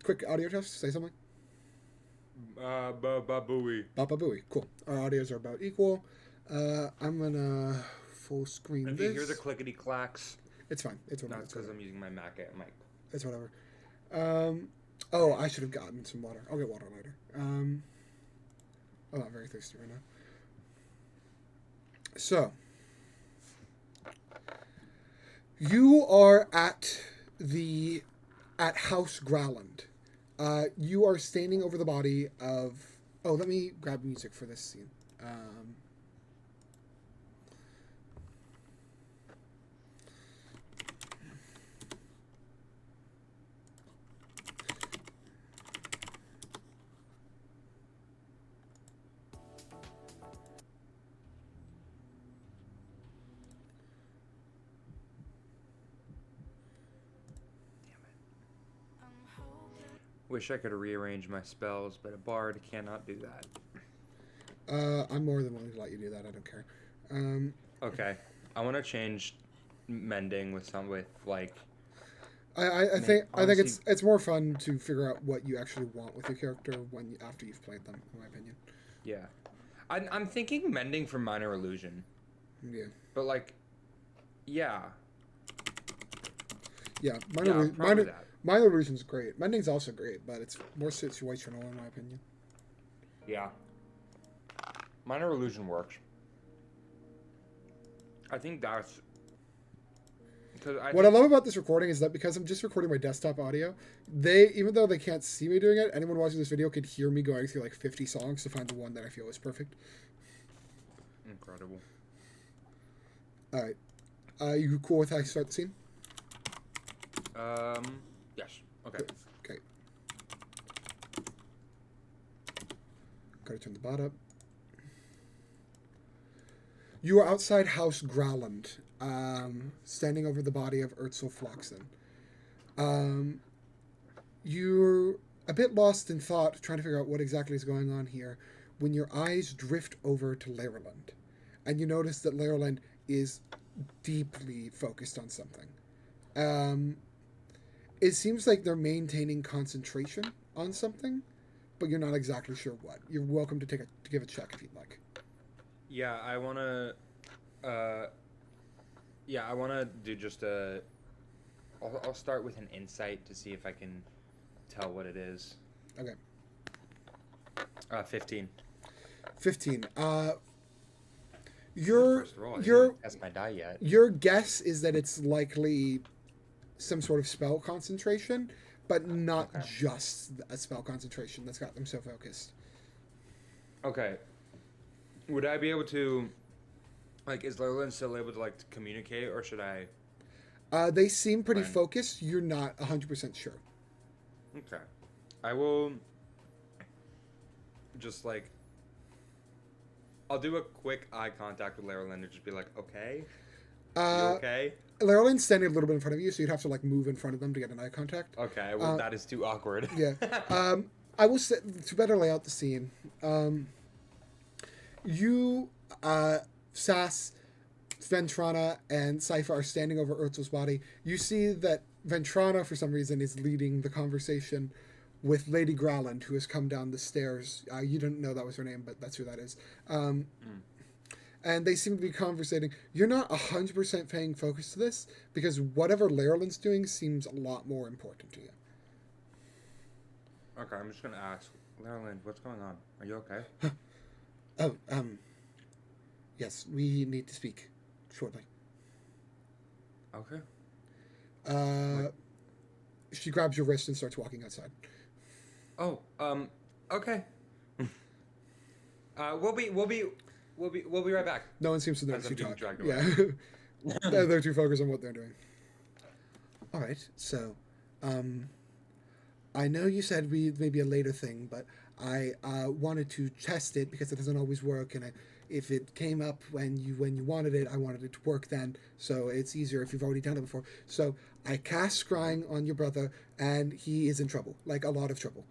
Quick audio test. Say something. Babooey. Baba Booey. Cool. Our audios are about equal. I'm gonna full screen If this. you hear the clickety clacks, It's fine. It's whatever. that's because I'm using my Mac mic. It's whatever. Oh, I should have gotten some water. I'll get water later. I'm not very thirsty right now. So, you are at House Growland. You are standing over the body of. Oh, let me grab music for this scene. Wish I could rearrange my spells, but a bard cannot do that. I'm more than willing to let you do that. I don't care. Okay, I want to change mending with like. I think it's more fun to figure out what you actually want with your character after you've played them, in my opinion. Yeah, I'm thinking mending for minor illusion. Yeah. But like, yeah. Yeah, minor illusion's great. Mending's also great, but it's more situational in my opinion. Yeah. Minor illusion works. I think that's what I love about this recording is that because I'm just recording my desktop audio, even though they can't see me doing it, anyone watching this video could hear me going through like 50 songs to find the one that I feel is perfect. Incredible. All right. You cool with how I start the scene? Yes. Okay. Okay. Gotta turn the bot up. You are outside House Growland, standing over the body of Urtzel Floxen. You're a bit lost in thought, trying to figure out what exactly is going on here, when your eyes drift over to Laerland. And you notice that Laerland is deeply focused on something. It seems like they're maintaining concentration on something, but you're not exactly sure what. You're welcome to give a check if you'd like. Yeah, I wanna do just I'll start with an insight to see if I can tell what it is. Okay. 15. 15. First of all, I didn't test my die yet. Your guess is that it's likely some sort of spell concentration, but not just a spell concentration that's got them so focused. Okay. Would I be able to, like, is Laerland still able to, like, to communicate, or should I? They seem pretty focused. You're not 100% sure. Okay. I will just, like, I'll do a quick eye contact with Laerland and just be like, okay? You okay? Laerland's standing a little bit in front of you, so you'd have to, like, move in front of them to get an eye contact. Okay, well, that is too awkward. Yeah. I will say, to better lay out the scene, you, Sass, Ventrana, and Cypher are standing over Urzel's body. You see that Ventrana, for some reason, is leading the conversation with Lady Growland, who has come down the stairs. You didn't know that was her name, but that's who that is. And they seem to be conversating. You're not 100% paying focus to this, because whatever Laerland's doing seems a lot more important to you. Okay, I'm just going to ask, Laerland, what's going on? Are you okay? Oh, yes, we need to speak shortly. Okay. She grabs your wrist and starts walking outside. Oh, okay. We'll be right back. No one seems to notice you talk. Yeah. They're too focused on what they're doing. All right, so, I know you said maybe a later thing, but I wanted to test it because it doesn't always work, and if it came up when you wanted it, I wanted it to work then, so it's easier if you've already done it before. So I cast Scrying on your brother, and he is in trouble, like a lot of trouble.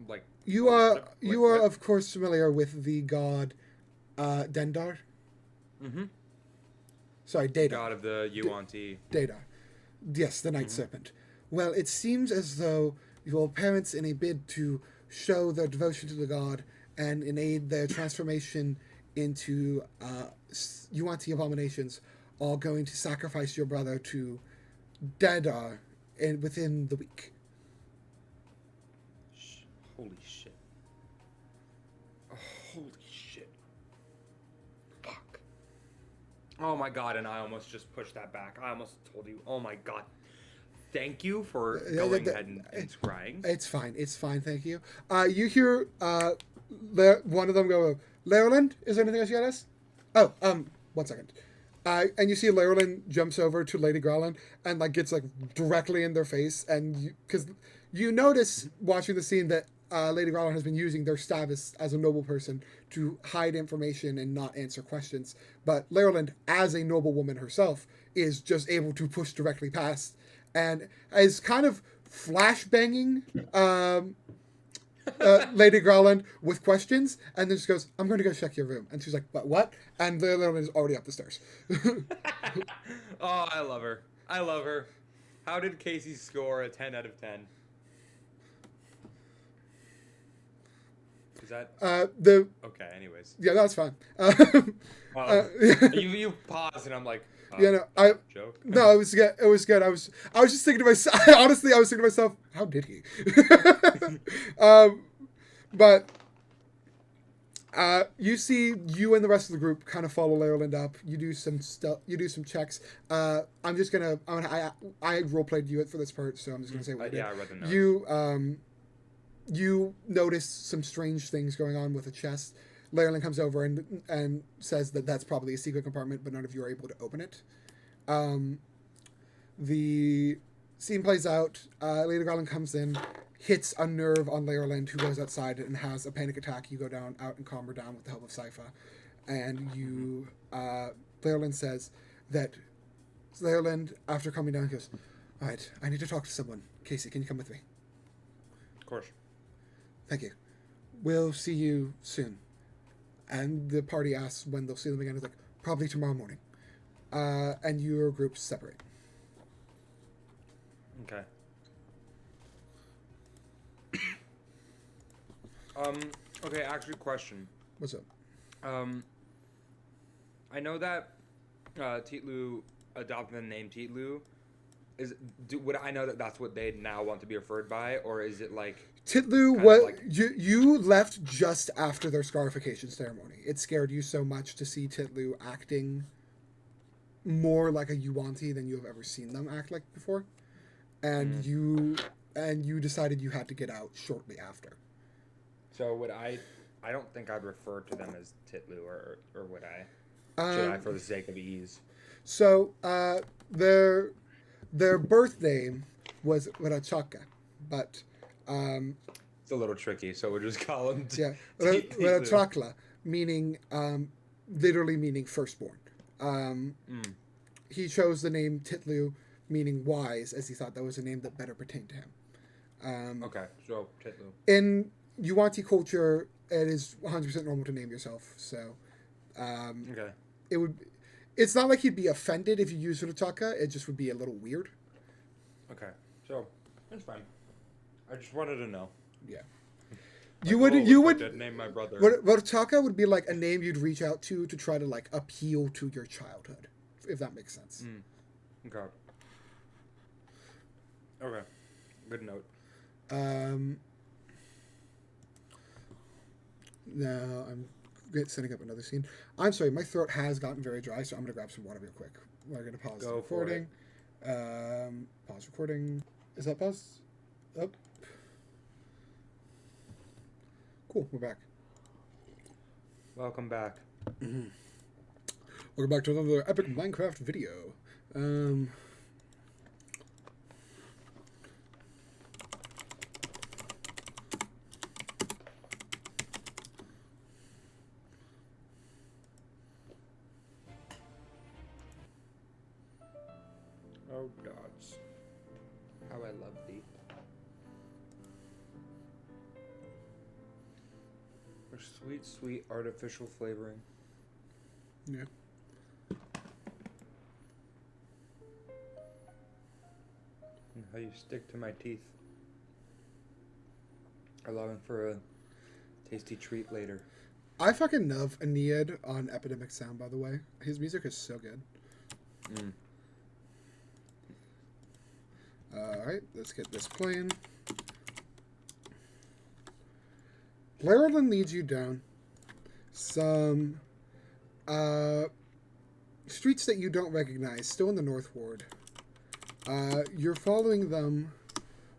Like you are of course familiar with the god Dendar. Mm-hmm. Sorry, Dadar. God of the Yuan-Ti. Dadar. Yes, the Night Serpent. Well, it seems as though your parents, in a bid to show their devotion to the god and in aid their transformation into Yuan-Ti abominations, are going to sacrifice your brother to Dadar within the week. Holy shit. Oh, holy shit. Fuck. Oh my god, and I almost just pushed that back. I almost told you. Oh my god. Thank you for going ahead and scrying. It's fine. It's fine. Thank you. You hear one of them go, Leroland, is there anything else you got us? Oh, 1 second. And you see Leroland jumps over to Lady Growlin and like gets like directly in their face, and because you notice watching the scene that Lady Growlin has been using their status as a noble person to hide information and not answer questions, but Leroland, as a noble woman herself, is just able to push directly past and is kind of flashbanging Lady Growlin with questions, and then just goes, I'm going to go check your room. And she's like, but what? And the little one is already up the stairs. Oh, I love her. I love her. How did Casey score a 10 out of 10? Is that... Okay, anyways. Yeah, that's fine. You paused, and I'm like... joke. No, it was good. It was good. I was just thinking to myself. Honestly, I was thinking to myself, how did he? But you see, you and the rest of the group kind of follow Leroland up. You do some stuff. You do some checks. I role played you for this part, so I'm just gonna say what I did. Yeah, I read the notes. You notice some strange things going on with a chest. Leroland comes over and says that that's probably a secret compartment, but none of you are able to open it. The scene plays out. Lady Garland comes in, hits a nerve on Leroland, who goes outside and has a panic attack. You go out and calm her down with the help of Sypha. And Leroland says that Leroland, after calming down, goes, all right, I need to talk to someone. Casey, can you come with me? Of course. Thank you. We'll see you soon. And the party asks when they'll see them again. It's like, probably tomorrow morning. And your groups separate. Okay. Okay, actually, question. What's up? I know that Titlu adopted the name Titlu. Would I know that that's what they now want to be referred by, or is it like... Titlu, you left just after their scarification ceremony. It scared you so much to see Titlu acting more like a Yuan-Ti than you have ever seen them act like before, and you decided you had to get out shortly after. So would I don't think I'd refer to them as Titlu, or would I? Should I, for the sake of ease? So their birth name was Ratchaka, but it's a little tricky, so we'll just call him Ratchakla, meaning literally meaning firstborn. He chose the name Titlu, meaning wise, as he thought that was a name that better pertained to him. Okay, so Titlu. In Yuan-Ti culture, it is 100% normal to name yourself, so okay. It's not like he'd be offended if you use Ratchaka, it just would be a little weird. Okay, so that's fine. I just wanted to know. Yeah. Like, you would name my brother. Ratchaka would be like a name you'd reach out to try to like appeal to your childhood, if that makes sense. Okay. Okay. Good note. Now I'm setting up another scene. I'm sorry, my throat has gotten very dry, so I'm gonna grab some water real quick. We're gonna pause the recording. Pause recording. Is that paused? Oh. Cool, we're back. Welcome back. Welcome back to another epic Minecraft video. Oh gods, how I love thee. There's sweet, sweet artificial flavoring. Yeah. and how you stick to my teeth, allowing for a tasty treat later. I fucking love Aeneid on Epidemic Sound, by the way. His music is so good. Mm. Alright, let's get this playing. Laurelin leads you down some streets that you don't recognize, still in the North Ward. You're following them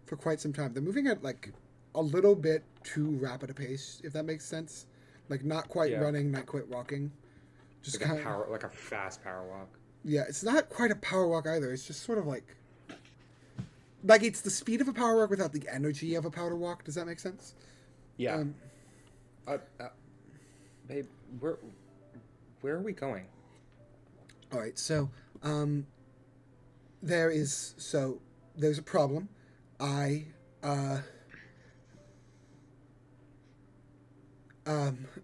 for quite some time. They're moving at like a little bit too rapid a pace, if that makes sense. Like not quite running, not quite walking. Just like like a fast power walk. Yeah, it's not quite a power walk either. It's just sort of like it's the speed of a power walk without the energy of a power walk. Does that make sense? Yeah. Babe, where are we going? All right, so there's a problem.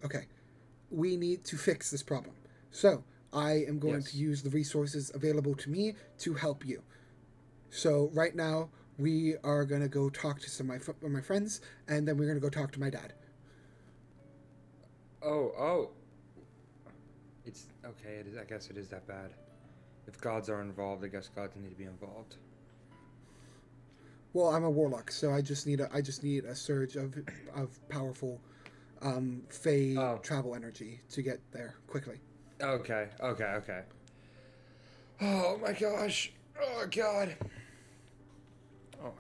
Okay. We need to fix this problem. So I am going to use the resources available to me to help you. So right now we are going to go talk to some of my friends, and then we're going to go talk to my dad. Oh. It's okay. I guess it is that bad. If gods are involved, I guess gods need to be involved. Well, I'm a warlock, so I just need a surge of powerful Fey travel energy to get there quickly. Okay. Oh my gosh. Oh god. Oh.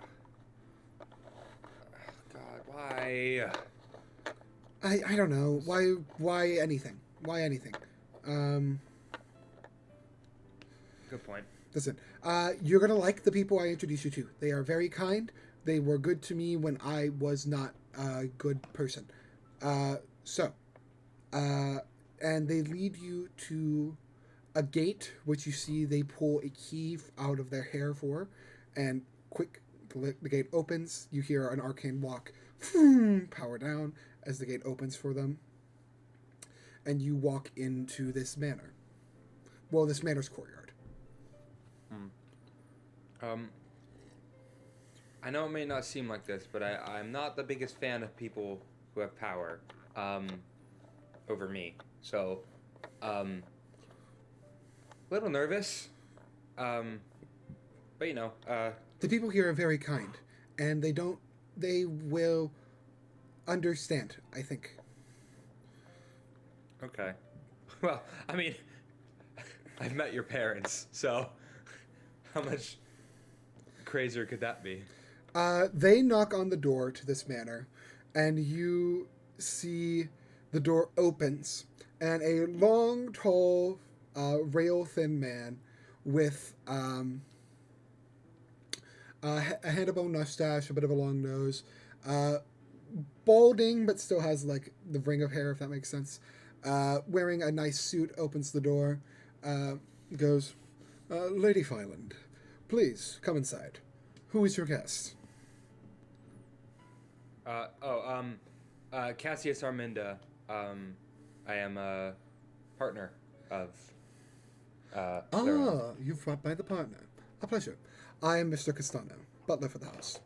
God, why? I don't know. Why anything? Why anything? Good point. Listen, you're going to like the people I introduce you to. They are very kind. They were good to me when I was not a good person. And they lead you to a gate, which you see they pull a key out of their hair for, and the gate opens. You hear an arcane walk, power down, as the gate opens for them. And you walk into this manor. Well, this manor's courtyard. I know it may not seem like this, but I'm not the biggest fan of people who have power over me. So, little nervous. But you know, the people here are very kind, and they will understand, I think. Okay. Well, I mean, I've met your parents, so how much crazier could that be? They knock on the door to this manor, and you see the door opens, and a long, tall, rail-thin man with a handlebar mustache, a bit of a long nose, balding but still has like the ring of hair, if that makes sense. Wearing a nice suit, opens the door, goes, Lady Fyland, please come inside. Who is your guest? Cassius Arminda. I am a partner of. You've brought by the partner. A pleasure. I am Mr. Castano, butler for the house.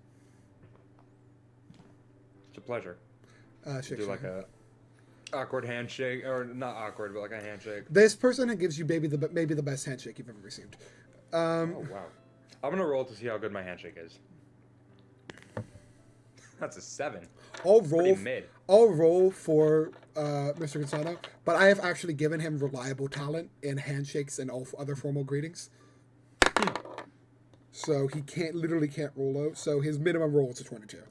It's a pleasure. Shake, do like a awkward handshake, or not awkward, but like a handshake. This person gives you maybe the best handshake you've ever received. Oh wow! I'm gonna roll to see how good my handshake is. That's a 7. I'll roll for Mr. Castano, but I have actually given him reliable talent in handshakes and all other formal greetings. So he literally can't roll low. So his minimum roll is a 22.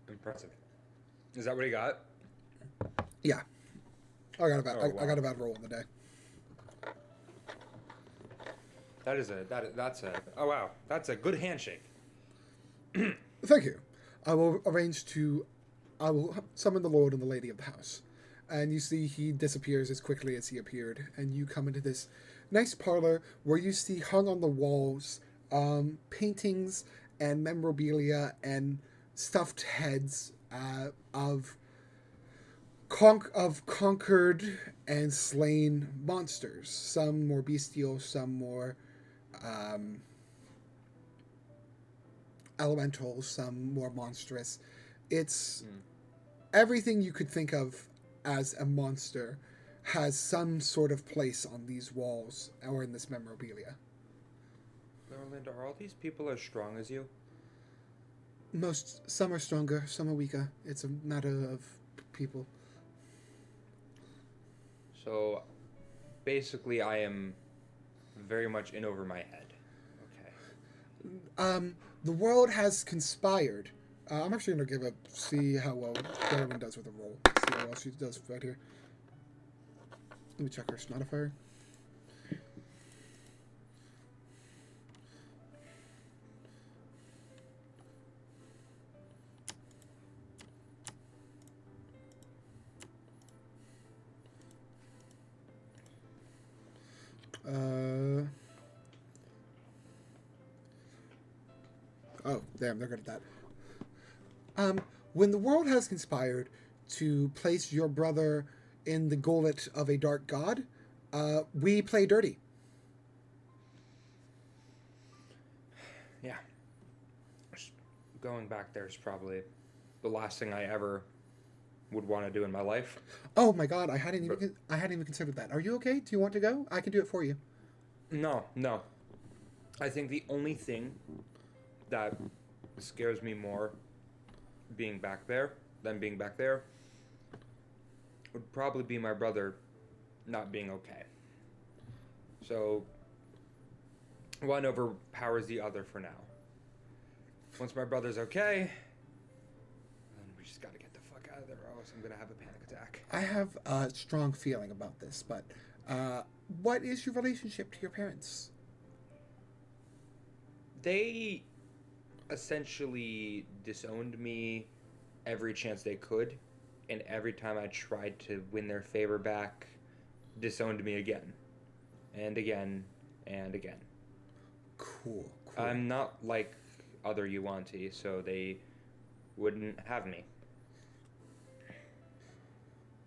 Impressive. Is that what he got? Yeah. I got a bad roll in the day. That's a good handshake. Thank you. I will summon the Lord and the Lady of the house. And you see he disappears as quickly as he appeared. And you come into this nice parlor where you see hung on the walls paintings and memorabilia and stuffed heads of conquered and slain monsters. Some more bestial, some more elemental, some more monstrous. It's everything you could think of as a monster has some sort of place on these walls or in this memorabilia. Linda, are all these people as strong as you? Some are stronger, some are weaker. It's a matter of people. So, basically, I am very much in over my head. Okay. The world has conspired. I'm actually going to see how well Darwin does with a roll. See how well she does right here. Let me check her modifier. Oh, damn, they're good at that. When the world has conspired to place your brother in the gullet of a dark god, we play dirty. Yeah. Going back there is probably the last thing I ever would want to do in my life. Oh my god, I hadn't even considered that. Are you okay? Do you want to go? I can do it for you. No. I think the only thing that scares me more being back there than being back there would probably be my brother not being okay. So one overpowers the other for now. Once my brother's okay, then we just gotta get the fuck out of there, or else I'm gonna have a panic attack. I have a strong feeling about this, but what is your relationship to your parents? They essentially disowned me every chance they could, and every time I tried to win their favor back, disowned me again and again and again. Cool. I'm not like other Yuan-Ti, so they wouldn't have me.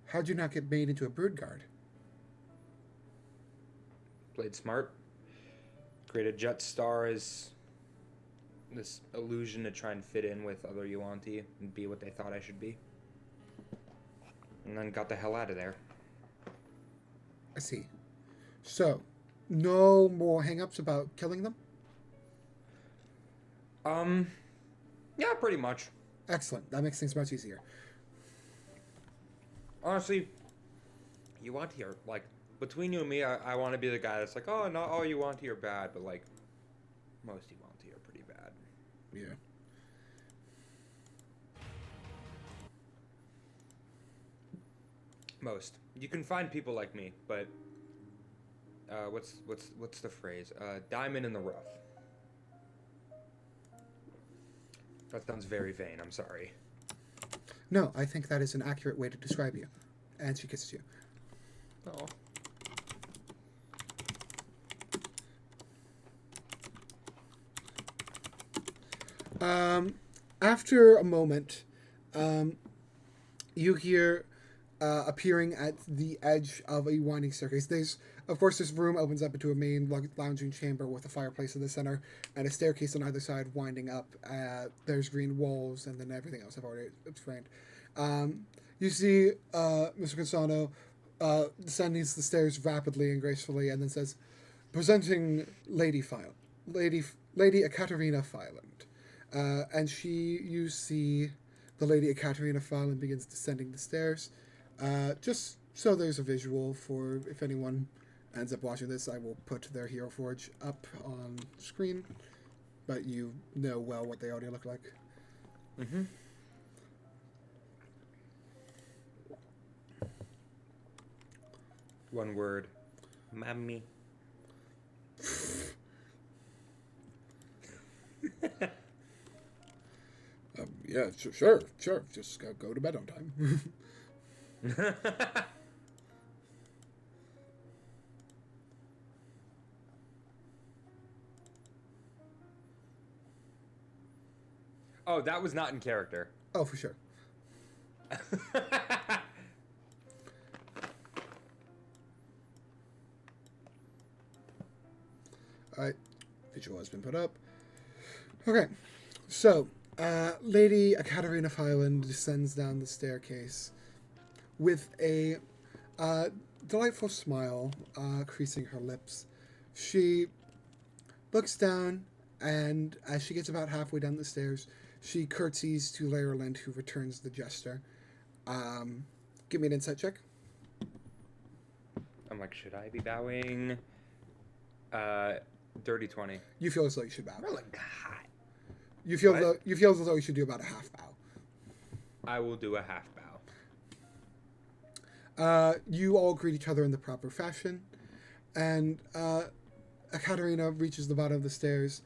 How'd you not get made into a brood guard? Played smart. Created Jet Star as this illusion to try and fit in with other Yuan-Ti and be what they thought I should be. And then got the hell out of there. I see. So, no more hang-ups about killing them? Yeah, pretty much. Excellent. That makes things much easier. Honestly, Yuan-Ti are, like, between you and me, I want to be the guy that's like, oh, not all Yuan-Ti are bad, but, like, most Yuan-Ti are pretty bad. Yeah. Most. You can find people like me, but what's the phrase? Diamond in the rough. That sounds very vain. I'm sorry. No, I think that is an accurate way to describe you. And she kisses you. Oh. After a moment, you hear appearing at the edge of a winding staircase. Of course, this room opens up into a main lounging chamber with a fireplace in the center and a staircase on either side winding up. There's green walls and then everything else I've already explained. You see Mr. Consano descending the stairs rapidly and gracefully, and then says, "Presenting Lady Ekaterina Filand." And you see the Lady Ekaterina Filand begins descending the stairs. Just so there's a visual for if anyone ends up watching this, I will put their Hero Forge up on screen, but you know well what they already look like. Mm-hmm. One word. Mommy. Yeah, sure. Just go to bed on time. Oh, that was not in character. Oh, for sure. Alright, visual has been put up. Okay, So, Lady Ekaterina Fyland descends down the staircase with a delightful smile creasing her lips. She looks down, and as she gets about halfway down the stairs, she curtsies to Laerland, who returns the gesture. Give me an insight check. I'm like, should I be bowing? Dirty 20. You feel as though you should bow. Really hot. You feel as though you should do about a half bow. I will do a half bow. You all greet each other in the proper fashion, and Ekaterina reaches the bottom of the stairs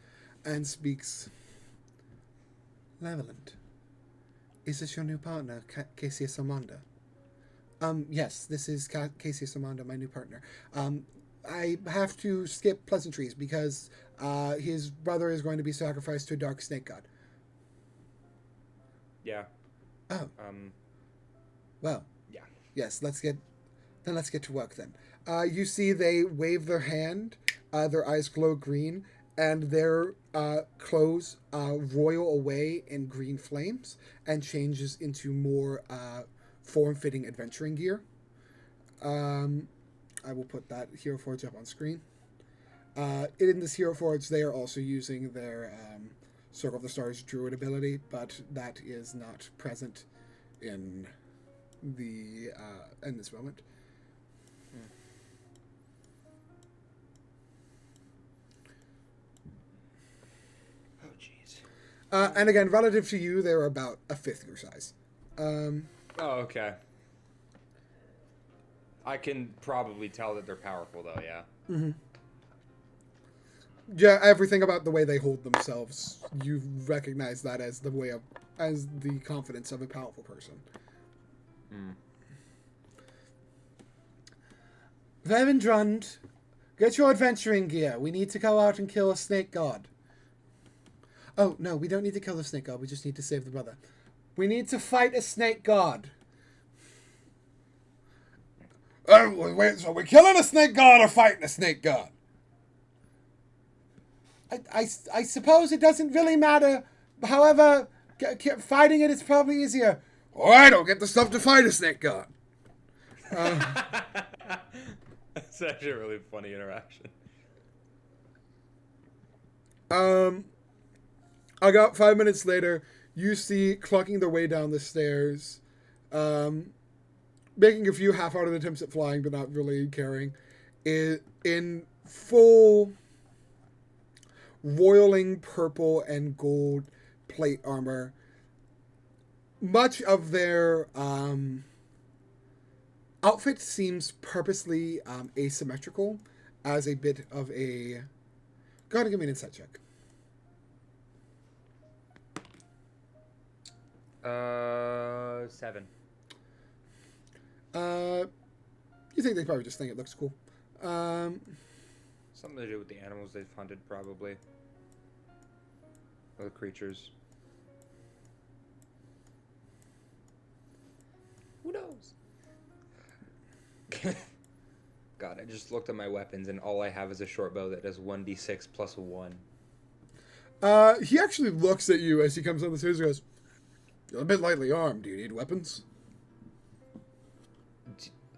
and speaks. Laerland, is this your new partner, Casey Samanda? Yes, this is Casey Samanda, my new partner. I have to skip pleasantries because his brother is going to be sacrificed to a dark snake god. Yeah. Oh. Well. Yeah. Yes, let's get to work then. You see they wave their hand, their eyes glow green, and their clothes roil away in green flames and changes into more form-fitting adventuring gear. I will put that Hero Forge up on screen. In this Hero Forge, they are also using their Circle of the Stars Druid ability, but that is not present in this moment. Oh, jeez. And again, relative to you, they're about a fifth your size. Oh, okay. I can probably tell that they're powerful, though, yeah. Mm-hmm. Yeah, everything about the way they hold themselves, you recognize that as the confidence of a powerful person. Vervindrund, get your adventuring gear. We need to go out and kill a snake god. Oh, no, we don't need to kill the snake god. We just need to save the brother. We need to fight a snake god. Wait, so we're killing a snake god or fighting a snake god? I suppose it doesn't really matter. However, fighting it is probably easier. All right, I'll get the stuff to fight a snake god. That's actually a really funny interaction. I got 5 minutes later, you see clunking their way down the stairs, making a few half-hearted attempts at flying, but not really caring, in full roiling purple and gold plate armor. Much of their outfit seems purposely asymmetrical as a bit of a... Go ahead and give me an insight check. 7. You think they probably just think it looks cool. Something to do with the animals they've hunted, probably. Or the creatures. Who knows? God, I just looked at my weapons and all I have is a short bow that does 1d6 plus 1. He actually looks at you as he comes down the stairs and goes, "You're a bit lightly armed. Do you need weapons?"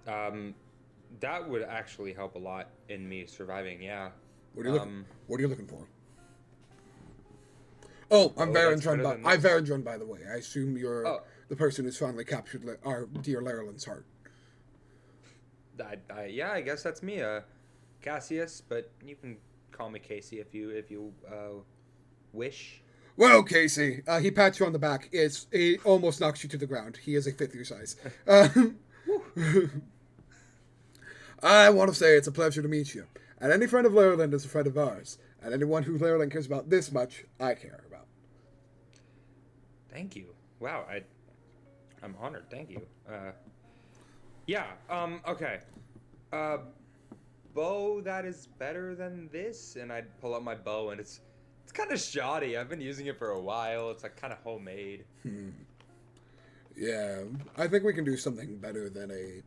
That would actually help a lot in me surviving, yeah. What are you looking for? Oh, I'm Varendrun, by the way. I assume you're the person who's finally captured our dear Laerland's heart. Yeah, I guess that's me, Cassius, but you can call me Casey if you wish. Well, Casey, he pats you on the back. He almost knocks you to the ground. He is a fifth your size. I want to say it's a pleasure to meet you. And any friend of Laerland is a friend of ours. And anyone who Laerland cares about this much, I care about. Thank you. Wow, I'm honored. Thank you. Okay. Bow that is better than this, and I'd pull out my bow, and it's kind of shoddy. I've been using it for a while. It's like kind of homemade. Yeah, I think we can do something better than a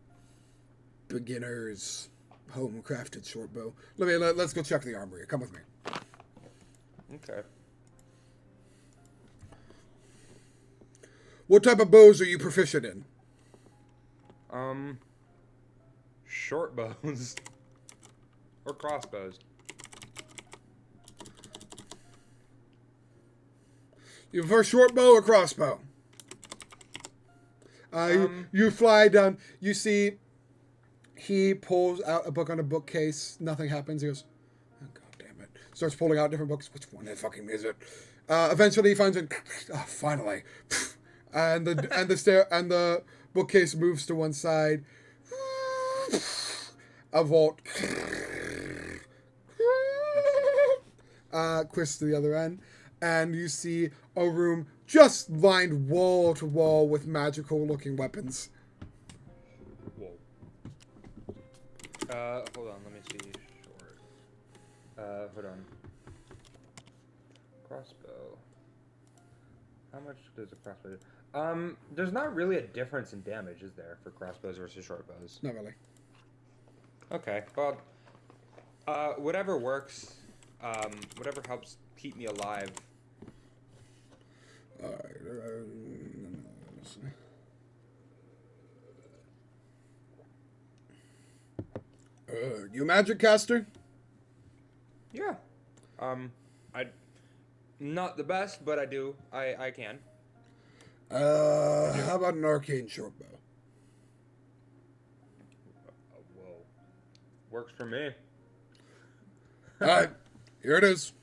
beginner's home-crafted short bow. Let's go check the armory. Come with me. Okay. What type of bows are you proficient in? Short bows or crossbows. You prefer short bow or crossbow? You fly down. You see, he pulls out a book on a bookcase. Nothing happens. He goes, oh, God damn it. Starts pulling out different books. Which one the fucking is it? Eventually, he finds it. Oh, finally. And the bookcase moves to one side. A vault. Quiz to the other end. And you see a room just lined wall to wall with magical looking weapons. Whoa. Hold on, let me see. Short. Hold on. Crossbow. How much does a crossbow do? There's not really a difference in damage, is there, for crossbows versus short bows? Not really. Okay, well, whatever works, whatever helps keep me alive. You magic caster? Yeah. I not the best, but I do. I can. How about an arcane short bow? Whoa. Works for me. All right, here it is.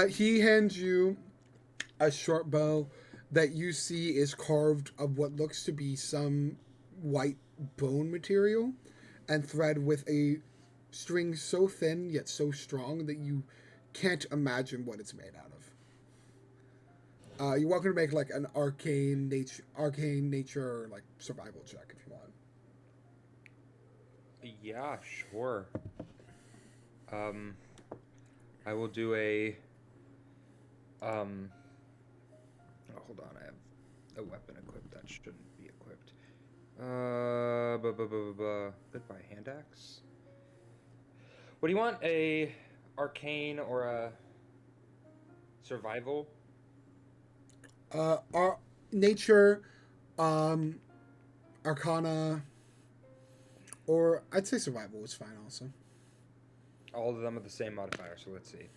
He hands you a short bow that you see is carved of what looks to be some white bone material and thread with a string so thin yet so strong that you can't imagine what it's made out of. You're welcome to make like an arcane nature like survival check if you want. Yeah, sure. I will do a hold on, I have a weapon equipped that shouldn't be equipped. Goodbye, hand axe. What do you want? A arcane or a survival? Our nature, arcana, or I'd say survival is fine also. All of them are the same modifier, so let's see.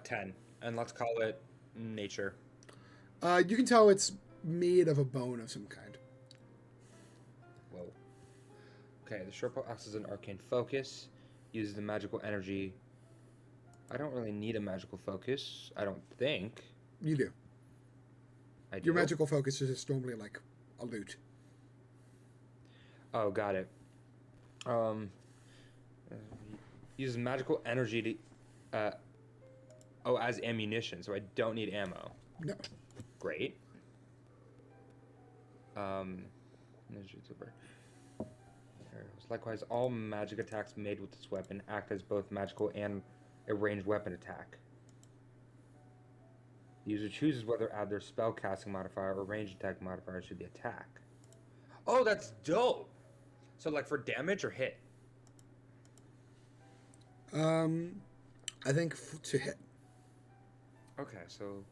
10. And let's call it nature. You can tell it's made of a bone of some kind. Whoa. Okay, the short bow acts as an arcane focus. Uses the magical energy. I don't really need a magical focus, I don't think. You do. I do. Your magical focus is just normally like a loot. Oh, got it. Uses magical energy to, as ammunition, so I don't need ammo. No. Great. Likewise, all magic attacks made with this weapon act as both magical and a ranged weapon attack. The user chooses whether to add their spell casting modifier or ranged attack modifier to the attack. Oh, that's dope! So, like, for damage or hit? I think to hit. Okay, so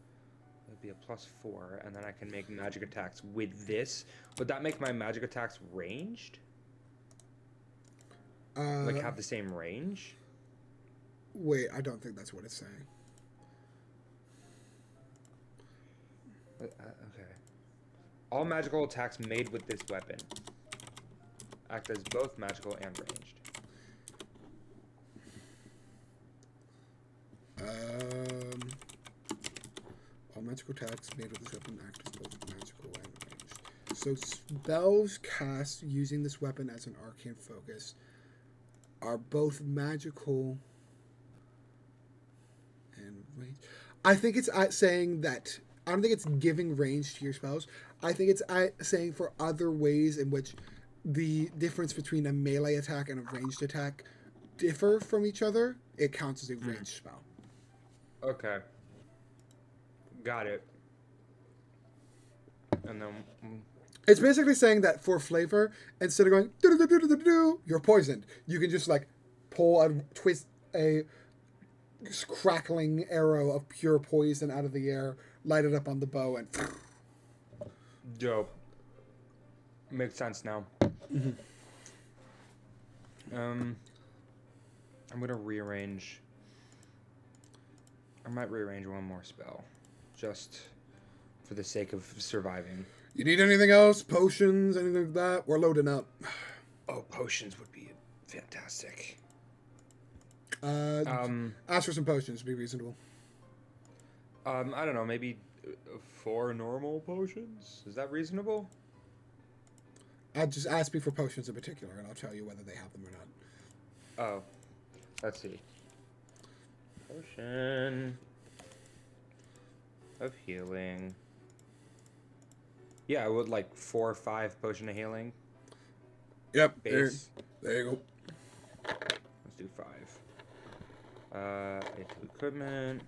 it'd be a +4, and then I can make magic attacks with this. Would that make my magic attacks ranged? Like, have the same range? Wait, I don't think that's what it's saying. Okay. All magical attacks made with this weapon act as both magical and ranged. All magical attacks made with this weapon act as both magical and ranged. So spells cast using this weapon as an arcane focus are both magical and ranged. I think it's saying that. I don't think it's giving range to your spells. I think it's saying for other ways in which the difference between a melee attack and a ranged attack differ from each other, it counts as a ranged spell. Okay. Got it. And then... It's basically saying that for flavor, instead of going do-do-do-do-do-do, you're poisoned. You can just like pull a twist a crackling arrow of pure poison out of the air, light it up on the bow, and Dope. Makes sense now. I'm gonna rearrange. I might rearrange one more spell, just for the sake of surviving. You need anything else? Potions, anything like that? We're loading up. Oh, potions would be fantastic. Ask for some potions. Be reasonable. I don't know, maybe 4 normal potions? Is that reasonable? I'll just ask me for potions in particular, and I'll tell you whether they have them or not. Oh. Let's see. Potion of healing. Yeah, I would like 4 or 5 potion of healing. Yep. Base. There you go. Let's do 5. Equipment.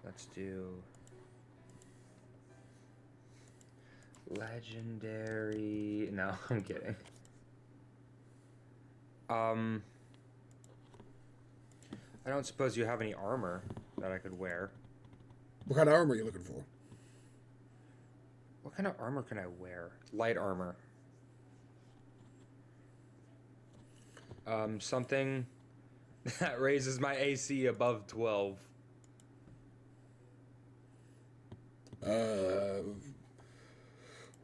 Let's do legendary. No, I'm kidding. I don't suppose you have any armor that I could wear. What kind of armor are you looking for? What kind of armor can I wear? Light armor. Something that raises my AC above 12.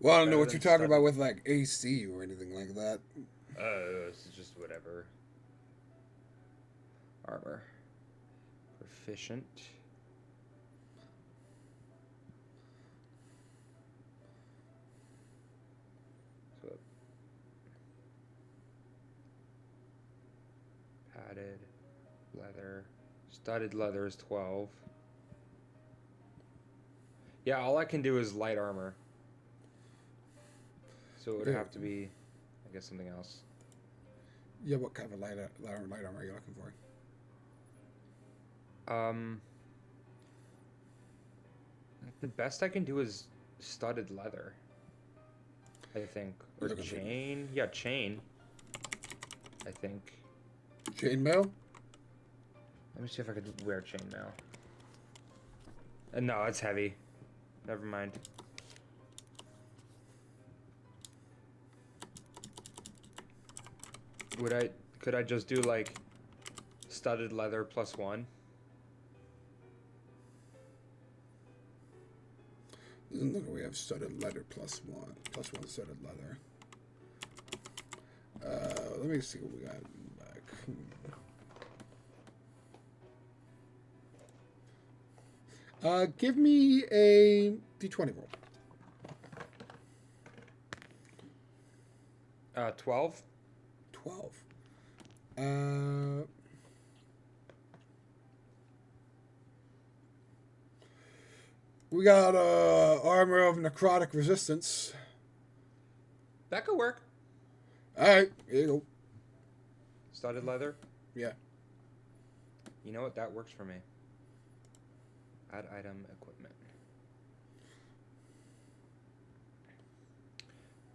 Well, I don't know what you're talking about with like AC or anything like that. It's just whatever. Armor. Proficient. So, padded leather. Studded leather is 12. Yeah, all I can do is light armor. So it would have to be, I guess, something else. Yeah, what kind of light armor are you looking for? The best I can do is studded leather, I think. Or chain. Yeah, chain. I think. Chainmail? Let me see if I could wear chainmail. No, it's heavy. Never mind. Could I just do like studded leather +1? Doesn't look like we have studded leather +1 studded leather. Let me see what we got back. Give me a D20 roll. 12. 12. We got armor of necrotic resistance. That could work. All right, here you go. Studded leather. Yeah. You know what? That works for me. Add item equipment.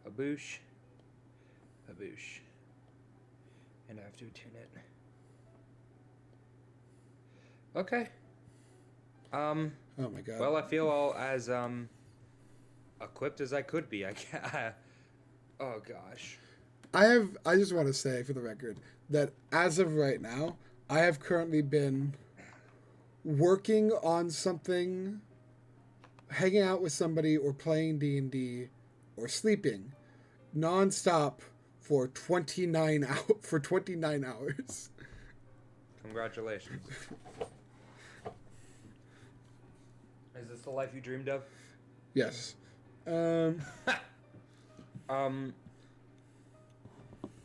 A boosh. A boosh. And I have to attune it. Okay. Oh my god. Well, I feel all as equipped as I could be. I can't. Oh gosh. I just want to say for the record that as of right now, I have currently been working on something, hanging out with somebody or playing D&D or sleeping nonstop for 29 hours. Congratulations. Is this the life you dreamed of? Yes. Oh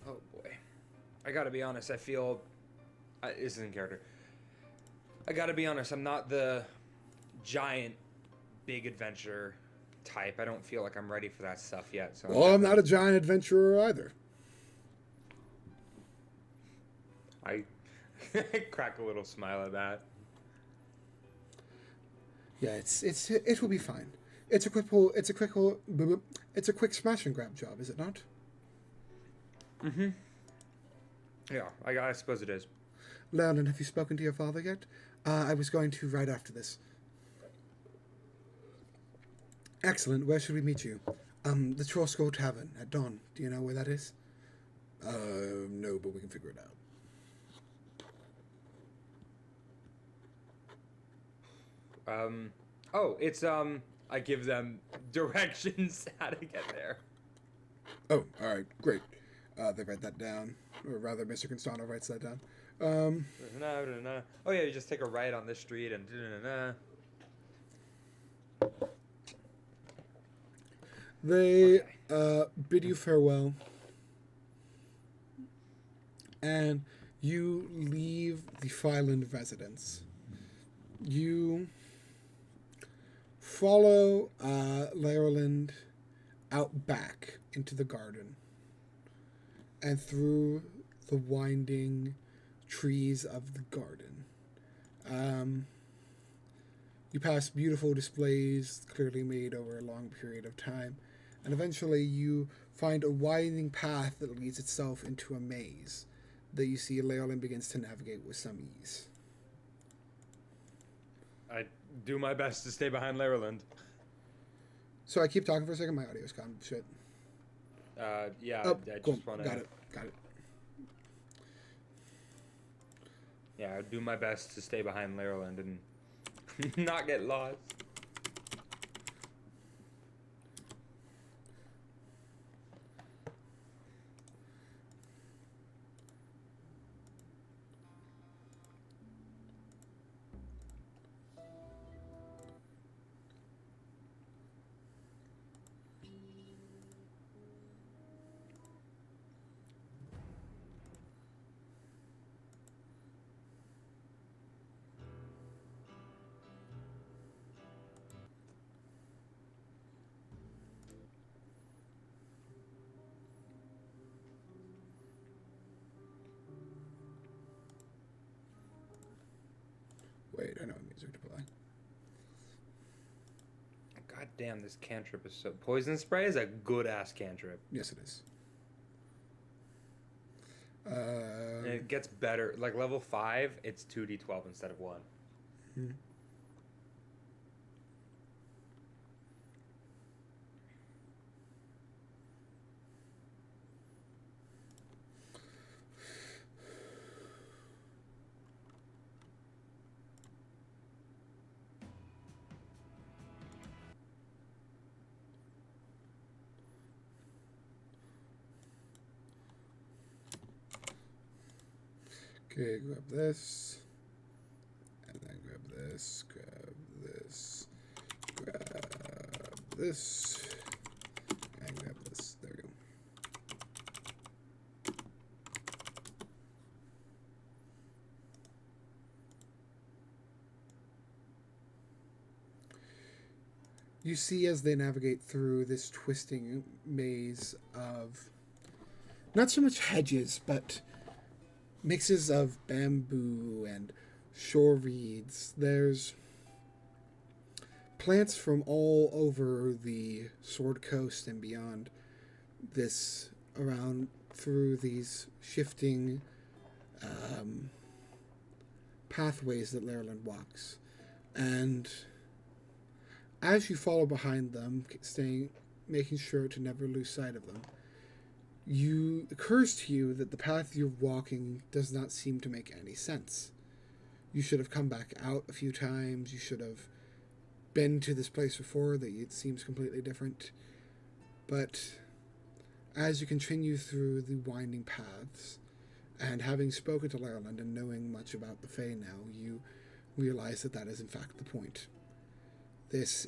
boy. I gotta be honest, I feel... this isn't character. I gotta be honest, I'm not the giant, big adventure type. I don't feel like I'm ready for that stuff yet. So Well, I'm not a giant adventurer either. I crack a little smile at that. Yeah, it will be fine. It's a quick quick smash and grab job, is it not? Mm-hmm. Yeah, I suppose it is. Leonin, have you spoken to your father yet? I was going to right after this. Excellent. Where should we meet you? The Trollskull Tavern at dawn. Do you know where that is? No, but we can figure it out. Oh, it's I give them directions how to get there. Oh, all right, great. They write that down, or rather, Mr. Constano writes that down. Oh yeah, you just take a right on this street and. They Okay. bid you farewell, and you leave the Fyland residence. You follow Laerland out back into the garden and through the winding trees of the garden. You pass beautiful displays clearly made over a long period of time, and eventually you find a winding path that leads itself into a maze that you see Laerland begins to navigate with some ease. I do my best to stay behind Laerland. So I keep talking for a second. My audio's gone. Shit. Yeah, Oh, I cool. just want to. Got it. Yeah, I do my best to stay behind Laerland and not get lost. Wait, I know music to play. God damn, this cantrip is so. Poison spray is a good ass cantrip. Yes, it is. And it gets better. Like level 5, it's 2d12 instead of 1. Hmm. Okay, grab this. And then grab this, grab this, grab this, and grab this. There we go. You see as they navigate through this twisting maze of not so much hedges, but mixes of bamboo and shore reeds. There's plants from all over the Sword Coast and beyond this, around through these shifting pathways that Laerland walks. And as you follow behind them, making sure to never lose sight of them, occurs to you that the path you're walking does not seem to make any sense. You should have come back out a few times. You should have been to this place before. That it seems completely different. But as you continue through the winding paths, and having spoken to Laerland and knowing much about the Fae now, you realize that is in fact the point. This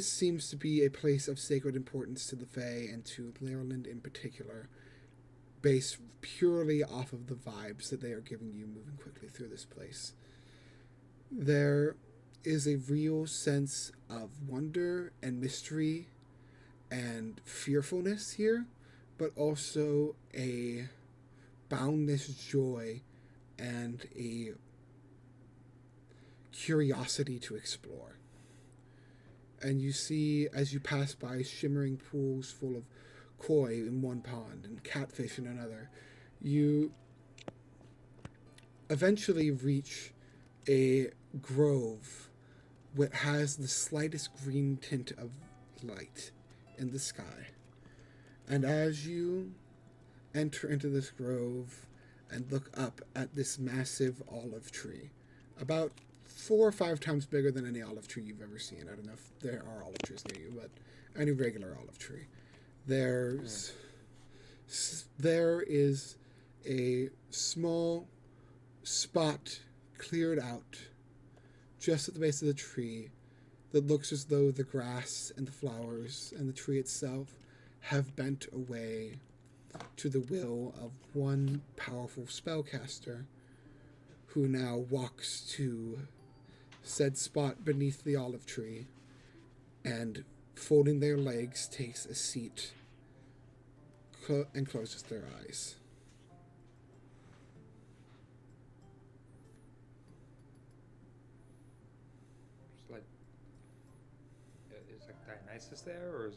seems to be a place of sacred importance to the Fae and to Laerland in particular, based purely off of the vibes that they are giving you moving quickly through this place. There is a real sense of wonder and mystery and fearfulness here, but also a boundless joy and a curiosity to explore. And you see, as you pass by, shimmering pools full of koi in one pond and catfish in another. You eventually reach a grove has the slightest green tint of light in the sky. And as you enter into this grove and look up at this massive olive tree, about 4 or 5 times bigger than any olive tree you've ever seen. I don't know if there are olive trees near you, but any regular olive tree. There is a small spot cleared out just at the base of the tree that looks as though the grass and the flowers and the tree itself have bent away to the will of one powerful spellcaster who now walks to said spot beneath the olive tree and, folding their legs, takes a seat and closes their eyes. Is Dionysus there, or is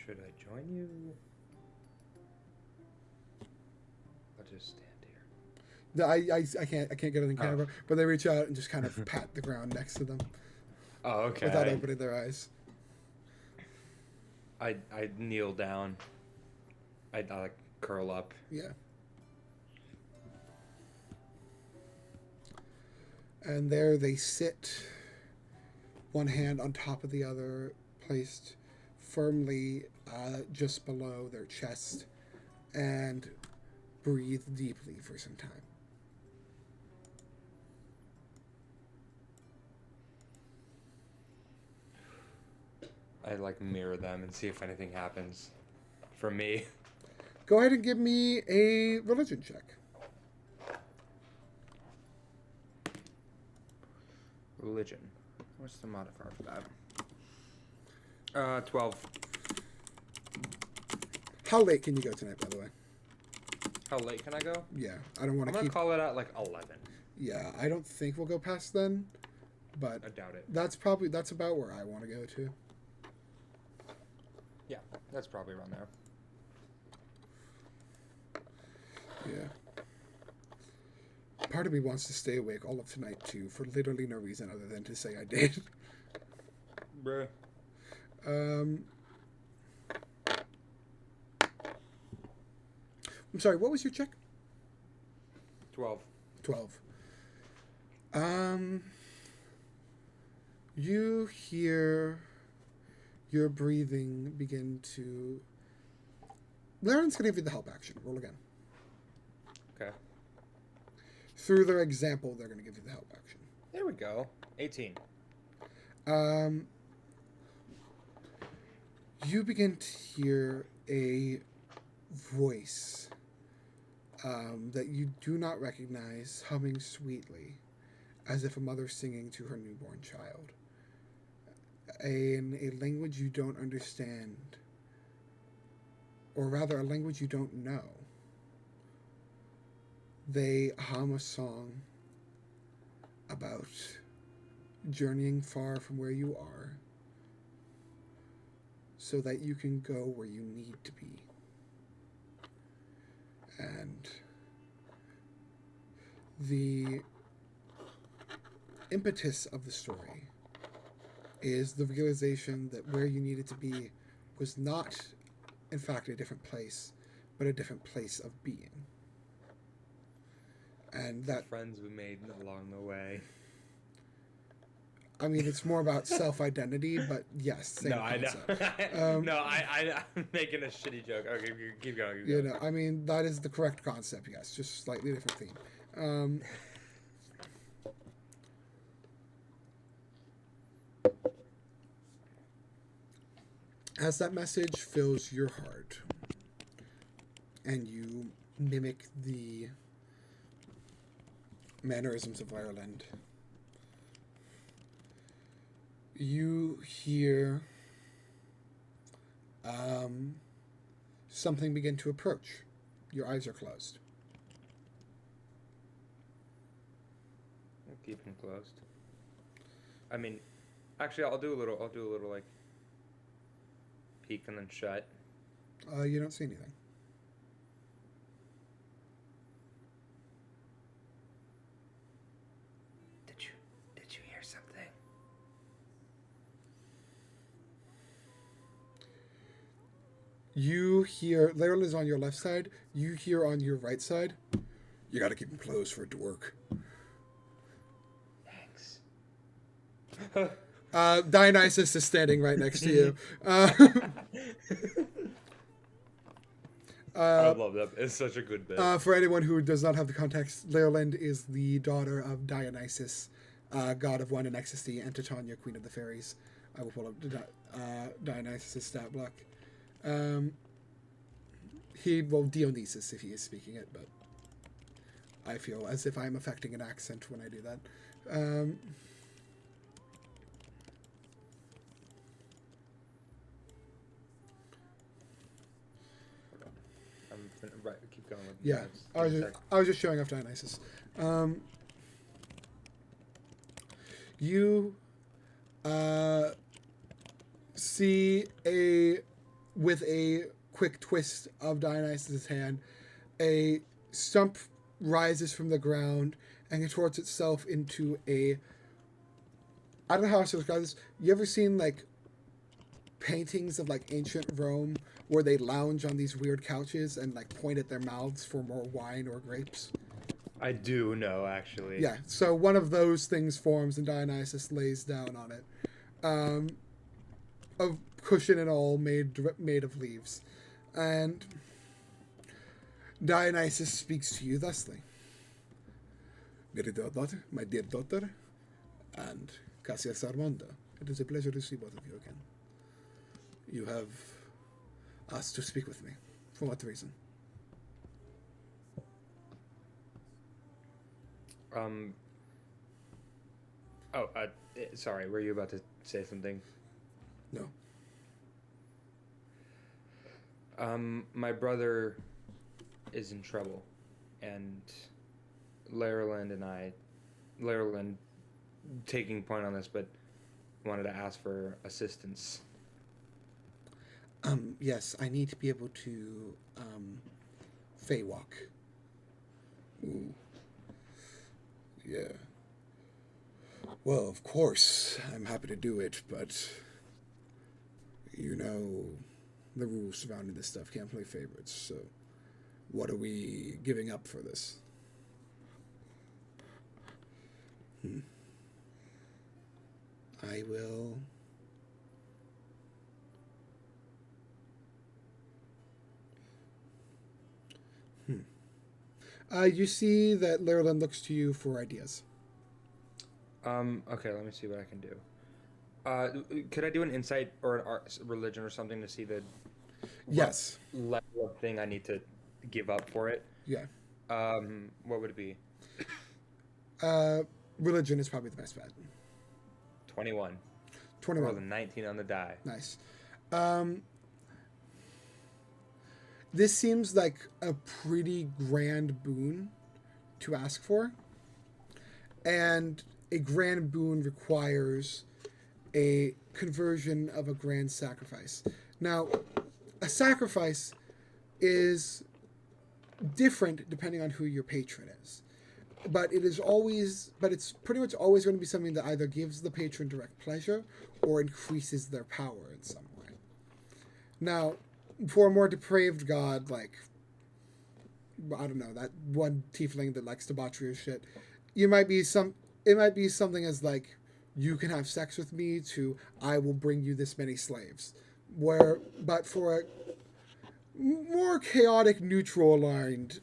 should I join you? I'll just stand here. I can't get it in camera, but they reach out and just kind of pat the ground next to them. Oh, okay. Without opening their eyes. I kneel down. I curl up. Yeah. And there they sit, one hand on top of the other, placed firmly just below their chest, and breathe deeply for some time. I mirror them and see if anything happens for me. Go ahead and give me a religion check. Religion. What's the modifier for that? 12. How late can you go tonight, by the way? How late can I go? Yeah, I don't want to I'm gonna call it at 11. Yeah, I don't think we'll go past then, but I doubt it. That's about where I want to go to. Yeah, that's probably around there. Yeah. Part of me wants to stay awake all of tonight, too, for literally no reason other than to say I did. Bruh. I'm sorry, what was your check? 12. 12. You hear your breathing begin to... Laren's going to give you the help action. Roll again. Okay. Through their example, they're going to give you the help action. There we go. 18. You begin to hear a voice that you do not recognize humming sweetly, as if a mother singing to her newborn child. In a language you don't understand, or rather a language you don't know. They hum a song about journeying far from where you are so that you can go where you need to be. And the impetus of the story is the realization that where you needed to be was not, in fact, a different place, but a different place of being. And that... friends we made along the way. I mean, it's more about self-identity, but yes, same concept. I know. No, I'm making a shitty joke. Okay, keep going. You know, I mean, that is the correct concept, yes, just slightly different theme. As that message fills your heart, and you mimic the mannerisms of Ireland, you hear something begin to approach. Your eyes are closed. I'll keep them closed. I mean, actually, I'll do a little like peek and then shut. You don't see anything. You hear Laryl is on your left side. You hear on your right side. You got to keep him close for it to work. Thanks. Dionysus is standing right next to you. I love that. It's such a good bit. For anyone who does not have the context, Leoland is the daughter of Dionysus, god of wine and ecstasy, and Titania, queen of the fairies. I will pull up Dionysus' stat block. Dionysus if he is speaking it, but I feel as if I'm affecting an accent when I do that. Right, keep going. Yeah, I was just showing off Dionysus. You see with a quick twist of Dionysus' hand, a stump rises from the ground and contorts itself into a... I don't know how to describe this. You ever seen, like, paintings of, like, ancient Rome where they lounge on these weird couches and, like, point at their mouths for more wine or grapes? I do know, actually. Yeah, so one of those things forms and Dionysus lays down on it. A cushion and all made of leaves. And Dionysus speaks to you thusly. My dear daughter, and Cassius Armando, it is a pleasure to see both of you again. You have asked to speak with me. For what reason? Sorry, were you about to say something? No. My brother is in trouble, and Laryland taking point on this, but wanted to ask for assistance. Yes, I need to be able to, Feywalk. Ooh. Yeah. Well, of course, I'm happy to do it, but you know the rules surrounding this stuff. Can't play favorites, so what are we giving up for this? I will... you see that Laryland looks to you for ideas. Okay, let me see what I can do. Could I do an insight or an art, religion or something to see the Yes. level of thing I need to give up for it? Yeah. What would it be? Religion is probably the best bet. 21. 21. Rolled a 19 on the die. Nice. This seems like a pretty grand boon to ask for. And a grand boon requires a conversion of a grand sacrifice. Now, a sacrifice is different depending on who your patron is. But it's pretty much always going to be something that either gives the patron direct pleasure or increases their power in some way. Now, for a more depraved god, like, I don't know, that one tiefling that likes debauchery or shit, it might be something as like, you can have sex with me to, I will bring you this many slaves. But for a more chaotic, neutral aligned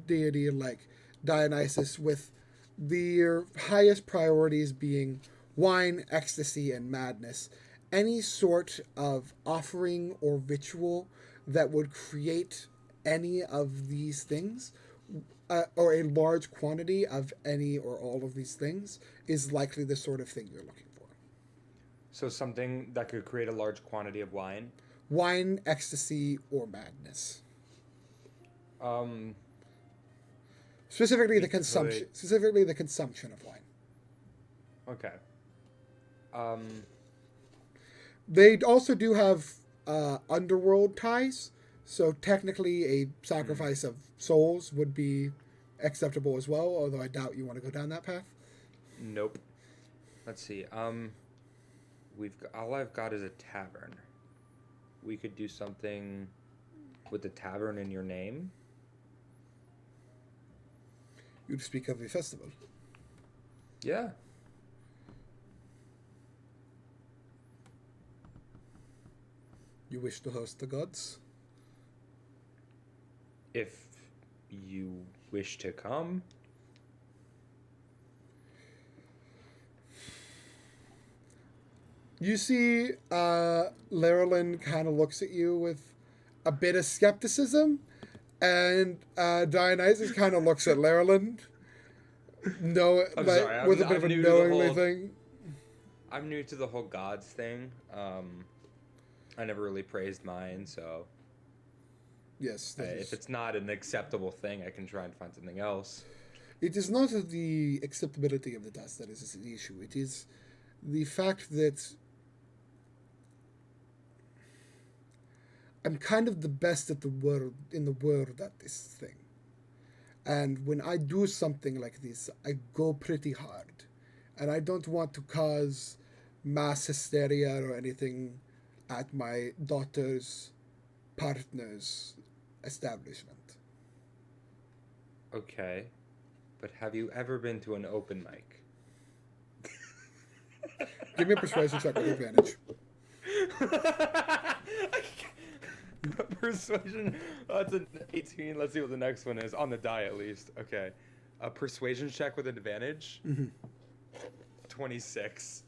deity like Dionysus, with their highest priorities being wine, ecstasy, and madness, any sort of offering or ritual that would create any of these things, or a large quantity of any or all of these things, is likely the sort of thing you're looking for. So something that could create a large quantity of wine? Wine, ecstasy, or madness. Specifically the consumption of wine. Okay. They also do have underworld ties, so technically a sacrifice of souls would be acceptable as well, although I doubt you want to go down that path. Nope. Let's see. All I've got is a tavern. we could do something with the tavern in your name? You'd speak of a festival. Yeah. You wish to host the gods? If you wish to come. You see, Larilyn kind of looks at you with a bit of skepticism, and Dionysus kind of looks at Larilyn, with a bit of a knowingly thing. I'm new to the whole gods thing. I never really praised mine, so Yes. if it's not an acceptable thing, I can try and find something else. It is not the acceptability of the dust that is the issue. It is the fact that I'm kind of the best in the world at this thing. And when I do something like this, I go pretty hard. And I don't want to cause mass hysteria or anything at my daughter's partner's establishment. Okay. But have you ever been to an open mic? Give me a persuasion check with advantage. Persuasion. That's an 18. Let's see what the next one is. On the die, at least. Okay. A persuasion check with advantage. 26.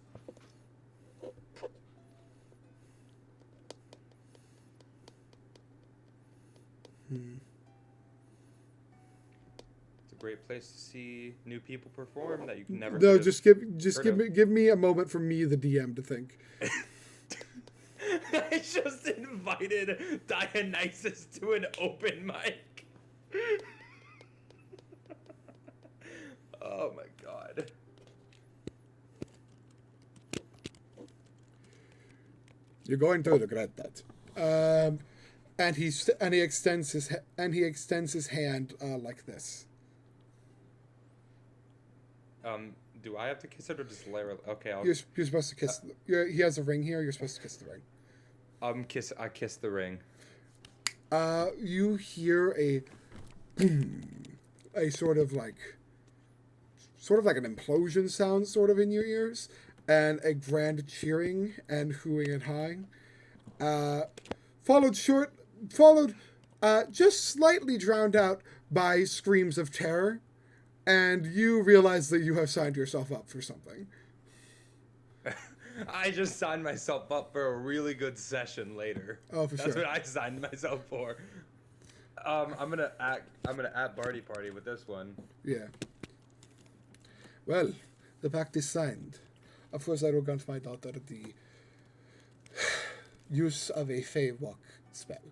It's a great place to see new people perform that you can never. No, just give me a moment for me, the DM, to think. I just invited Dionysus to an open mic. Oh my god. You're going to regret that. And he extends his hand like this. Do I have to kiss it or just Lara? Okay, You're supposed to kiss. He has a ring here. You're supposed to kiss the ring. I kiss the ring. You hear a sort of like an implosion sound sort of in your ears, and a grand cheering and hooing and hawing. Followed just slightly drowned out by screams of terror, and you realize that you have signed yourself up for something. I just signed myself up for a really good session later. Oh, for sure. That's what I signed myself for. I'm gonna at Barty Party with this one. Yeah. Well, the pact is signed. Of course, I will grant my daughter the use of a Fey Walk spell.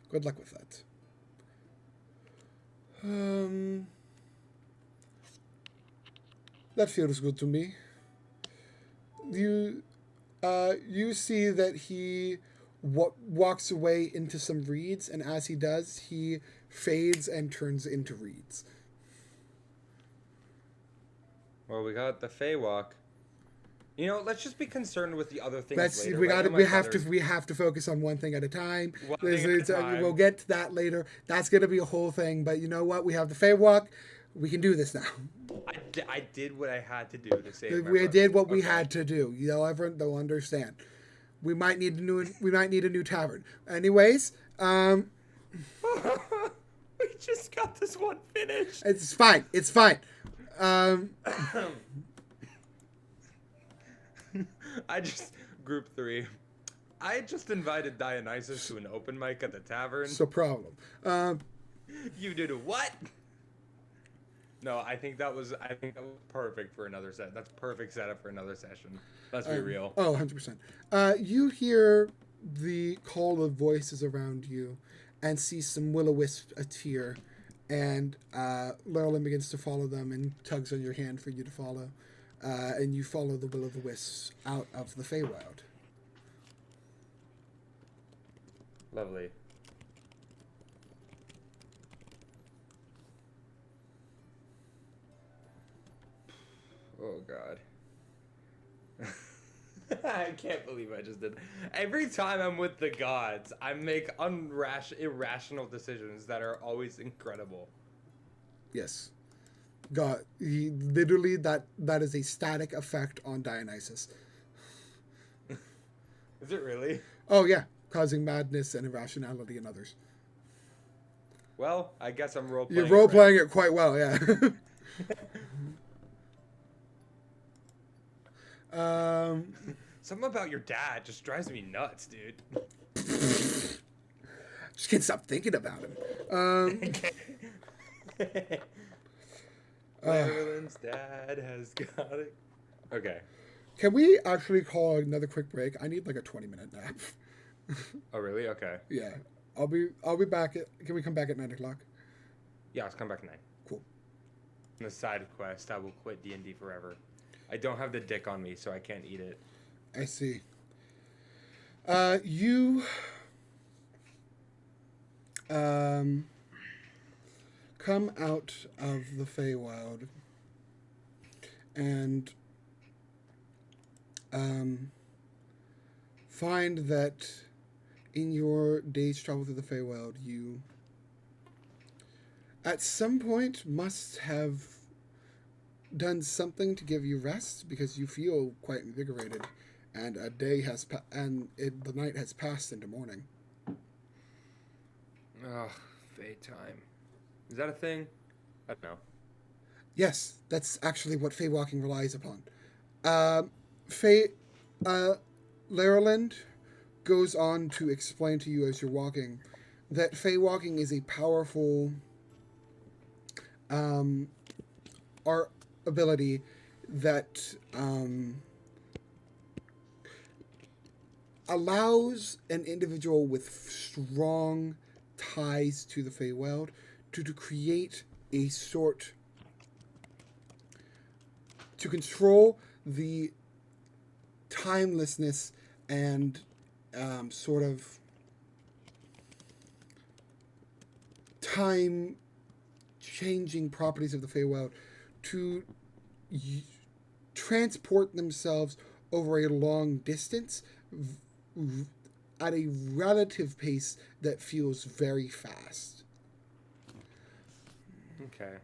Good luck with that. That feels good to me. You see that he walks away into some reeds, and as he does, he fades and turns into reeds. Well, we got the Feywalk. You know, let's just be concerned with the other things later. We have to focus on one thing at a time. Time. We'll get to that later. That's gonna be a whole thing. But you know what? We have the Feywalk. We can do this now. I did what I had to do to save my We brother. did what we had to do. You know, everyone they'll understand. We might need a new tavern. Anyways, We just got this one finished. it's fine. It's fine. Group 3. I just invited Dionysus to an open mic at the tavern. So problem. You did what? No, I think that was perfect for another set. That's perfect setup for another session. Let's be real. Oh, 100%. You hear the call of voices around you and see some will-o-wisp appear, and Laurelyn begins to follow them and tugs on your hand for you to follow. And you follow the will-o-the-wisps out of the Feywild. Lovely. Oh, God. I can't believe I just did. Every time I'm with the gods, I make irrational decisions that are always incredible. Yes. God, he literally that is a static effect on Dionysus. Is it really? Oh yeah, causing madness and irrationality in others. Well, I guess I'm role playing. You're role playing it quite well, yeah. Something about your dad just drives me nuts, dude. Just can't stop thinking about him. Marilyn's dad has got it. Okay. Can we actually call another quick break? I need like a 20-minute nap. Oh, really? Okay. Yeah. I'll be back at. Can we come back at 9:00? Yeah, let's come back at 9. Cool. On the side quest, I will quit D&D forever. I don't have the dick on me, so I can't eat it. I see. You come out of the Feywild and find that in your day's travel through the Feywild, you at some point must have done something to give you rest because you feel quite invigorated, and a day has the night has passed into morning. Ugh, Fey time. Is that a thing? I don't know. Yes, that's actually what Fey walking relies upon. Laroland goes on to explain to you as you're walking that Fey walking is a powerful art ability that allows an individual with strong ties to the Feywild to create a sort to control the timelessness and sort of time changing properties of the Feywild to transport themselves over a long distance at a relative pace that feels very fast. Okay.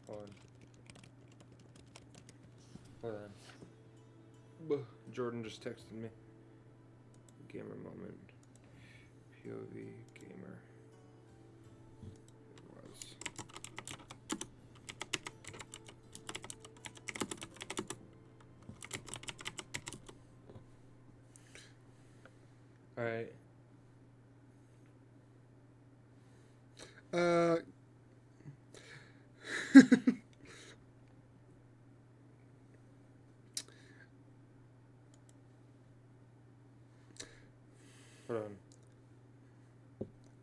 Hold on. Jordan just texted me. Gamer moment. POV gamer. It was. Alright. Hold on.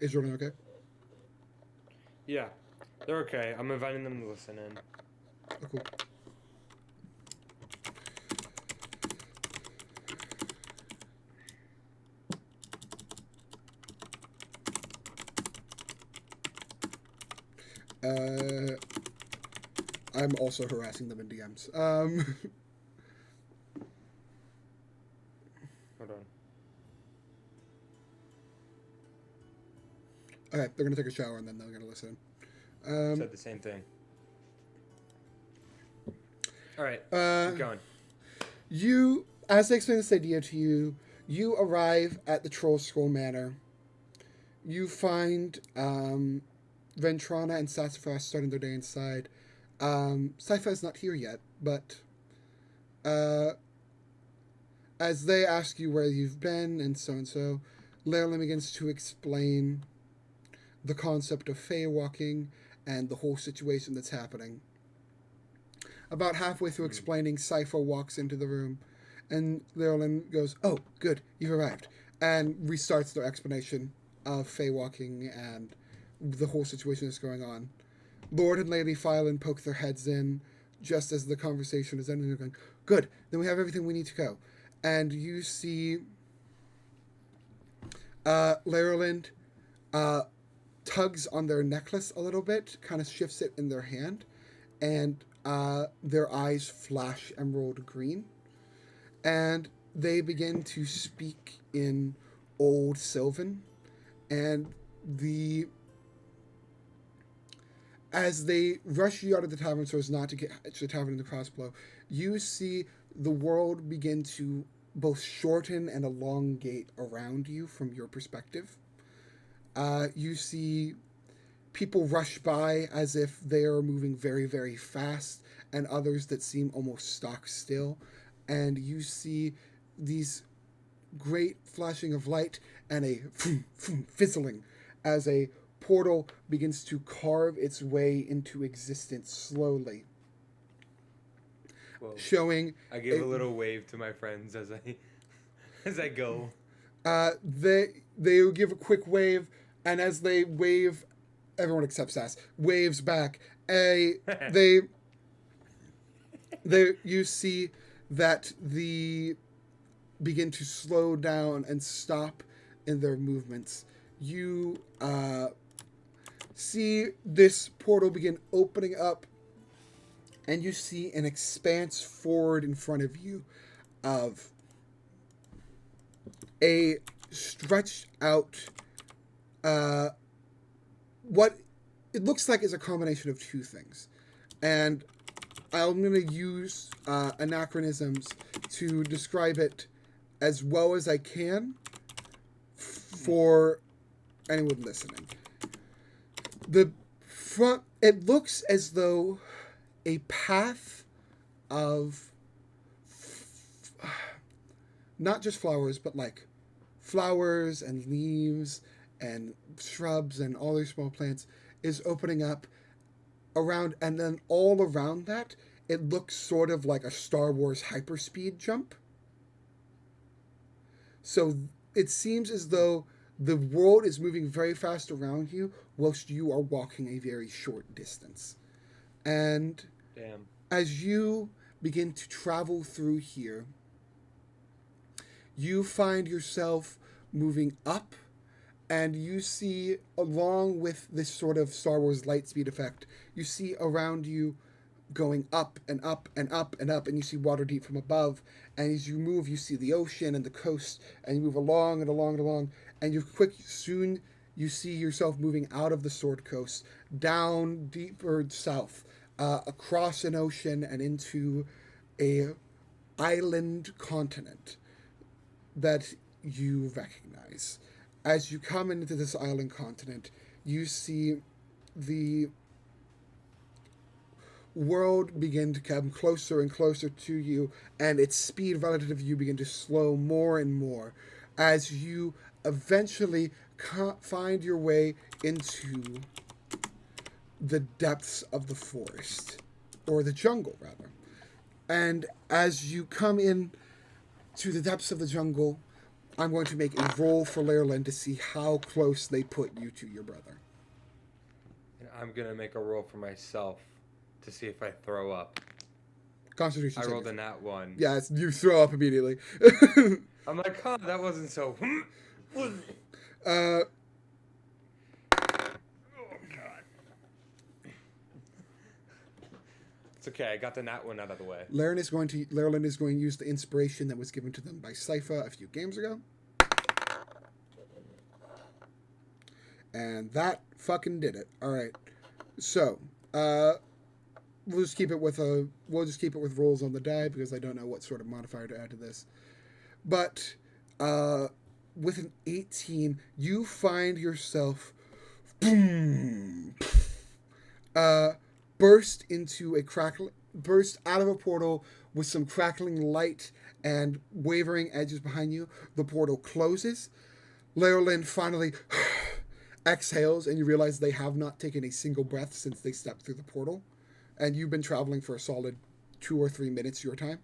Is Jordan okay? Yeah, they're okay. I'm inviting them to listen in. Oh, cool. I'm also harassing them in DMs. Hold on. Okay, they're gonna take a shower and then they're gonna listen. Said the same thing. All right, keep going. You, as they explain this idea to you, you arrive at the Troll Skull Manor. You find Ventrana and Sassafras starting their day inside. Sypha is not here yet, but as they ask you where you've been and so, Lerlin begins to explain the concept of Fey walking and the whole situation that's happening. About halfway through explaining, Sypha walks into the room, and Lerlin goes, "Oh, good, you've arrived," and restarts their explanation of Fey walking and the whole situation that's going on. Lord and Lady Phylan poke their heads in just as the conversation is ending. They're going, "Good, then we have everything we need to go." And you see Lerland tugs on their necklace a little bit, kind of shifts it in their hand, and their eyes flash emerald green, and they begin to speak in Old Sylvan, and the as they rush you out of the tavern so as not to get to the tavern in the crossbow, you see the world begin to both shorten and elongate around you from your perspective. You see people rush by as if they are moving very, very fast, and others that seem almost stock still. And you see these great flashing of light and a fizzling as a portal begins to carve its way into existence slowly, Whoa. showing. I give a little wave to my friends as I as I go. They give a quick wave, and as they wave, everyone except Sass waves back. They you see that the begin to slow down and stop in their movements. You see this portal begin opening up, and you see an expanse forward in front of you of a stretched out what it looks like is a combination of two things. And I'm going to use anachronisms to describe it as well as I can for anyone listening. The front, it looks as though a path of not just flowers, but like flowers and leaves and shrubs and all these small plants is opening up around, and then all around that it looks sort of like a Star Wars hyperspeed jump. So it seems as though the world is moving very fast around you whilst you are walking a very short distance. And Damn. as you begin to travel through here, you find yourself moving up, and you see, along with this sort of Star Wars light speed effect, you see around you going up and up and up and up, and you see Waterdeep from above. And as you move, you see the ocean and the coast, and you move along and along and along, and soon you see yourself moving out of the Sword Coast, down deeper south, across an ocean and into a island continent that you recognize. As you come into this island continent, you see the world begin to come closer and closer to you, and its speed relative to you begin to slow more and more as you eventually find your way into the depths of the forest, or the jungle rather. And as you come in to the depths of the jungle, I'm going to make a roll for Lerlin to see how close they put you to your brother. And I'm gonna make a roll for myself to see if I throw up. Constitution. I rolled a nat 1. Yeah, you throw up immediately. I'm like, huh, that wasn't so. Oh God. It's okay. I got the nat 1 out of the way. Lerlin is going to use the inspiration that was given to them by Sypha a few games ago. And that fucking did it. All right. So, we'll just keep it with rolls on the die because I don't know what sort of modifier to add to this. But with an 18, you find yourself burst out of a portal with some crackling light and wavering edges behind you. The portal closes. Lerlin finally exhales, and you realize they have not taken a single breath since they stepped through the portal. And you've been traveling for a solid 2 or 3 minutes your time.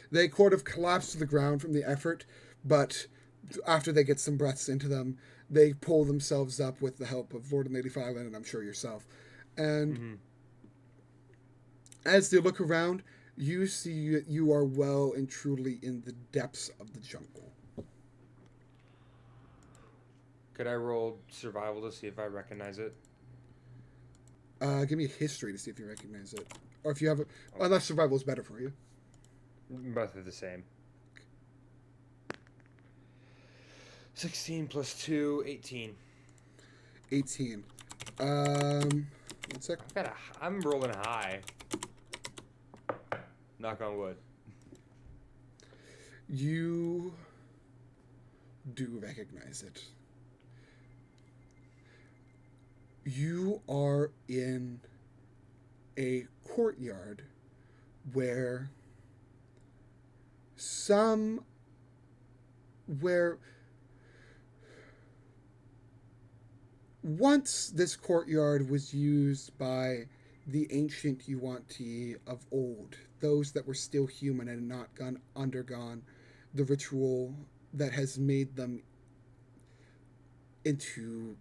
They sort of collapse to the ground from the effort, but after they get some breaths into them, they pull themselves up with the help of Lord and Lady Fireland, and I'm sure yourself. And as they look around, you see that you are well and truly in the depths of the jungle. Could I roll survival to see if I recognize it? Give me a history to see if you recognize it. Or if you have unless survival is better for you. Both are the same. 16 plus 2, 18. 18. One sec. I'm rolling high. Knock on wood. You do recognize it. You are in a courtyard where once this courtyard was used by the ancient Yuan-Ti of old, those that were still human and had not undergone the ritual that has made them into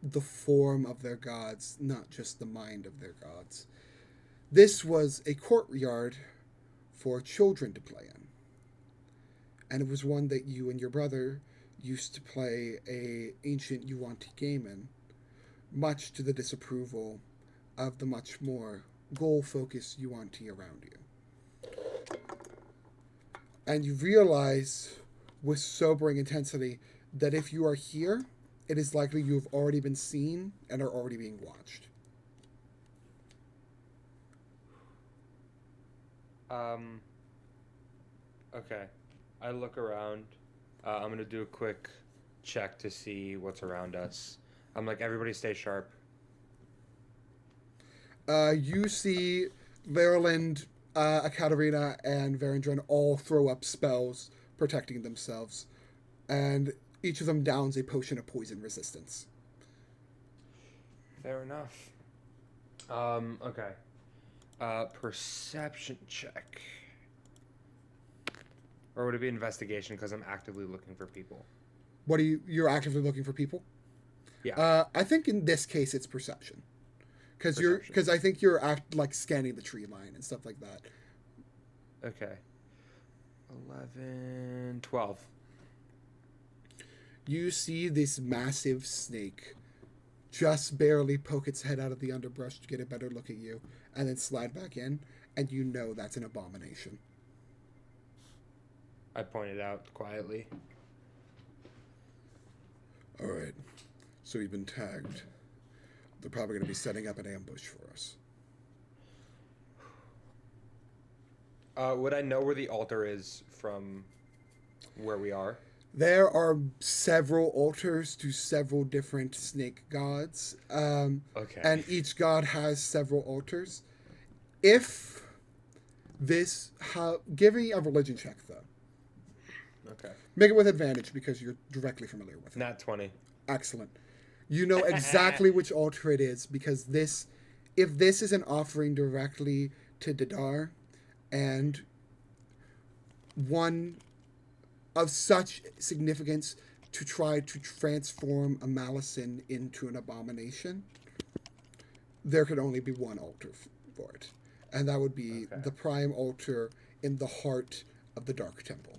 the form of their gods, not just the mind of their gods. This was a courtyard for children to play in. And it was one that you and your brother used to play a ancient Yuan-Ti game in, much to the disapproval of the much more goal-focused Yuan-Ti around you. And you realize with sobering intensity that if you are here, it is likely you have already been seen and are already being watched. Okay. I look around. I'm going to do a quick check to see what's around us. I'm like, everybody stay sharp. You see Maryland, Ekaterina, and Varendran all throw up spells protecting themselves. And each of them downs a potion of poison resistance. Fair enough. Okay. Perception check. Or would it be investigation because I'm actively looking for people? You're actively looking for people? Yeah. I think in this case it's perception. Because I think you're scanning the tree line and stuff like that. Okay. 11, 12. You see this massive snake just barely poke its head out of the underbrush to get a better look at you, and then slide back in, and you know that's an abomination. I pointed out quietly. All right. So we've been tagged. They're probably going to be setting up an ambush for us. Would I know where the altar is from where we are? There are several altars to several different snake gods. Okay. And each god has several altars. Give me a religion check, though. Okay. Make it with advantage because you're directly familiar with it. Nat 20. Excellent. You know exactly which altar it is because if this is an offering directly to Dadar and one of such significance to try to transform a Malison into an abomination, there could only be one altar for it. And that would be the prime altar in the heart of the Dark Temple.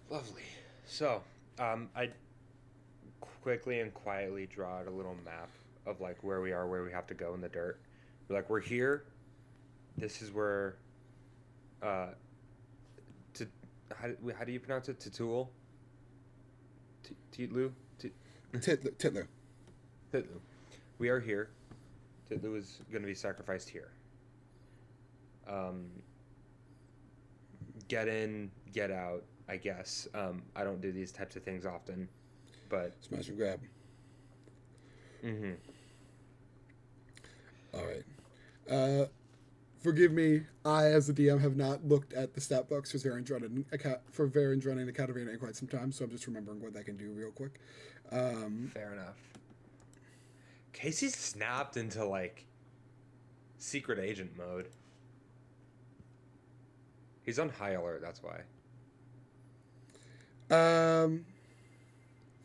Lovely. So, I quickly and quietly draw out a little map of where we are, where we have to go in the dirt. We're here. This is where, how do you pronounce it? Titlu? Titlu? Titlu. Titlu. We are here. Titlu is going to be sacrificed here. Get in, get out, I guess. I don't do these types of things often, but... Smash and grab. Mm-hmm. All right. Forgive me, I, as the DM, have not looked at the stat books for Varendran and Ekaterina in quite some time, so I'm just remembering what that can do real quick. Fair enough. Casey's snapped into, secret agent mode. He's on high alert, that's why.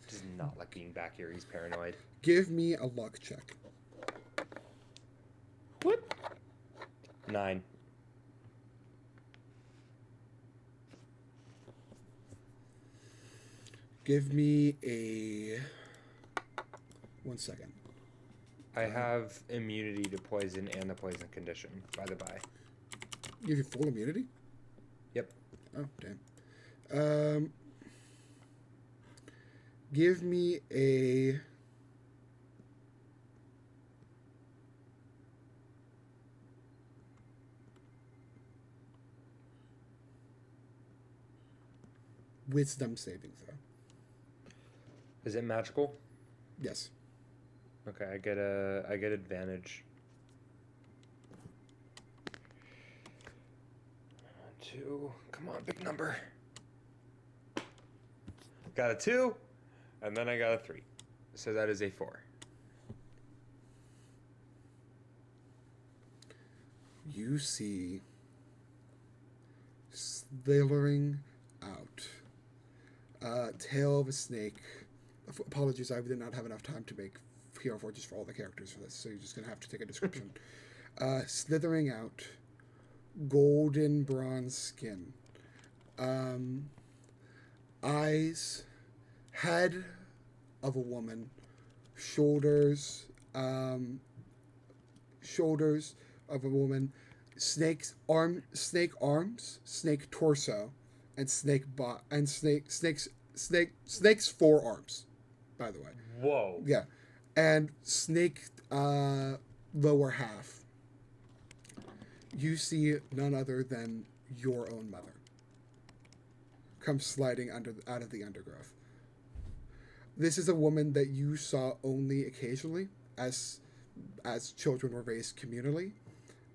Does not like being back here, he's paranoid. Give me a luck check. What? 9. Give me a... 1 second. I have immunity to poison and the poison condition, by the by. You have full immunity? Yep. Oh, damn. Give me a... Wisdom saving throw. Is it magical? Yes. Okay, I get advantage. 2. Come on, big number. Got a 2, and then I got a 3. So that is a 4. You see slithering out tail of a snake. Apologies, I did not have enough time to make hero forges for all the characters for this, so you're just going to have to take a description. Slithering out, golden bronze skin, eyes, head of a woman, shoulders of a woman, snake arms, snake torso, and snake's forearms, by the way. Whoa. Yeah. And snake lower half. You see none other than your own mother come sliding out of the undergrowth. This is a woman that you saw only occasionally as children were raised communally,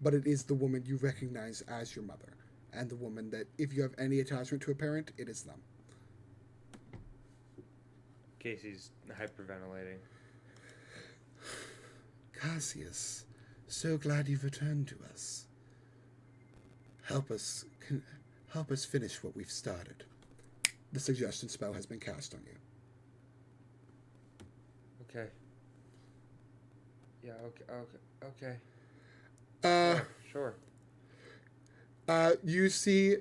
but it is the woman you recognize as your mother, and the woman that, if you have any attachment to a parent, it is them. Casey's hyperventilating. Cassius, so glad you've returned to us. Help us finish what we've started. The suggestion spell has been cast on you. Okay. Yeah, okay. Sure. You see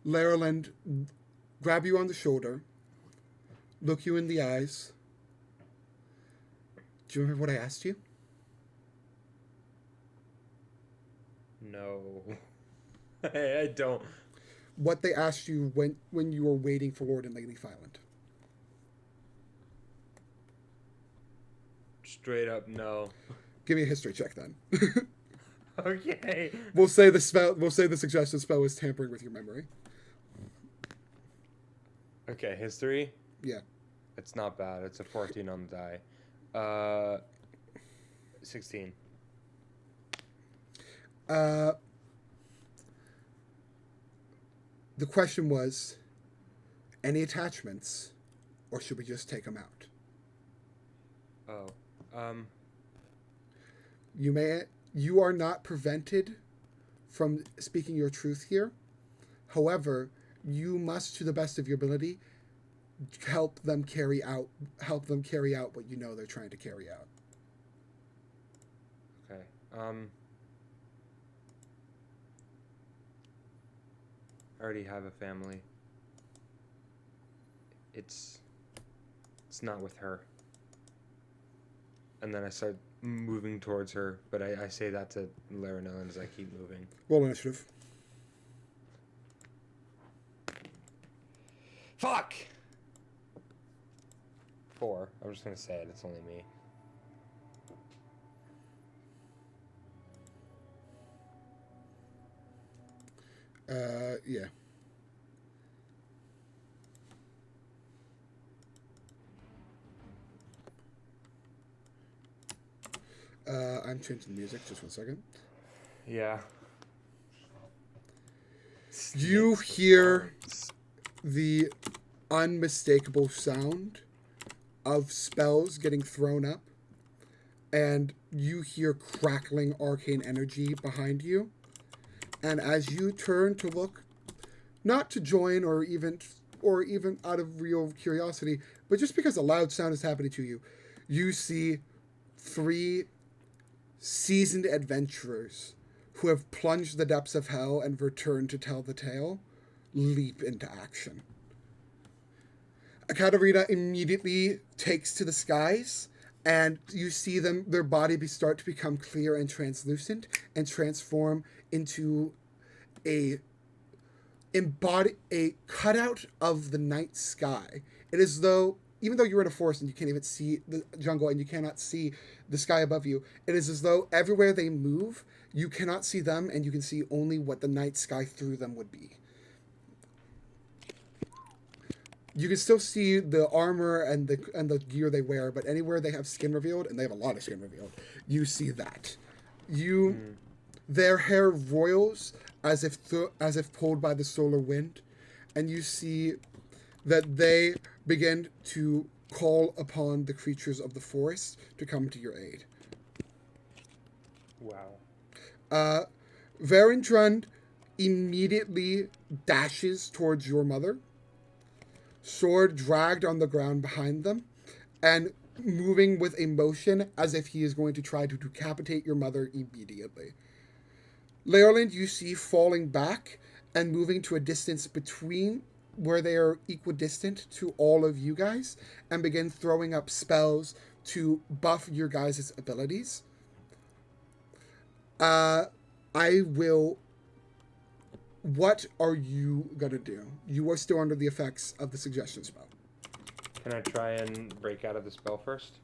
Lareland grab you on the shoulder, look you in the eyes. Do you remember what I asked you? No. I don't. What they asked you when you were waiting for Lord and Lady Fyland. Straight up no. Give me a history check then. Okay. We'll say the suggestion spell is tampering with your memory. Okay, history? Yeah. It's not bad. It's a 14 on the die. 16. The question was, any attachments, or should we just take them out? Oh. You are not prevented from speaking your truth here. However, you must, to the best of your ability, help them carry out what you know they're trying to carry out. Okay. I already have a family. It's not with her. And then I start moving towards her, but I say that to Laranellen as I keep moving. Roll initiative. Fuck! 4. I'm just gonna say it. It's only me. Yeah. I'm changing the music. Just 1 second. Yeah. You hear the unmistakable sound of spells getting thrown up, and you hear crackling arcane energy behind you. And as you turn to look, not to join or even out of real curiosity, but just because a loud sound is happening to you, you see 3 seasoned adventurers who have plunged the depths of hell and returned to tell the tale leap into action. Katarina immediately takes to the skies, and you see their body start to become clear and translucent and transform into a a cutout of the night sky. It is though, even though you're in a forest and you can't even see the jungle and you cannot see the sky above you, it is as though everywhere they move, you cannot see them and you can see only what the night sky through them would be. You can still see the armor and the gear they wear, but anywhere they have skin revealed, and they have a lot of skin revealed, you see that. Their hair roils as if pulled by the solar wind, and you see that they begin to call upon the creatures of the forest to come to your aid. Wow. Verendrund immediately dashes towards your mother, sword dragged on the ground behind them, and moving with a motion as if he is going to try to decapitate your mother immediately. Leoland, you see falling back and moving to a distance between where they are equidistant to all of you guys, and begin throwing up spells to buff your guys' abilities. What are you gonna do? You are still under the effects of the suggestion spell. Can I try and break out of the spell first?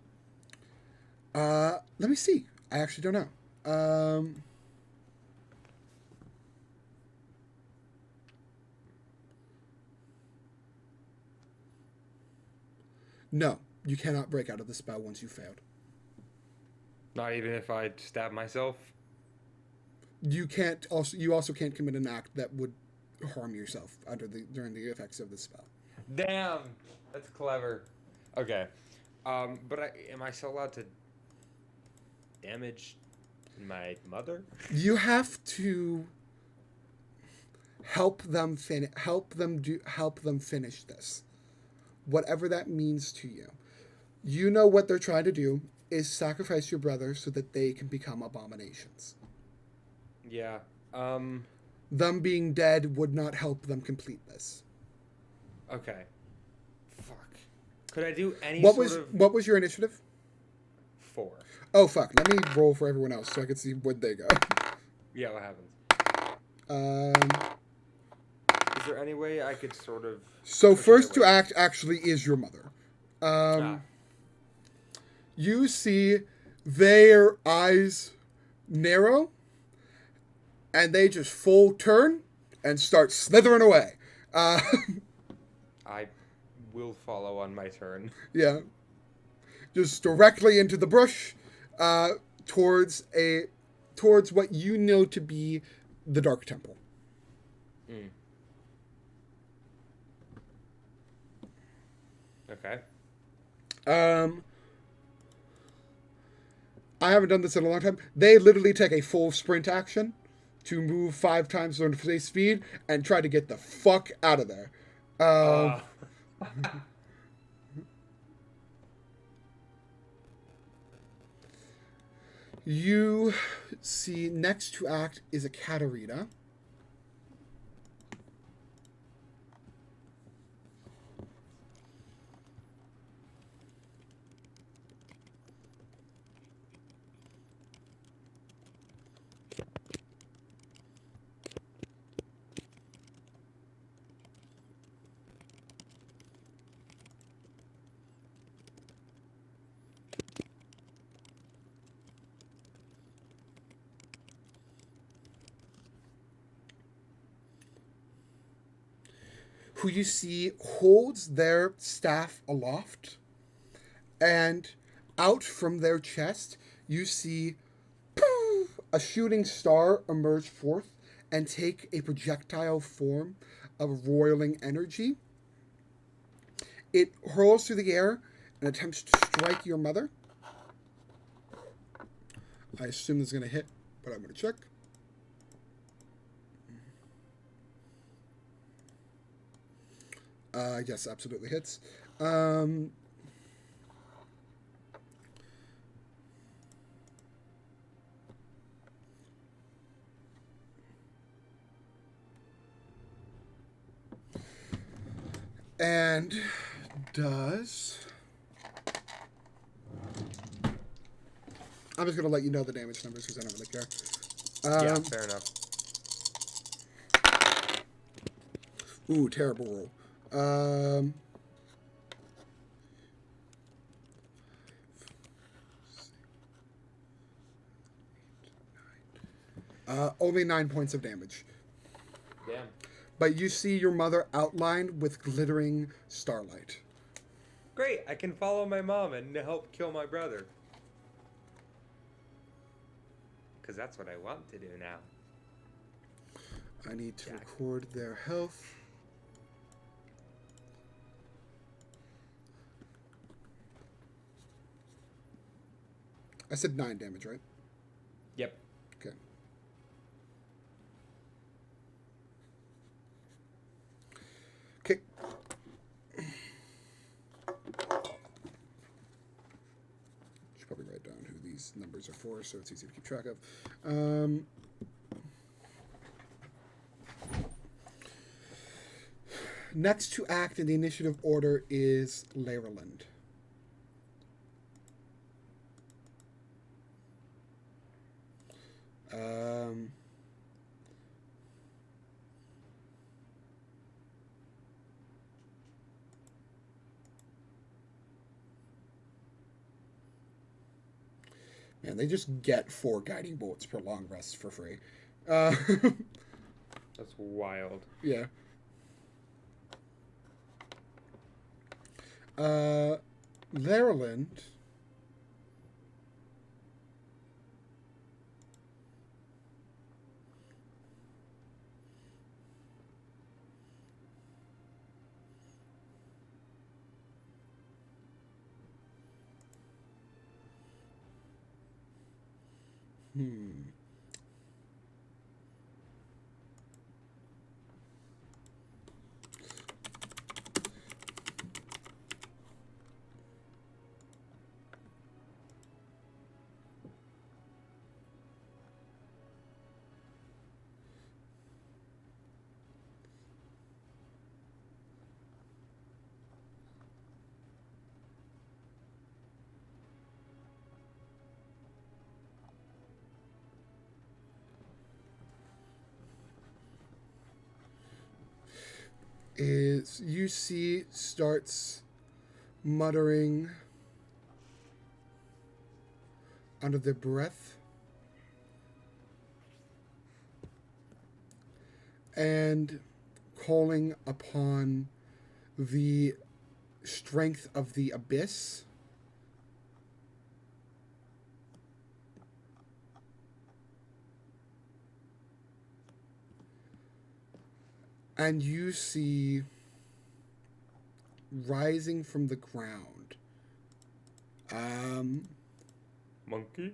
Let me see. I actually don't know. No, you cannot break out of the spell once you failed. Not even if I stab myself? You can't also. You also can't commit an act that would harm yourself during the effects of the spell. Damn, that's clever. Okay, but am I still allowed to damage my mother? You have to help them finish this, whatever that means to you. You know what they're trying to do is sacrifice your brother so that they can become abominations. Yeah. Them being dead would not help them complete this. Okay. Fuck. Could I do any What was your initiative? 4. Oh fuck! Let me roll for everyone else so I can see where they go. Yeah, what happens? Is there any way I could sort of... So first to act actually is your mother. You see their eyes narrow, and they just full turn and start slithering away. I will follow on my turn. Yeah. Just directly into the brush, towards what you know to be the Dark Temple. Mm. Okay. I haven't done this in a long time. They literally take a full sprint action to move 5 times their speed and try to get the fuck out of there. You see next to act is a Katarina. Who you see holds their staff aloft, and out from their chest you see a shooting star emerge forth and take a projectile form of roiling energy. It hurls through the air and attempts to strike your mother. I assume this is going to hit, but I'm going to check. Yes, absolutely hits. And does... I'm just going to let you know the damage numbers because I don't really care. Yeah, fair enough. Ooh, terrible roll. Only 9 points of damage. Damn. But you see your mother outlined with glittering starlight. Great, I can follow my mom and help kill my brother. Because that's what I want to do now. I need to Jack. record their health. I said 9 damage, right? Yep. Okay. Okay. Should probably write down who these numbers are for so it's easy to keep track of. Next to act in the initiative order is Leyreland. Man, they just get 4 guiding bolts per long rest for free. That's wild. Yeah. Leyreland. Is you see starts muttering under their breath and calling upon the strength of the abyss. And you see rising from the ground. Monkey?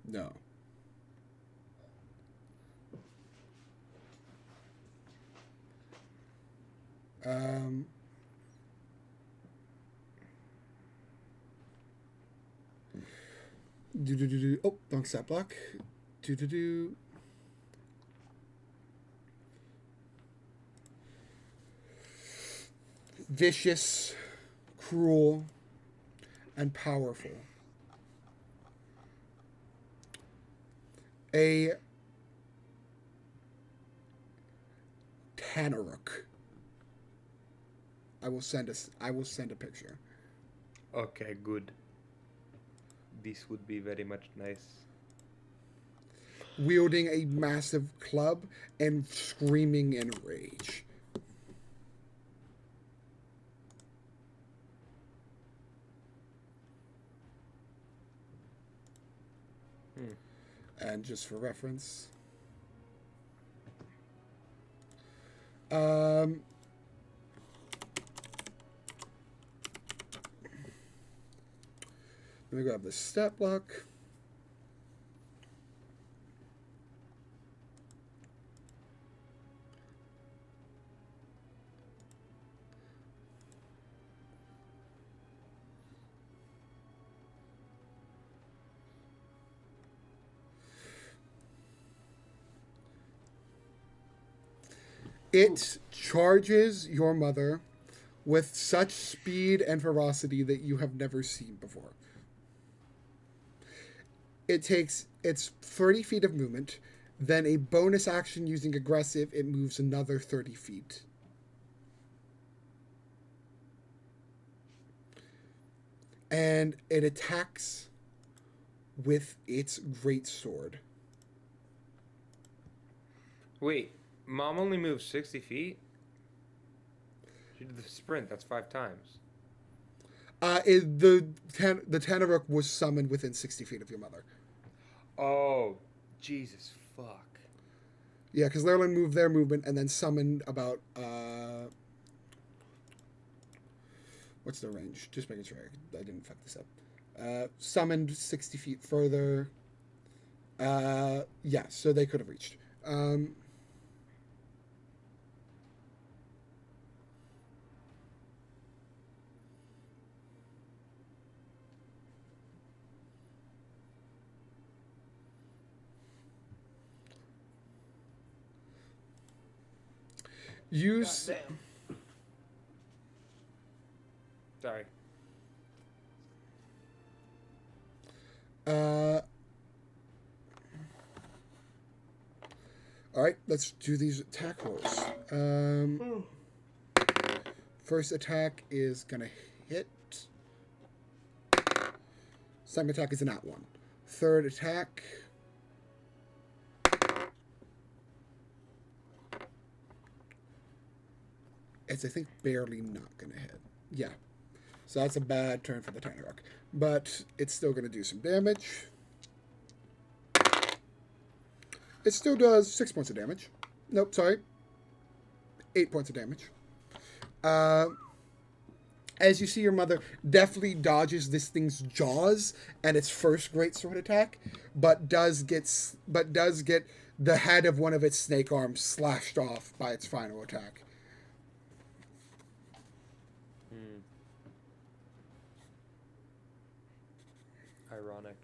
No. Oh, wrong stat block. Vicious, cruel, and powerful. A Tanaruk. I will send a picture. Okay, good. This would be very much nice. Wielding a massive club and screaming in rage. And just for reference, let me grab the stat block. It charges your mother with such speed and ferocity that you have never seen before. It's 30 feet of movement, then a bonus action using aggressive, it moves another 30 feet. And it attacks with its greatsword. Wait, Mom only moves 60 feet? She did the sprint, that's 5 times. The Tanaruk was summoned within 60 feet of your mother. Oh, Jesus fuck. Yeah, because Lerlin moved their movement and then summoned about, what's the range? Just making sure I didn't fuck this up. Summoned 60 feet further. Yeah, so they could have reached. Use. Sorry. All right, let's do these attack rolls. First attack is gonna hit. Second attack is an at one. Third attack. It's, I think, barely not gonna hit. Yeah. So that's a bad turn for the Tanaruk. But it's still gonna do some damage. It still does 6 points of damage. Nope, sorry. 8 points of damage. As you see, your mother definitely dodges this thing's jaws and its first greatsword attack, but does get the head of one of its snake arms slashed off by its final attack. Ironic.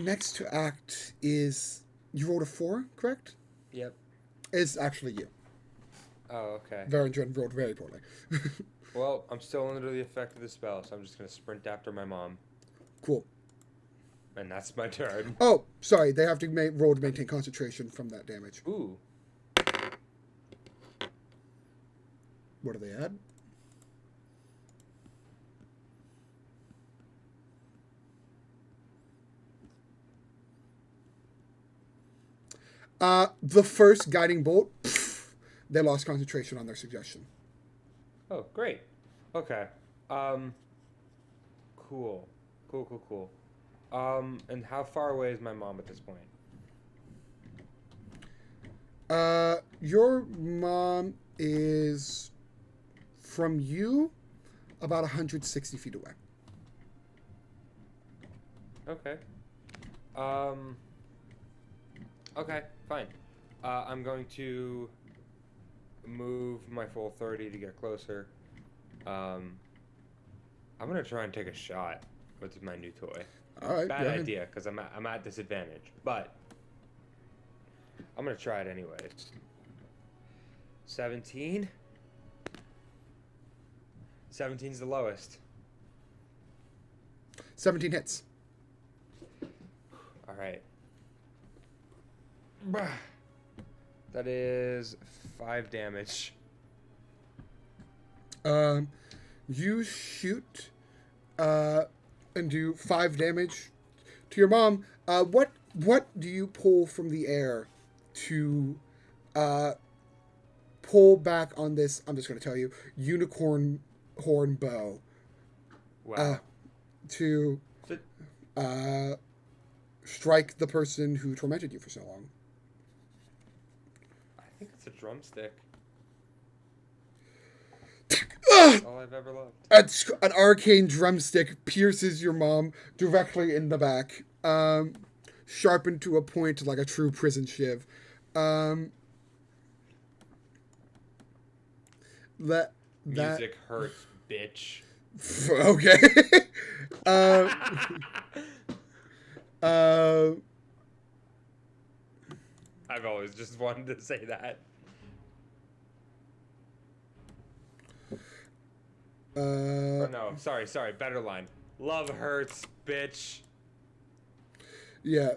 Next to act is... You rolled a 4, correct? Yep. It's actually you. Oh, okay. Varangian rolled very poorly. Well, I'm still under the effect of the spell, so I'm just going to sprint after my mom. Cool. And that's my turn. Oh, sorry. They have to roll to maintain concentration from that damage. Ooh. What do they add? The first guiding bolt, they lost concentration on their suggestion. Oh, great. Okay. Cool. Cool. And how far away is my mom at this point? Your mom is from you about 160 feet away. Okay. Okay, fine. I'm going to move my full 30 to get closer. I'm going to try and take a shot with my new toy. All right. Bad idea, because I'm at disadvantage. But I'm going to try it anyways. 17? 17's the lowest. 17 hits. All right. That is 5 damage. You shoot and do 5 damage to your mom. What do you pull from the air to pull back on this? I'm just going to tell you, unicorn horn bow. Wow. To strike the person who tormented you for so long. I think it's a drumstick. That's all I've ever loved. An arcane drumstick pierces your mom directly in the back, sharpened to a point like a true prison shiv. Music hurts, bitch. Okay. I've always just wanted to say that. sorry. Better line. Love hurts, bitch. Yeah.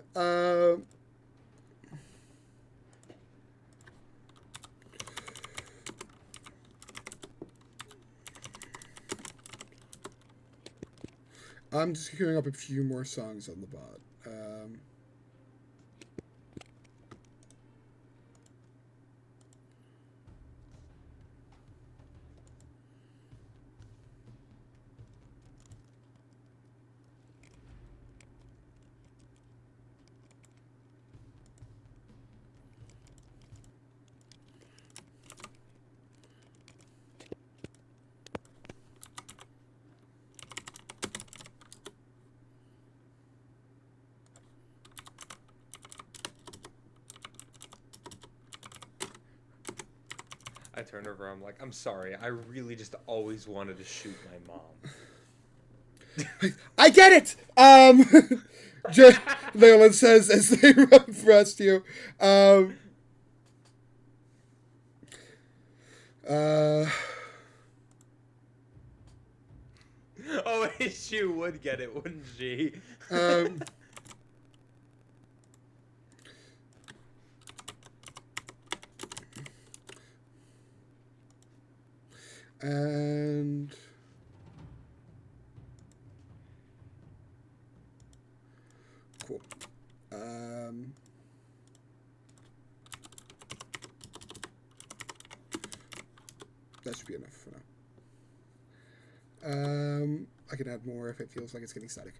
I'm just queuing up a few more songs on the bot. I turn over. I'm like, I'm sorry. I really just always wanted to shoot my mom. I get it. Leland says as they run past you. Oh, she would get it, wouldn't she? And cool. That should be enough for now. I can add more if it feels like it's getting static.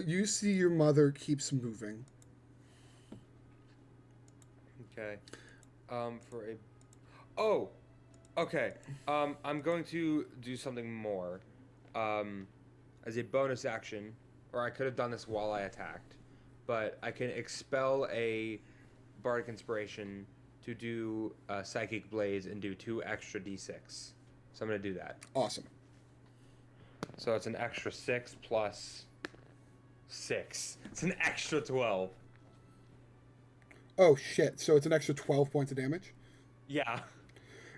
You see your mother keeps moving. Okay. Okay. I'm going to do something more. As a bonus action, or I could have done this while I attacked, but I can expel a bardic inspiration to do psychic blaze and do 2 extra d6. So I'm gonna do that. Awesome. So it's an extra 6 plus 6. It's an extra 12. Oh shit! So it's an extra 12 points of damage. Yeah.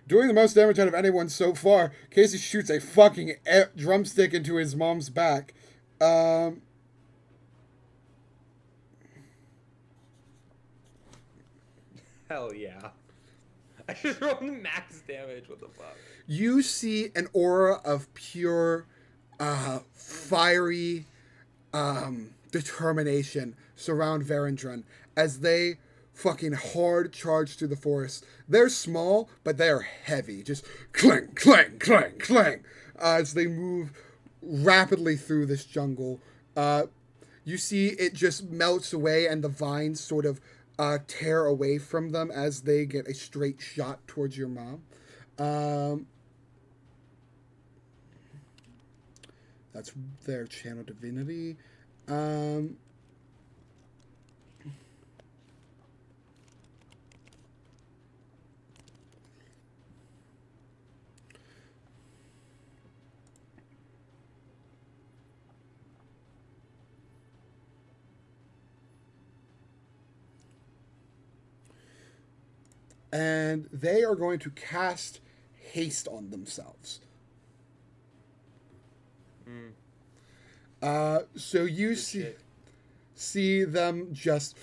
Doing the most damage out of anyone so far, Casey shoots a fucking drumstick into his mom's back. Hell yeah. I just rolled max damage. What the fuck? You see an aura of pure, fiery determination surround Verendrun as they fucking hard charge through the forest. They're small, but they are heavy. Just clang, clang, clang, clang as they move rapidly through this jungle. You see it just melts away and the vines sort of tear away from them as they get a straight shot towards your mom. That's their channel divinity. And they are going to cast haste on themselves. So you see them just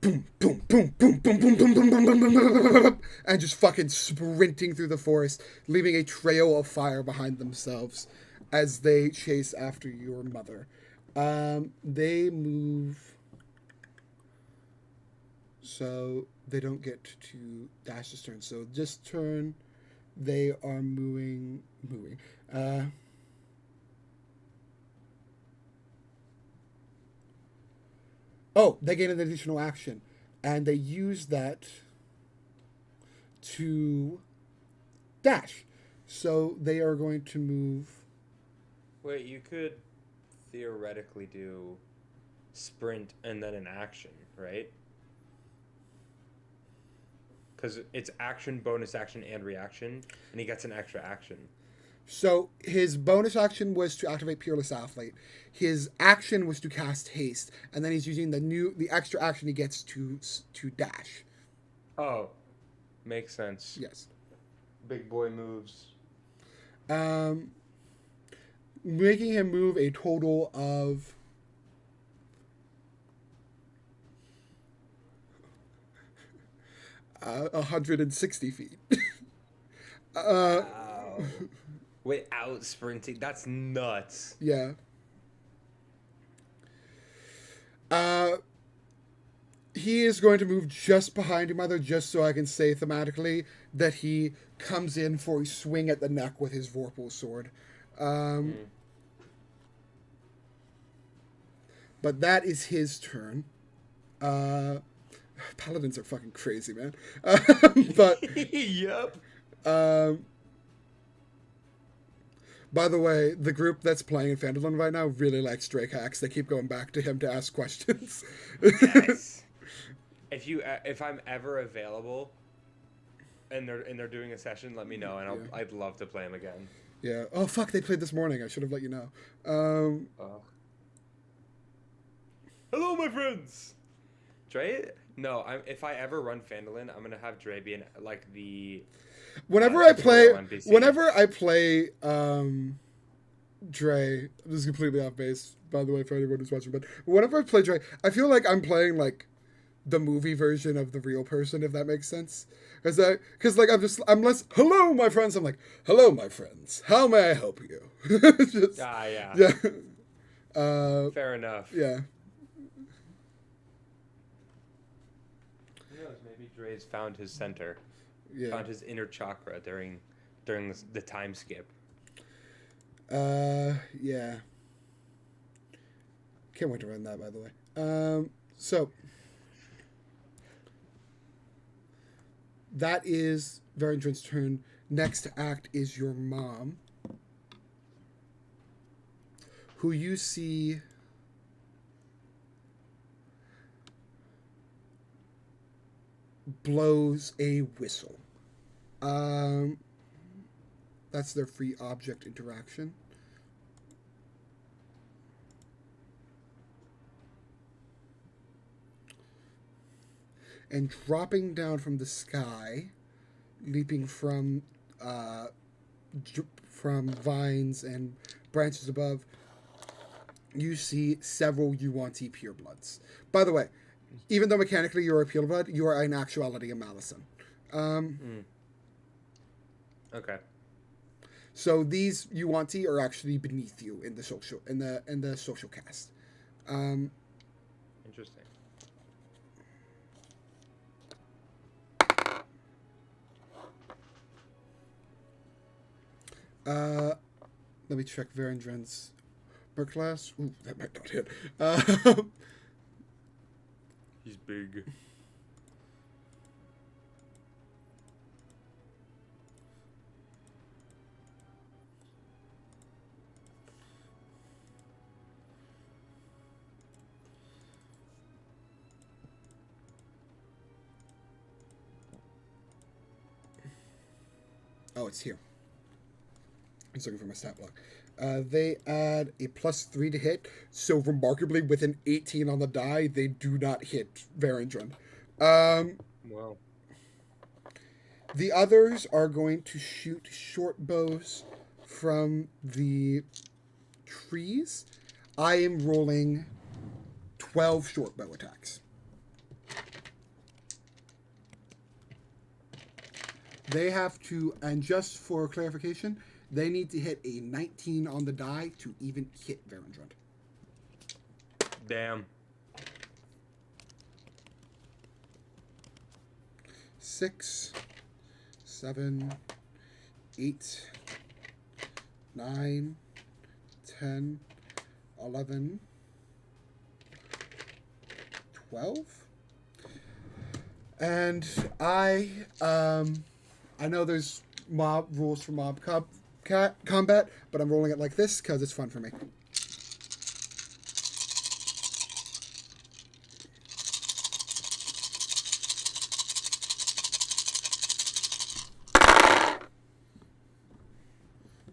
boom, boom, boom, boom, boom, boom, boom, boom, boom, boom, boom, boom, and just fucking sprinting through the forest, leaving a trail of fire behind themselves as they chase after your mother. They move so they don't get to dash this turn. So this turn, they are moving. They gain an additional action, and they use that to dash. So they are going to move. Wait, you could theoretically do sprint and then an action, right? Because it's action, bonus action, and reaction, and he gets an extra action. So his bonus action was to activate Peerless Athlete. His action was to cast Haste, and then he's using the extra action he gets to dash. Oh, makes sense. Yes. Big boy moves. Making him move a total of 160 feet. Wow. Without sprinting, that's nuts. Yeah. He is going to move just behind your mother, just so I can say thematically that he comes in for a swing at the neck with his Vorpal sword. But that is his turn. Paladins are fucking crazy, man. But Yep. by the way, the group that's playing in Phandalin right now really likes Drake Hacks. They keep going back to him to ask questions. Yes. If I'm ever available, and they're doing a session, let me know, and I'd love to play him again. Yeah. Oh fuck! They played this morning. I should have let you know. Hello, my friends. Dre? No, if I ever run Phandalin, I'm gonna have Dre be the. Whenever I play Dre, this is completely off base, by the way, for anyone who's watching. But whenever I play Dre, I feel like I'm playing like the movie version of the real person, if that makes sense. Because I'm less hello, my friends. I'm like, hello, my friends. How may I help you? Yeah. Yeah. Fair enough. Yeah. Who knows? Maybe Dre's found his center. Yeah. Found his inner chakra during the time skip. Yeah. Can't wait to run that, by the way. So that is Varendran's turn. Next to act is your mom, who you see blows a whistle. That's their free object interaction. And dropping down from the sky, leaping from vines and branches above, you see several Yuan-Ti purebloods. By the way, even though mechanically you're a pureblood, you are in actuality a Malison. Okay. So these Yuan-Ti are actually beneath you in the social cast. Interesting. Let me check Varendran's Merc class. Ooh, that might not hit. He's big. Oh, it's here. I was looking for my stat block. They add a +3 to hit, so remarkably, with an 18 on the die, they do not hit Varendran. Wow. The others are going to shoot short bows from the trees. I am rolling 12 short bow attacks. They have to, and just for clarification, they need to hit a 19 on the die to even hit Varendran. Damn. 6, 7, 8, 9, 10, 11, 12. And I know there's mob rules for mob combat, but I'm rolling it like this because it's fun for me.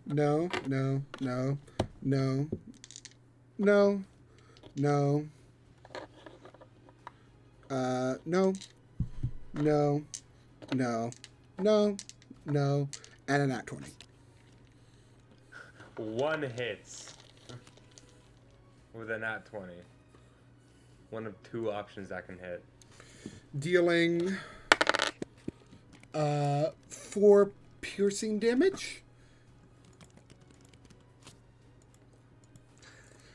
No, no, no, no, no, no. No, no, no, no, no, and a nat 20. One hits with a nat 20. One of two options that can hit. Dealing 4 piercing damage.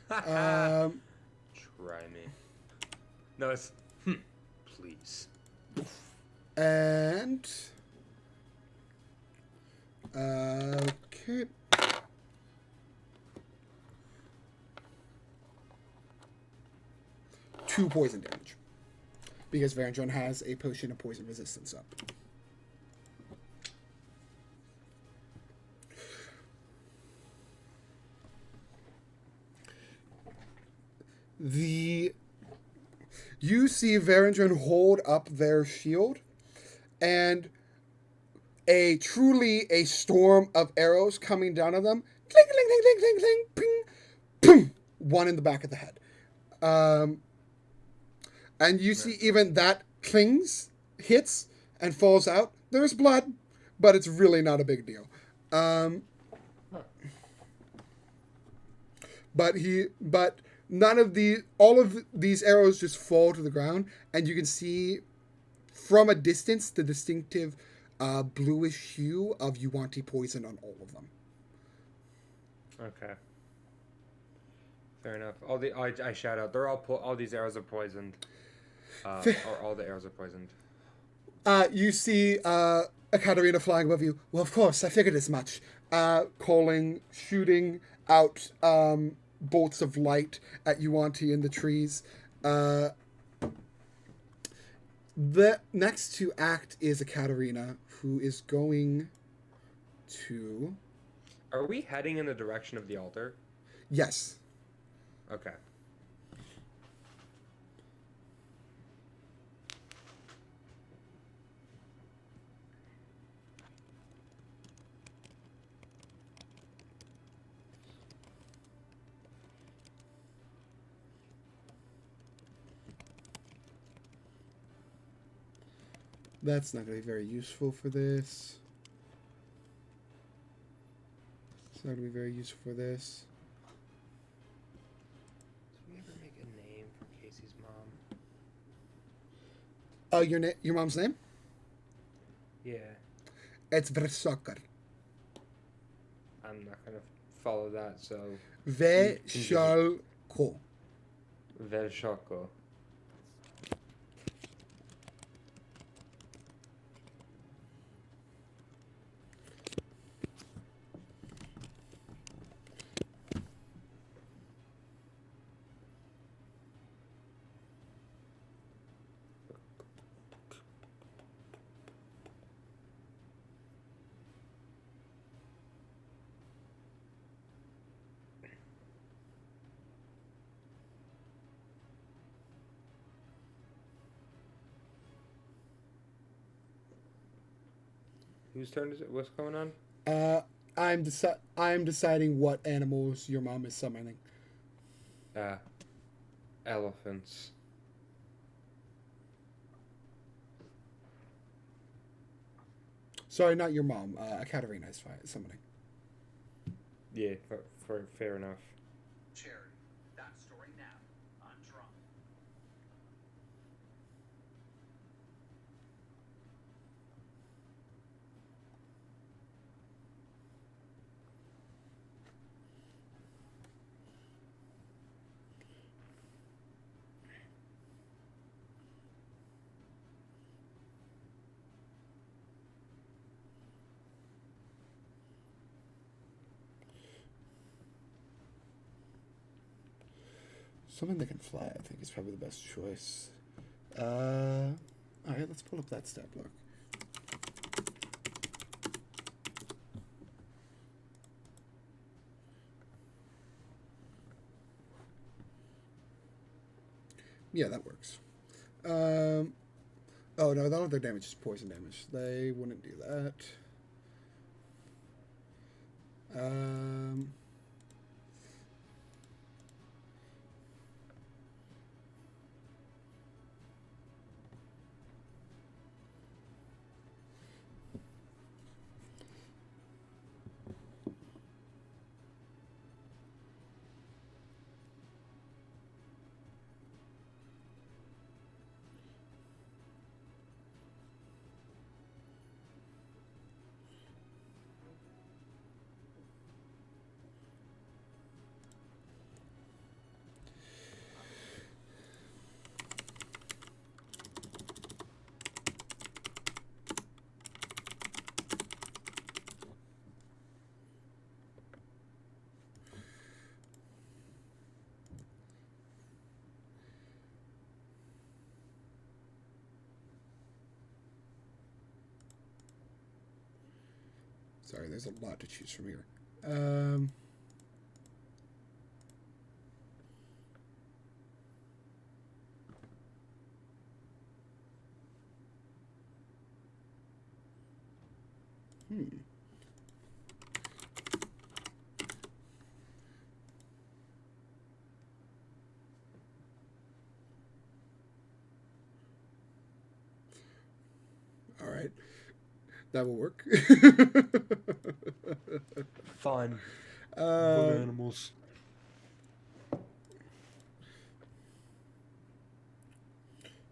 Try me. No, it's please. And okay. Two poison damage. Because Varendron has a potion of poison resistance up. You see Varendron hold up their shield, and a storm of arrows coming down on them. Cling, cling, cling, cling, cling, cling, ping, boom, one in the back of the head. And you see even that clings, hits, and falls out. There's blood, but it's really not a big deal. But all of these arrows just fall to the ground, and you can see from a distance the distinctive bluish hue of Yuanti poison on all of them. Okay. Fair enough. I shout out. All these arrows are poisoned. Or all the arrows are poisoned. You see Ekaterina flying above you. Well, of course, I figured as much. Shooting out bolts of light at Yuanti in the trees. The next to act is Ekaterina, who is going to... Are we heading in the direction of the altar? Yes. Okay. That's not going to be very useful for this. It's not going to be very useful for this. Did we ever make a name for Casey's mom? Your mom's name? Yeah. It's Vrsokar. I'm not going to follow that, so... Veshalko. Velshoko. Whose turn is it? What's going on? I'm deciding what animals your mom is summoning. Elephants. Sorry, not your mom. Ekaterina is summoning. Yeah, for fair enough. Cherry, that story now. I'm drunk. Someone that can fly, I think, is probably the best choice. All right, let's pull up that stat block. Yeah, that works. Oh no, all of their damage is poison damage. They wouldn't do that. Um, sorry, there's a lot to choose from here. All right. That will work. Fun. Good animals.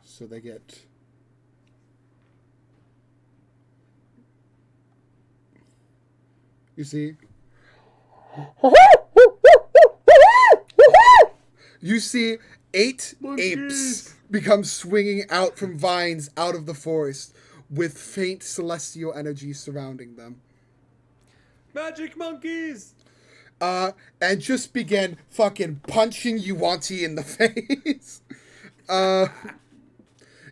So they get... You see? You see 8 apes become swinging out from vines out of the forest with faint celestial energy surrounding them. Magic monkeys! And just begin fucking punching Yuanti in the face.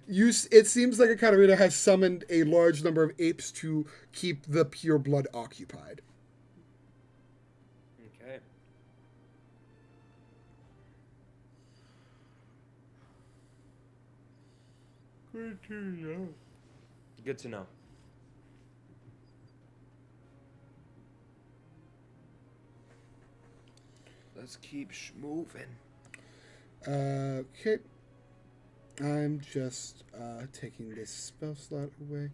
It seems like Ekaterina has summoned a large number of apes to keep the pure blood occupied. Okay. Good to know. Good to know. Let's keep moving. Okay. I'm just taking this spell slot away.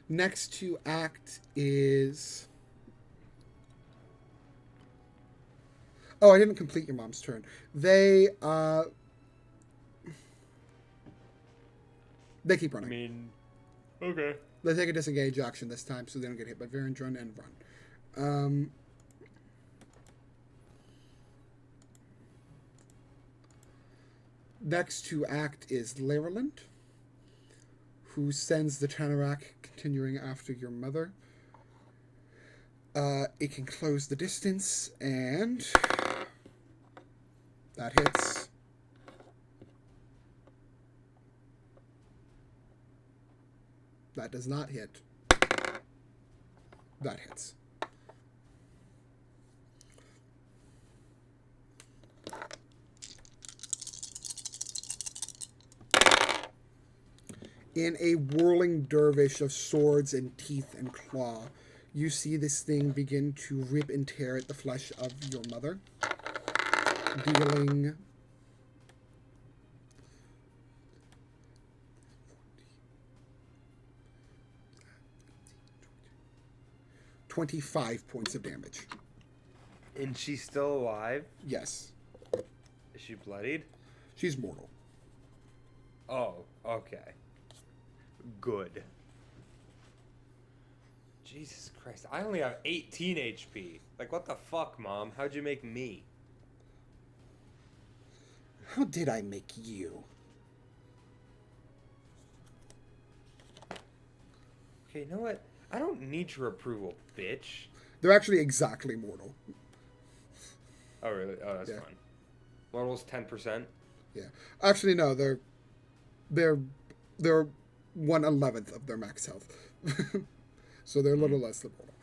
Next to act is... Oh, I didn't complete your mom's turn. They keep running. I mean, okay. They take a disengage action this time, so they don't get hit by Virendrun and run. Next to act is Laraland, who sends the Tanarak continuing after your mother. It can close the distance, and that hits. That does not hit. That hits. In a whirling dervish of swords and teeth and claw, you see this thing begin to rip and tear at the flesh of your mother, dealing 25 points of damage. And she's still alive? Yes. Is she bloodied? She's mortal. Oh, okay. Good. Jesus Christ. I only have 18 HP. Like, what the fuck, Mom? How'd you make me? How did I make you? Okay, you know what? I don't need your approval, bitch. They're actually exactly mortal. Oh, really? Oh, that's Yeah. fun. Mortal's 10%? Yeah. Actually, no. They're 1/11th of their max health, so they're a little less than mortal.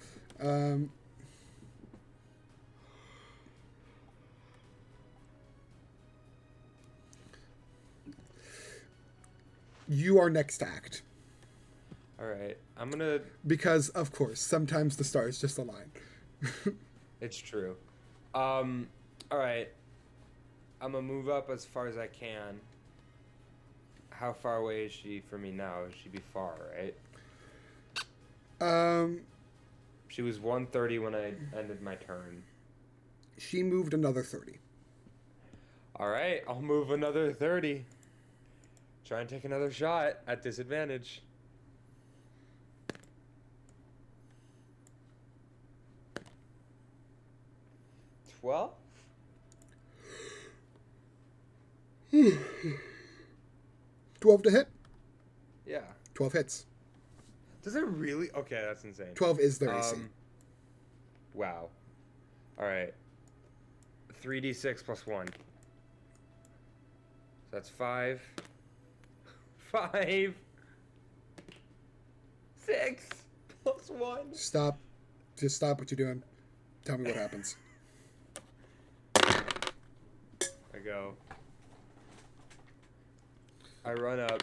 you are next to act. All right. I'm gonna. Because, of course, sometimes the stars just align. It's true. All right. I'm gonna move up as far as I can. How far away is she from me now? She'd be far, right? She was 130 when I ended my turn. She moved another 30. All right, I'll move another 30. Try and take another shot at disadvantage. Well, 12 to hit. yeah. 12 hits. Does it really? Okay, that's insane. 12 is their AC. Wow. All right. 3d6 plus 1. So that's 5. 5. 6 plus 1. Stop. Just stop what you're doing. Tell me what happens. I go. I run up.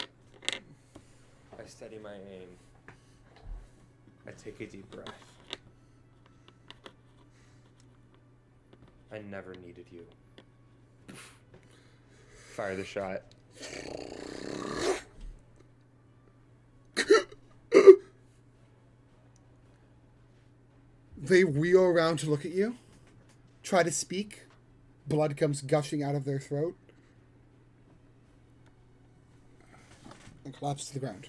I steady my aim. I take a deep breath. I never needed you. Fire the shot. They wheel around to look at you. Try to speak. Blood comes gushing out of their throat. And collapse to the ground.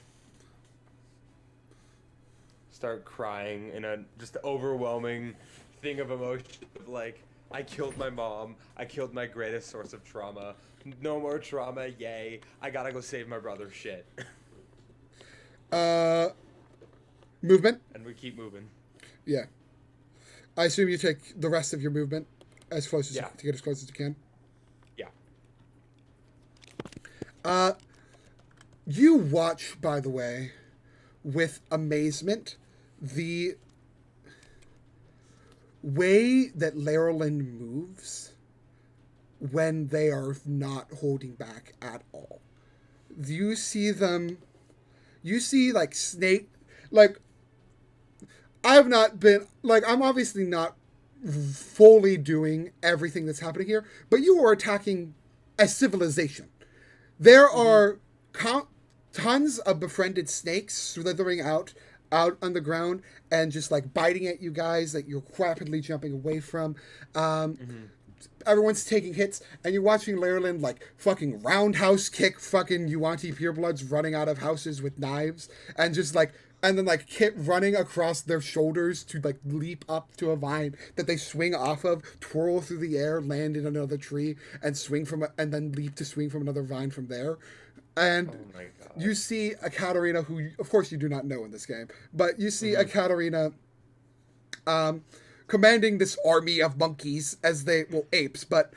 Start crying in a just overwhelming thing of emotion of like, I killed my mom. I killed my greatest source of trauma. No more trauma, yay. I gotta go save my brother, shit. Movement? And we keep moving. Yeah. I assume you take the rest of your movement as close as Yeah. to get as close as you can. Yeah. You watch, by the way, with amazement, the way that Laryland moves when they are not holding back at all. You see them, you see like snake, like, I've not been, like, I'm obviously not fully doing everything that's happening here, but you are attacking a civilization. There are tons of befriended snakes slithering out on the ground and just like biting at you guys that you're rapidly jumping away from. Everyone's taking hits, and you're watching Laryland like fucking roundhouse kick fucking Yuanti purebloods running out of houses with knives, and just like, and then like Kit running across their shoulders to like leap up to a vine that they swing off of, twirl through the air, land in another tree, and swing from and then leap to swing from another vine from there. And Oh my god. you see a Katarina who, of course, you do not know in this game, but you see a Katarina commanding this army of monkeys as they, well, apes, but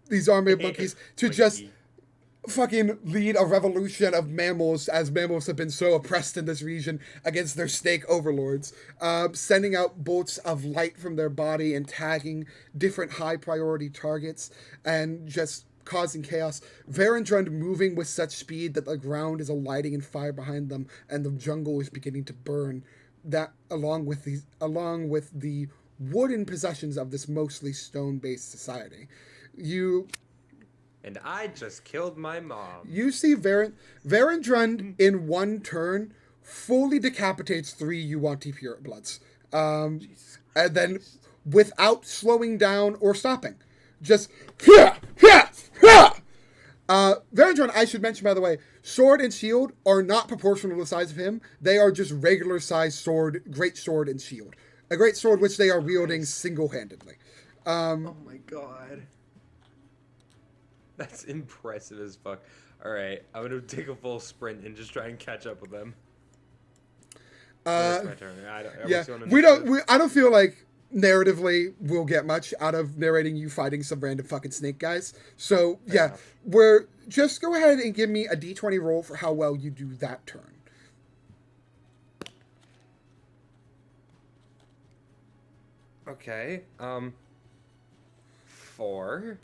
these army of monkeys to just fucking lead a revolution of mammals, as mammals have been so oppressed in this region, against their snake overlords, sending out bolts of light from their body and tagging different high priority targets and just causing chaos. Verendrund moving with such speed that the ground is alighting in fire behind them and the jungle is beginning to burn. That along with the wooden possessions of this mostly stone-based society. And I just killed my mom. You see Verendrund in one turn fully decapitates 3 Yuanti purebloods. And then without slowing down or stopping. Just Verendrund, I should mention, by the way, sword and shield are not proportional to the size of him. They are just regular size sword, great sword and shield. A great sword which they are wielding single-handedly. Oh my god. That's impressive as fuck. Alright, I'm gonna take a full sprint and just try and catch up with them. That's my turn. I don't feel like narratively we'll get much out of narrating you fighting some random fucking snake guys. So, yeah, just go ahead and give me a d20 roll for how well you do that turn. Okay, 4.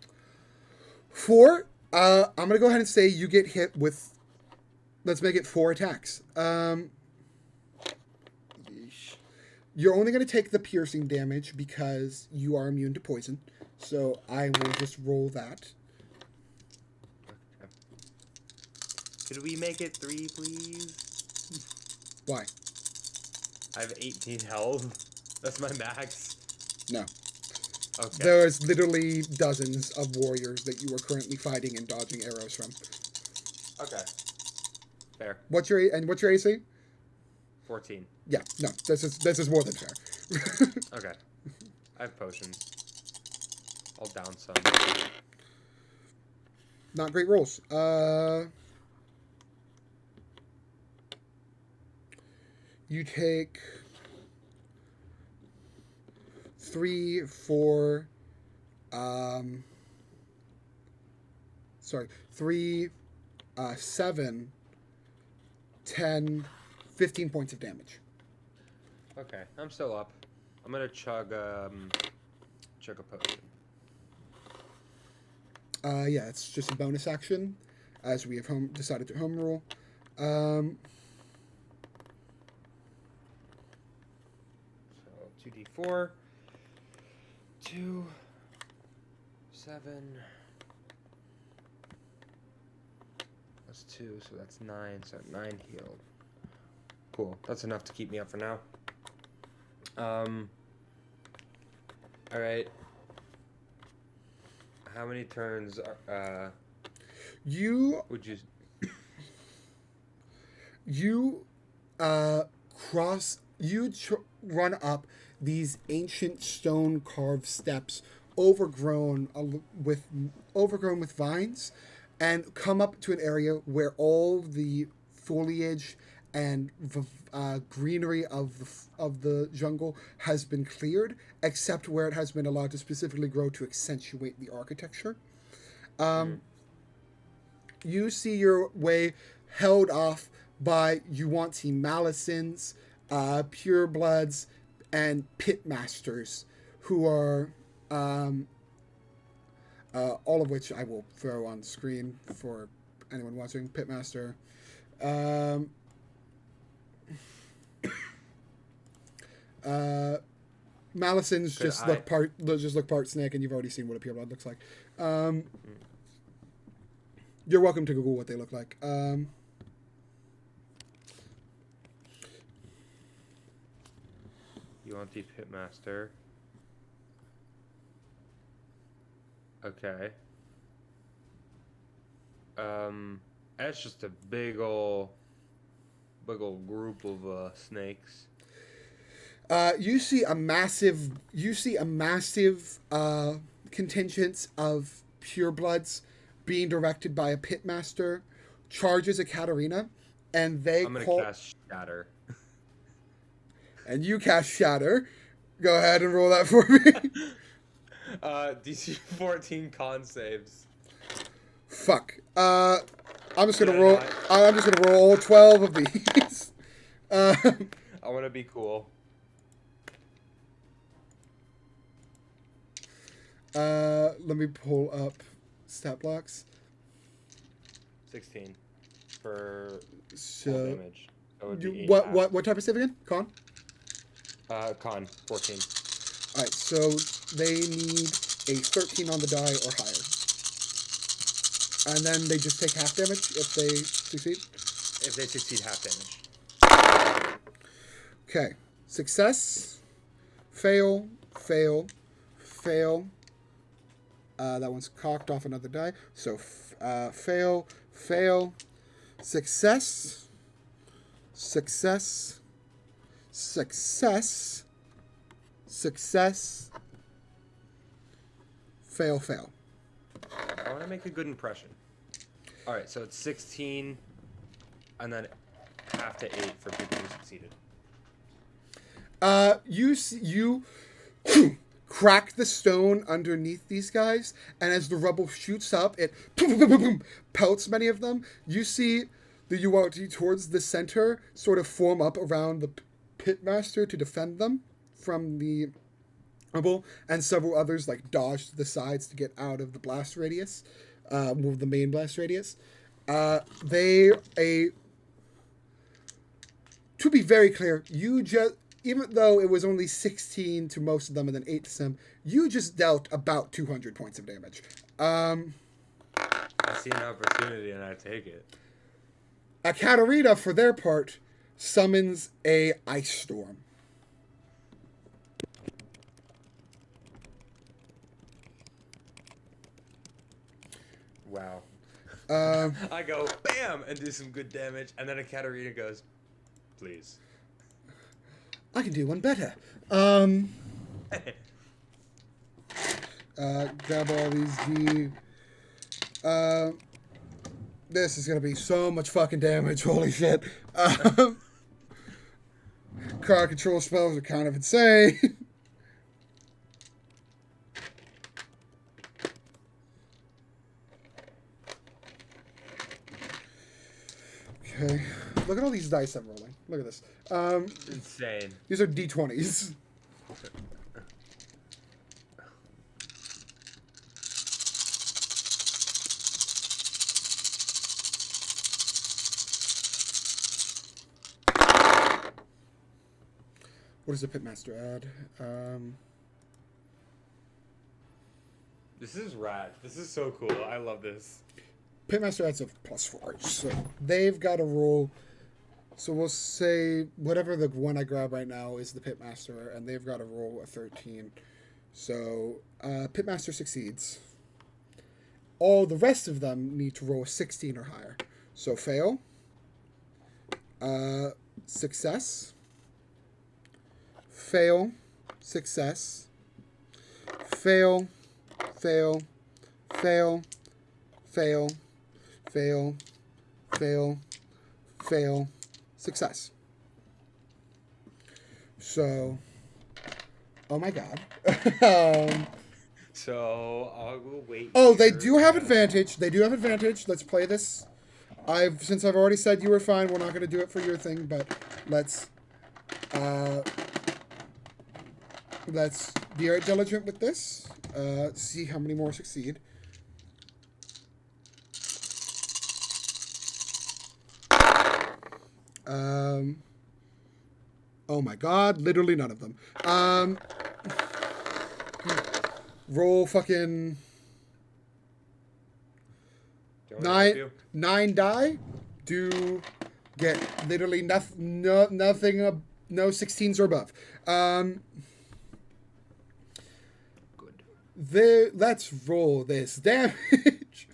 4, I'm going to go ahead and say you get hit with Let's make it 4 attacks. Yeesh. You're only going to take the piercing damage because you are immune to poison. So I will just roll that. Okay. Could we make it 3, please? Why? I have 18 health. That's my max. No. Okay. There's literally dozens of warriors that you are currently fighting and dodging arrows from. Okay. Fair. What's your AC? 14. Yeah, no, this is more than fair. Okay. I have potions. I'll down some. Not great rolls. You take 3, 4, 3, 7, 10, 15 points of damage. Okay, I'm still up. I'm gonna chug a potion. Yeah, it's just a bonus action, as we have decided to home rule. So 2d4, 2, 7, that's 2, so that's 9, so 9 healed. Cool, that's enough to keep me up for now. Alright. How many turns You would you... run up these ancient stone carved steps overgrown with vines and come up to an area where all the foliage and greenery of the jungle has been cleared, except where it has been allowed to specifically grow to accentuate the architecture. You see your way held off by Yuanti Malicins, purebloods, and pitmasters, who are all of which I will throw on screen for anyone watching. Pitmaster. Malicins just look part snake, and you've already seen what a pureblood looks like. You're welcome to Google what they look like. You want the pitmaster? Okay. That's just a big ol' group of snakes. You see a massive contingent of purebloods being directed by a pitmaster, charges a Katarina, and I'm gonna cast Shatter. And you cast Shatter. Go ahead and roll that for me. DC 14 con saves. Fuck. I'm just gonna roll. I'm just gonna roll all 12 of these. I want to be cool. Let me pull up stat blocks. 16 for So full damage. That would be what type of save again? Con? Con 14. All right, so they need a 13 on the die or higher, and then they just take half damage if they succeed. If they succeed, half damage. Okay, success, fail, fail, fail. That one's cocked off another die. So fail, fail, success, success, success, success, fail, fail. I want to make a good impression. All right, so it's 16, and then half to 8 for people who succeeded. You crack the stone underneath these guys, and as the rubble shoots up, it pelts many of them. You see the Yuati towards the center sort of form up around the pitmaster to defend them from the rubble, and several others like dodge to the sides to get out of the blast radius, the main blast radius. A to be very clear, you just, even though it was only 16 to most of them and then 8 to some, you just dealt about 200 points of damage. I see an opportunity and I take it. A Katarina, for their part, summons a ice storm. Wow. I go, bam, and do some good damage, and then a Katarina goes, please. I can do one better. Grab all these this is gonna be so much fucking damage, holy shit. Card control spells are kind of insane. Okay. Look at all these dice I'm rolling. Look at this. Insane. These are D20s. What does the Pitmaster add? This is rad. This is so cool. I love this. Pitmaster adds a +4. So they've got to roll. So we'll say whatever the one I grab right now is the Pitmaster, and they've got to roll a 13. So Pitmaster succeeds. All the rest of them need to roll a 16 or higher. So fail. Success. Fail. Success. Fail. Fail. Fail. Fail. Fail. Fail. Fail. Success. So, oh my god. So I'll go wait. Oh, they do have advantage. They do have advantage. Let's play this. Since I've already said you were fine, we're not going to do it for your thing, but let's be diligent with this. See how many more succeed. Oh my god, literally none of them. Roll fucking nine die. Do get literally nothing, no 16s or above. Good. Let's roll this damage.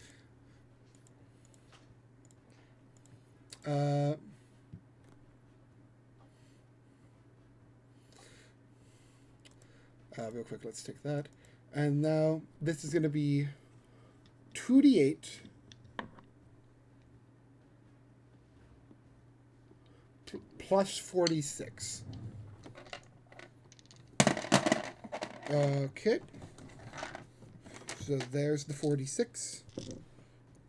Real quick, let's take that. And now this is going to be 2d8 plus 46. Okay. So there's the 46.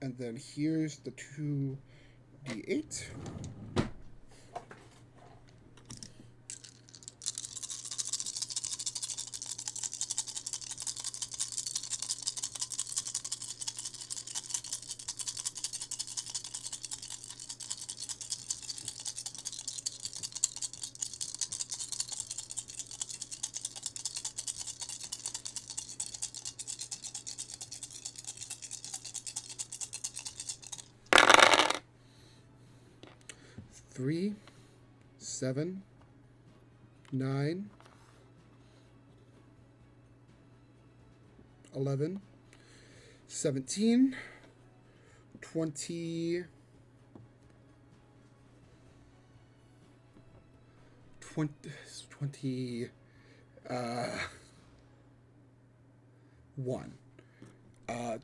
And then here's the 2d8. Three, 7, 9, 11, 17, 20, 1.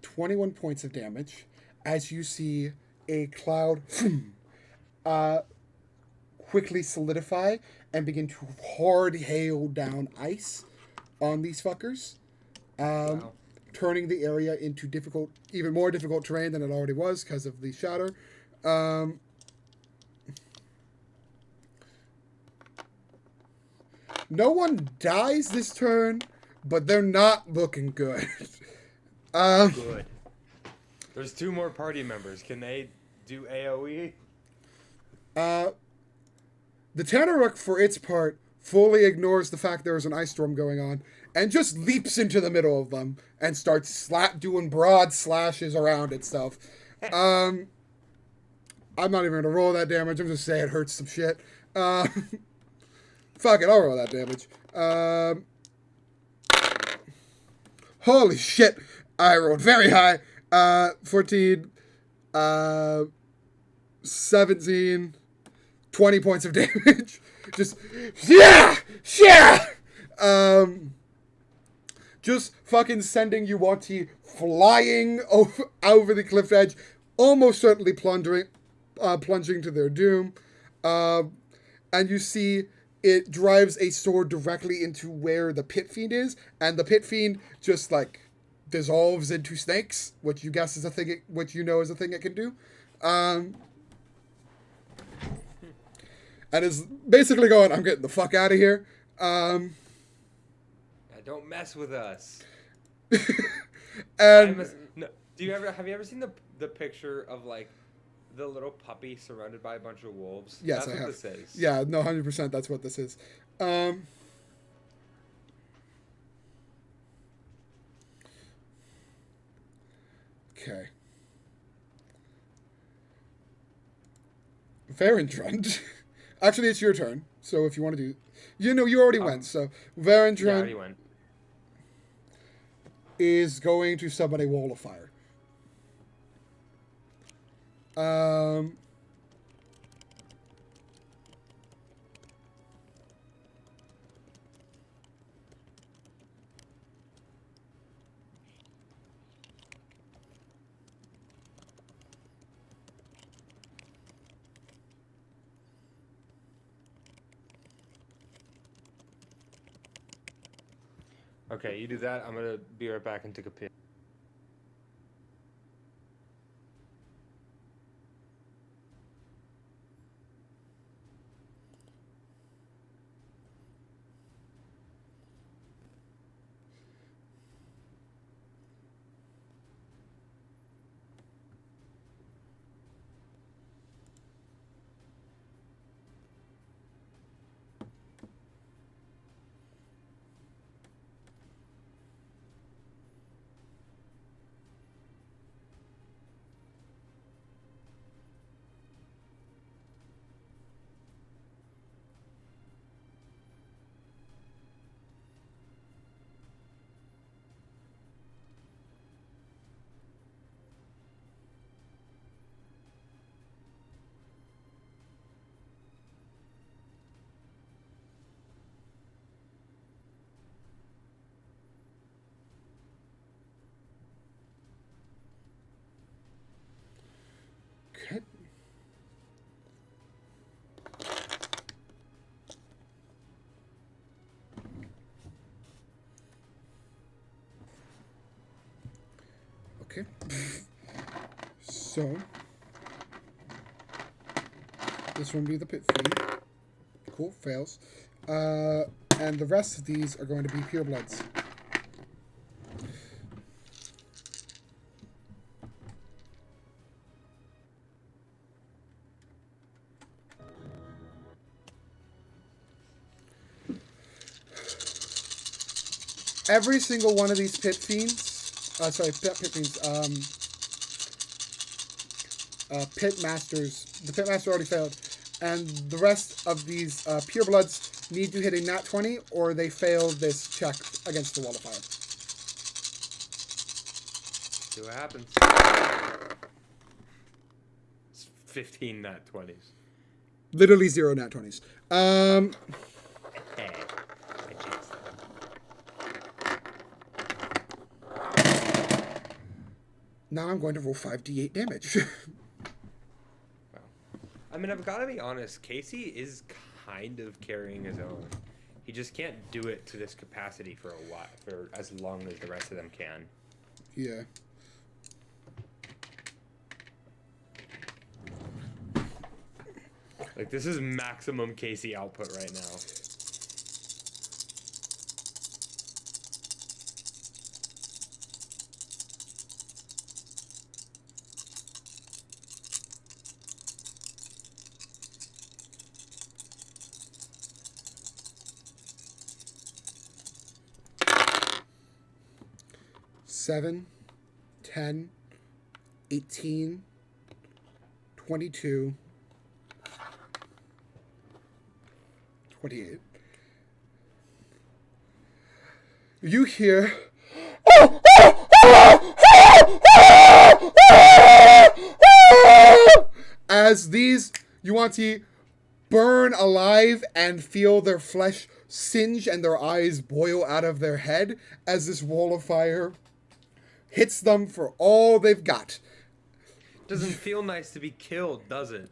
21 points of damage as you see a cloud quickly solidify and begin to hard hail down ice on these fuckers, Wow. turning the area into even more difficult terrain than it already was because of the shatter. No one dies this turn, but they're not looking good. Good. There's 2 more party members. Can they do AoE? The Tanaruk, for its part, fully ignores the fact there is an ice storm going on and just leaps into the middle of them and starts doing broad slashes around itself. I'm not even going to roll that damage. I'm just saying it hurts some shit. Fuck it, I'll roll that damage. Holy shit. I rolled very high. 14, 17, 20 points of damage. Just, yeah! Just fucking sending Yuwati flying over the cliff edge, almost certainly plunging to their doom. And you see it drives a sword directly into where the pit fiend is, and the pit fiend just like dissolves into snakes, which you guess is a thing, which you know is a thing it can do. And is basically going, I'm getting the fuck out of here. Don't mess with us. And no, have you ever seen the picture of like the little puppy surrounded by a bunch of wolves? Yes, that's I have. This is. Yeah, no, 100%. That's what this is. Okay. Varendrund. Actually, it's your turn. So if you want to do, you already went. So Varendrund Yeah, I already went. is going to summon a wall of fire. Okay, you do that. I'm gonna be right back and take a piss. Okay. Okay. So this one will be the pit fiend. Cool, fails. And the rest of these are going to be pure bloods. Every single one of these pit fiends, pit masters, the pit master already failed, and the rest of these pure bloods need to hit a nat 20 or they fail this check against the wall of fire. See what happens. It's 15 nat 20s. Literally 0 nat 20s. Hey, I jinxed that. Now I'm going to roll 5d8 damage. Wow. I mean, I've got to be honest. Casey is kind of carrying his own. He just can't do it to this capacity for a while, for as long as the rest of them can. Yeah. Like, this is maximum Casey output right now. 7, 10, 18, 22, 28. You hear as these Yuan-Ti burn alive and feel their flesh singe and their eyes boil out of their head as this wall of fire hits them for all they've got. Doesn't feel nice to be killed, does it?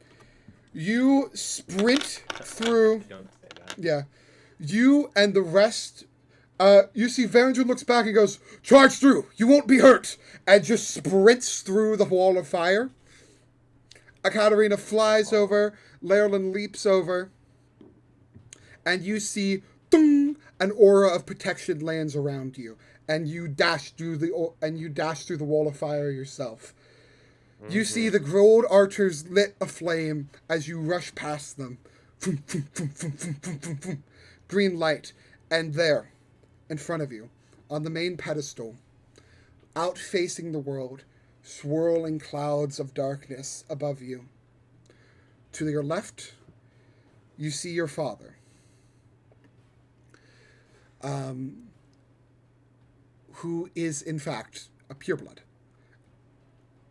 You sprint through. Don't say that. Yeah. You and the rest. You see Varendrain looks back and goes, "Charge through! You won't be hurt!" And just sprints through the wall of fire. Ekaterina flies over. Lerlin leaps over. And you see, ding, an aura of protection lands around you. And you dash through the wall of fire yourself. You see the gold archers lit aflame as you rush past them. Green light. And there, in front of you, on the main pedestal, out facing the world, swirling clouds of darkness above you. To your left, you see your father. Who is, in fact, a pureblood.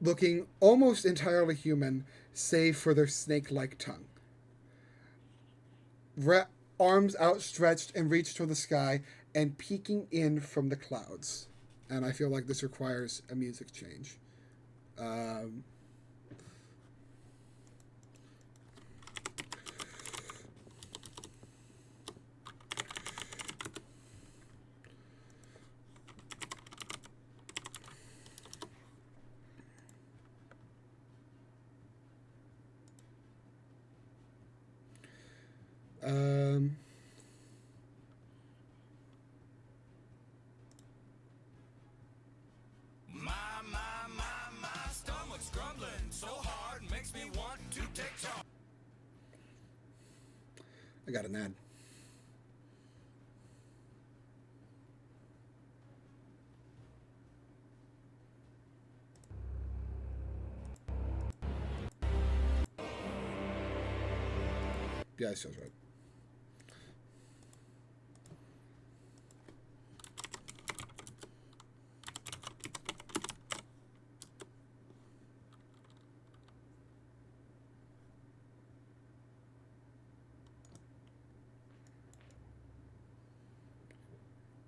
Looking almost entirely human, save for their snake-like tongue. Arms outstretched and reached toward the sky and peeking in from the clouds. And I feel like this requires a music change. My stomach's grumbling so hard makes me want to take charge. I got an ad. Yeah, that sounds right.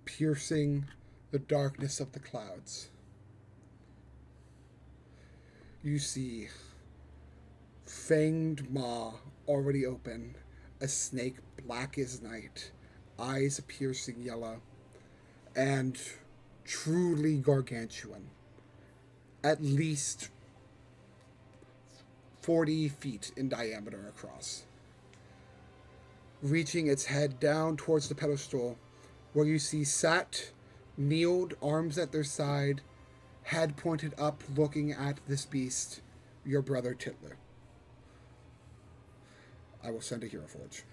Piercing the darkness of the clouds, you see fanged maw already open, a snake black as night, eyes a piercing yellow, and truly gargantuan, at least 40 feet in diameter across, reaching its head down towards the pedestal, where you see sat, kneeled, arms at their side, head pointed up, looking at this beast, your brother Titlu. I will send a Hero Forge.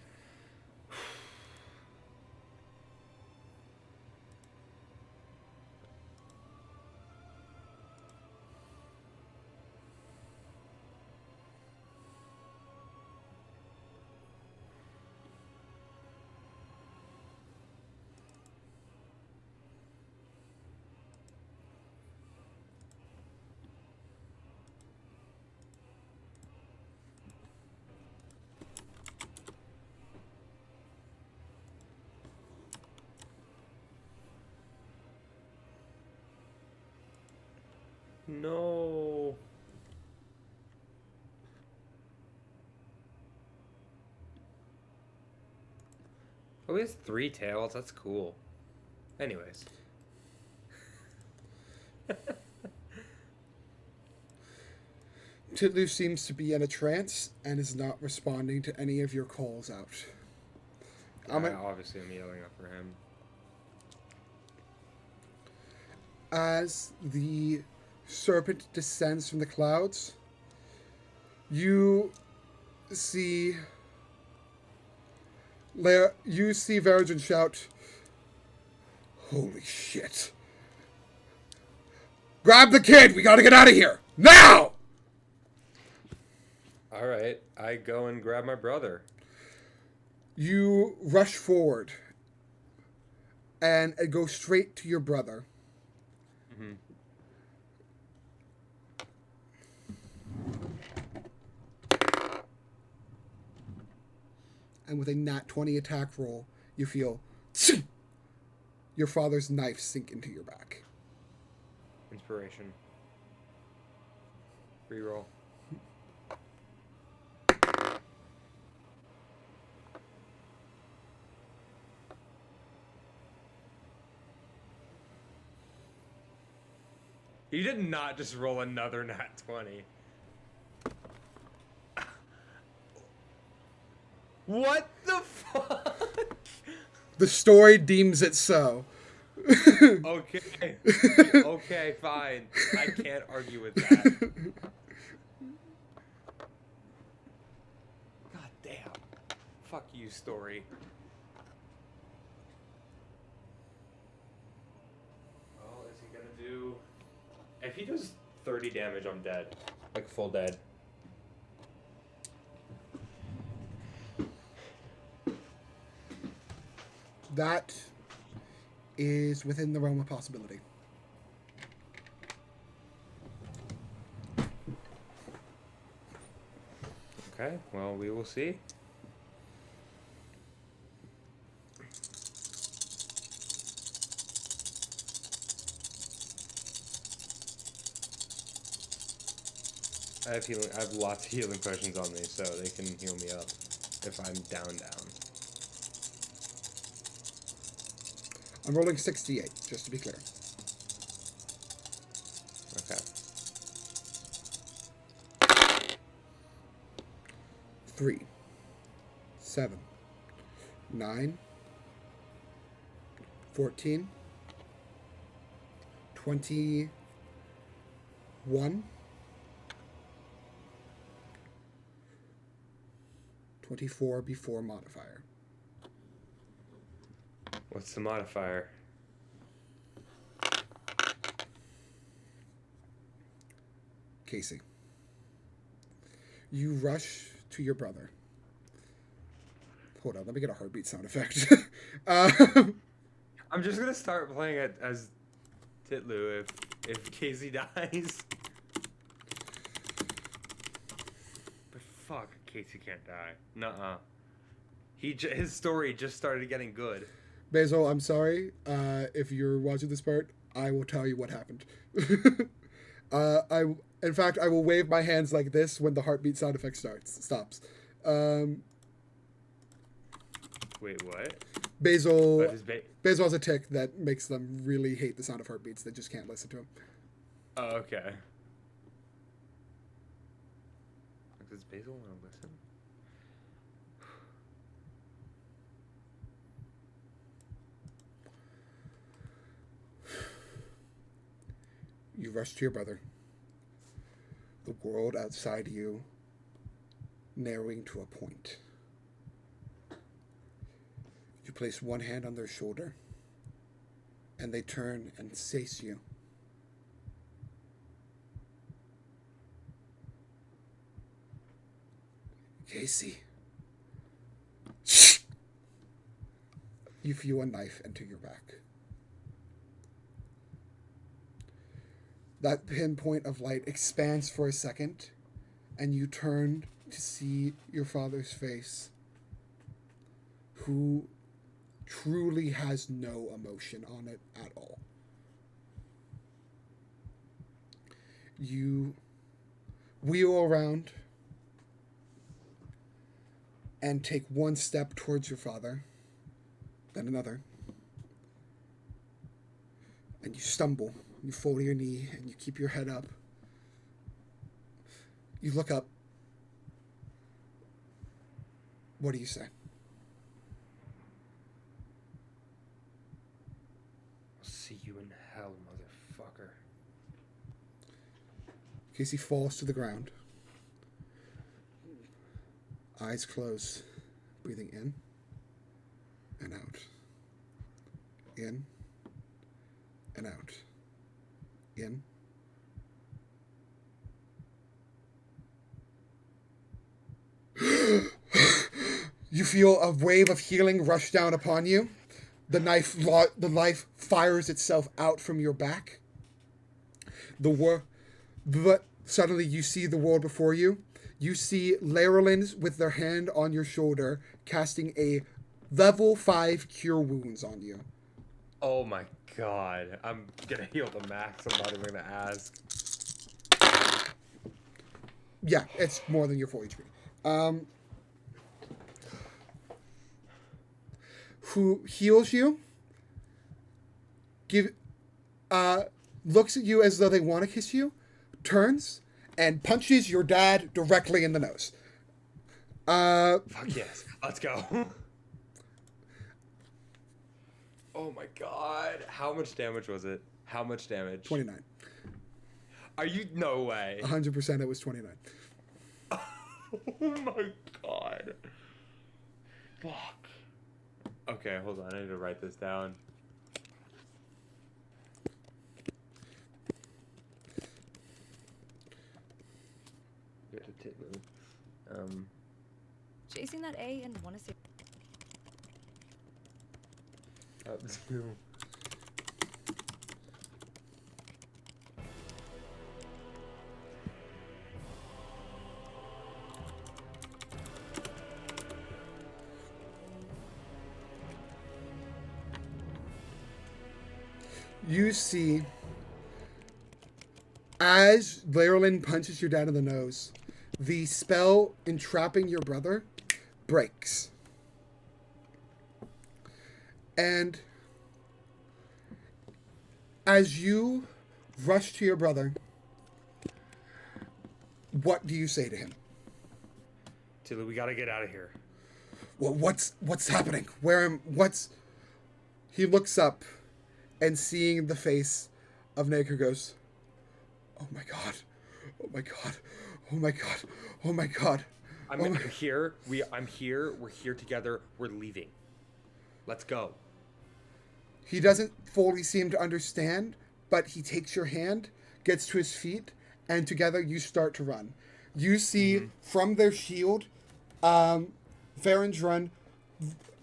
No. Oh, he has 3 tails. That's cool. Anyways. Titlu seems to be in a trance and is not responding to any of your calls out. Obviously, I'm yelling up for him. As the serpent descends from the clouds, you see Varadin shout, "Holy shit! Grab the kid. We gotta get out of here. Now! All right, I go and grab my brother. You rush forward and go straight to your brother. Mm-hmm. And with a nat 20 attack roll, you feel your father's knife sink into your back. Inspiration. Reroll. You did not just roll another nat 20. What the fuck? The story deems it so. Okay. Okay, fine. I can't argue with that. God damn. Fuck you, story. Well, is he gonna do... If he does 30 damage, I'm dead. Like, full dead. That is within the realm of possibility. Okay, well, we will see. I have lots of healing potions on me, so they can heal me up if I'm down. I'm rolling 68, just to be clear. Okay. 3, 7, 9, 14, 21, 24 before modifier. What's the modifier? Casey. You rush to your brother. Hold on, let me get a heartbeat sound effect. I'm just gonna start playing it as Titlu if Casey dies. But fuck, Casey can't die. Nuh-uh. His story just started getting good. Basil, I'm sorry. If you're watching this part, I will tell you what happened. In fact, I will wave my hands like this when the heartbeat sound effect stops. Wait, what? Basil has a tick that makes them really hate the sound of heartbeats. They just can't listen to him. Oh, okay. Does Basil want to listen? You rush to your brother. The world outside you narrowing to a point. You place one hand on their shoulder, and they turn and face you. Casey. You feel a knife enter your back. That pinpoint of light expands for a second, and you turn to see your father's face, who truly has no emotion on it at all. You wheel around and take one step towards your father, then another, and you stumble. You fall to your knee and you keep your head up. You look up. What do you say? I'll see you in hell, motherfucker. Casey falls to the ground. Eyes closed. Breathing in and out. In and out. In You feel a wave of healing rush down upon you. The knife fires itself out from your back. But suddenly you see the world before you. You see Lerolins with their hand on your shoulder, casting a level 5 cure wounds on you. Oh my god. I'm gonna heal the max. I'm not even gonna ask. Yeah, it's more than your full HP. Who heals you? Looks at you as though they want to kiss you, turns and punches your dad directly in the nose. Fuck yes. Let's go. Oh my god. How much damage was it? How much damage? 29. Are you? No way. 100% it was 29. Oh my god. Fuck. Okay, hold on. I need to write this down. Get to Titlu. Chasing that A and want to see. Up to. You see, as Lerolin punches your dad in the nose, the spell entrapping your brother breaks. And as you rush to your brother, what do you say to him? Titlu, we gotta get out of here. Well, what's happening? He looks up and seeing the face of Naker goes, "Oh my god. Oh my god. Oh my god. Oh my god." I'm here. I'm here. We're here together. We're leaving. Let's go. He doesn't fully seem to understand, but he takes your hand, gets to his feet, and together you start to run. You see from their shield, Farron's run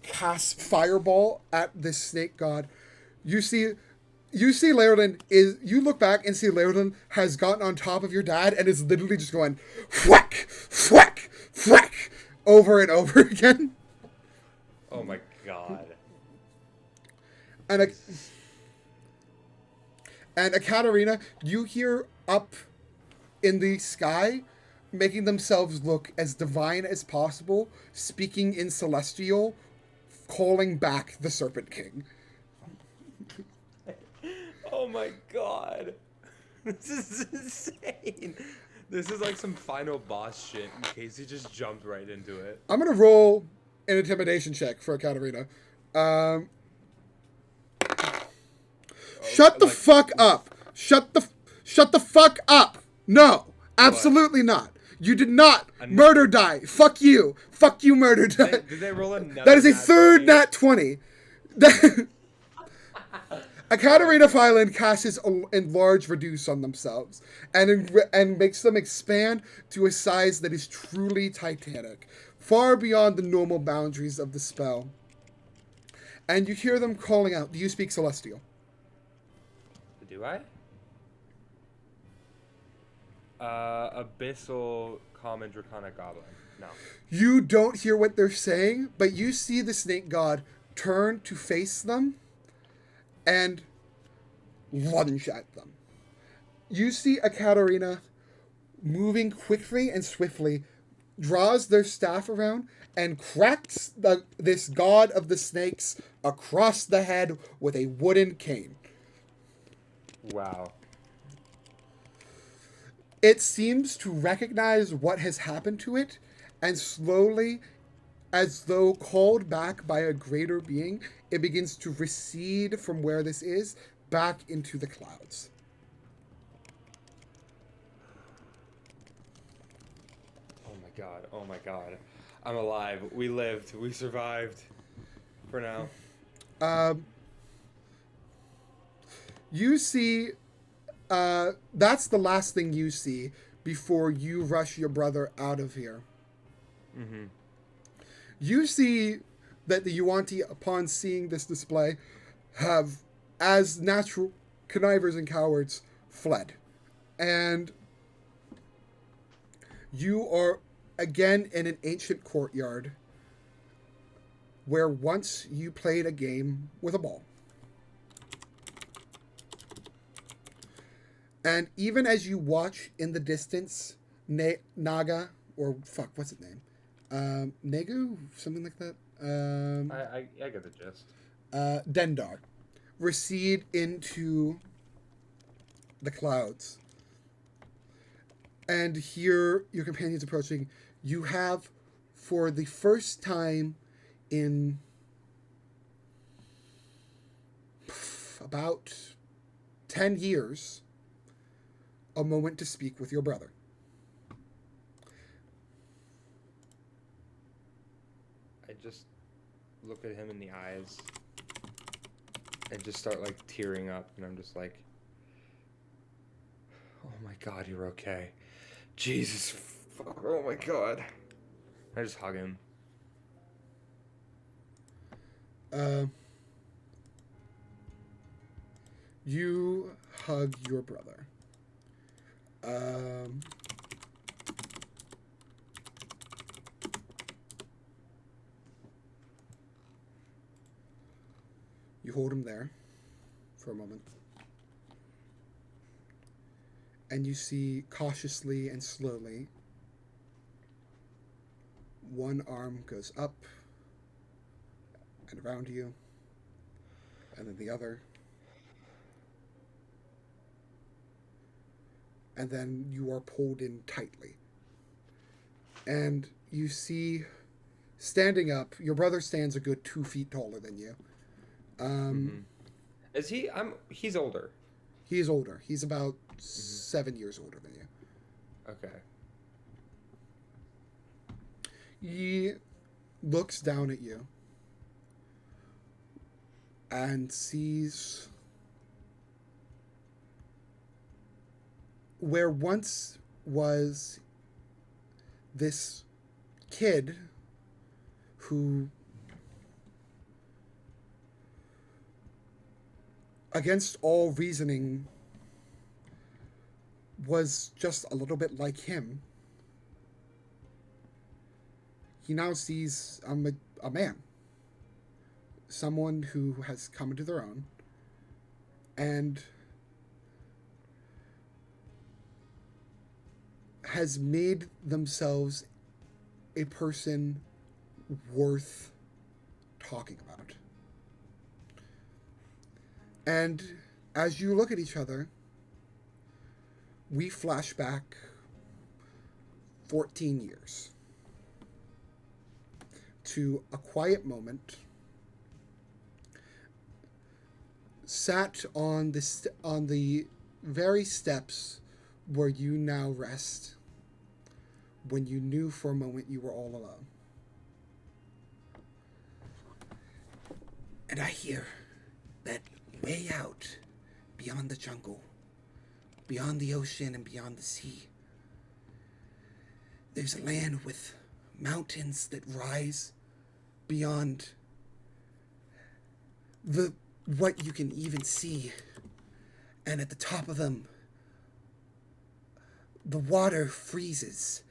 casts fireball at this snake god. You see Lerolin you look back and see Lerolin has gotten on top of your dad and is literally just going whack, whack, whack over and over again. Oh my god. And a Katarina, you hear up in the sky, making themselves look as divine as possible, speaking in Celestial, calling back the Serpent King. Oh my god. This is insane. This is like some final boss shit in case he just jumped right into it. I'm going to roll an intimidation check for a Katarina. Shut the fuck up. Shut the fuck up. No, absolutely not. You did not murder die. Fuck you. Fuck you, murder die. Did they roll another? That is a third nat 20. A Katarina Fyland casts enlarge reduce on themselves and makes them expand to a size that is truly titanic, far beyond the normal boundaries of the spell. And you hear them calling out, "Do you speak Celestial?" Do I? Abyssal, Common, Draconic, Goblin. No. You don't hear what they're saying, but you see the snake god turn to face them and lunge at them. You see a Katarina moving quickly and swiftly, draws their staff around and cracks this god of the snakes across the head with a wooden cane. Wow. It seems to recognize what has happened to it, and slowly, as though called back by a greater being, it begins to recede from where this is back into the clouds. Oh my god. Oh my god. I'm alive. We lived. We survived. For now. You see, that's the last thing you see before you rush your brother out of here. Mm-hmm. You see that the Yuan-Ti, upon seeing this display, have, as natural connivers and cowards, fled. And you are again in an ancient courtyard where once you played a game with a ball. And even as you watch in the distance, Naga, or fuck, what's his name? Negu? Something like that? I get the gist. Dendar recede into the clouds. And hear your companions approaching. You have, for the first time in about 10 years, a moment to speak with your brother. I just look at him in the eyes and just start like tearing up, and I'm just like, oh my God, you're okay. Jesus fuck, oh my God. I just hug him. You hug your brother. You hold him there for a moment. And you see cautiously and slowly one arm goes up and around you, and then the other. And then you are pulled in tightly. And you see, standing up, your brother stands a good 2 feet taller than you. Is he? He's older. He is older. He's about 7 years older than you. Okay. He looks down at you and sees where once was this kid who, against all reasoning, was just a little bit like him. He now sees a man. Someone who has come into their own. And has made themselves a person worth talking about. And as you look at each other, we flash back 14 years to a quiet moment, sat on the very steps where you now rest, when you knew for a moment you were all alone. And I hear that way out, beyond the jungle, beyond the ocean and beyond the sea, there's a land with mountains that rise beyond what you can even see. And at the top of them, the water freezes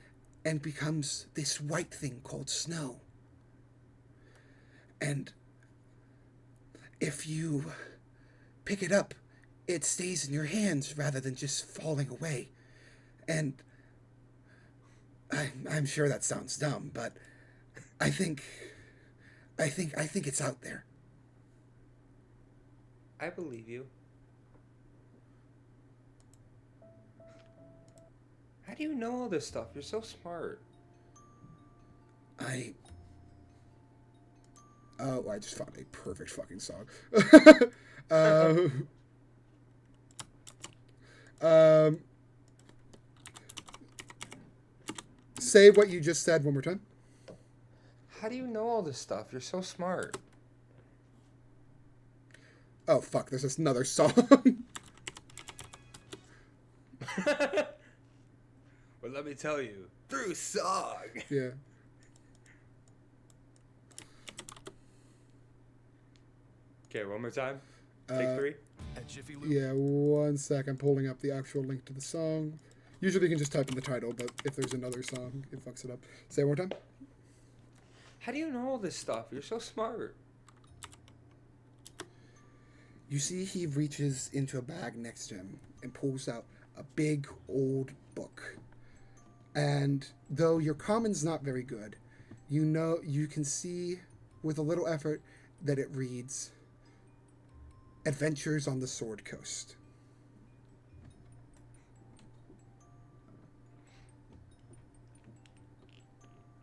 and becomes this white thing called snow. And if you pick it up, it stays in your hands rather than just falling away. And I'm sure that sounds dumb, but I think it's out there. I believe you. How do you know all this stuff? You're so smart. I just found a perfect fucking song. Say what you just said one more time. How do you know all this stuff? You're so smart. Oh, fuck, there's just another song. Well, let me tell you, through song. Yeah. Okay, one more time. Take 3. At Jiffy Lube. Yeah, 1 sec. I'm pulling up the actual link to the song. Usually you can just type in the title, but if there's another song, it fucks it up. Say it one more time. How do you know all this stuff? You're so smart. You see he reaches into a bag next to him and pulls out a big old book. And though your common's not very good, you know you can see with a little effort that it reads Adventures on the Sword Coast.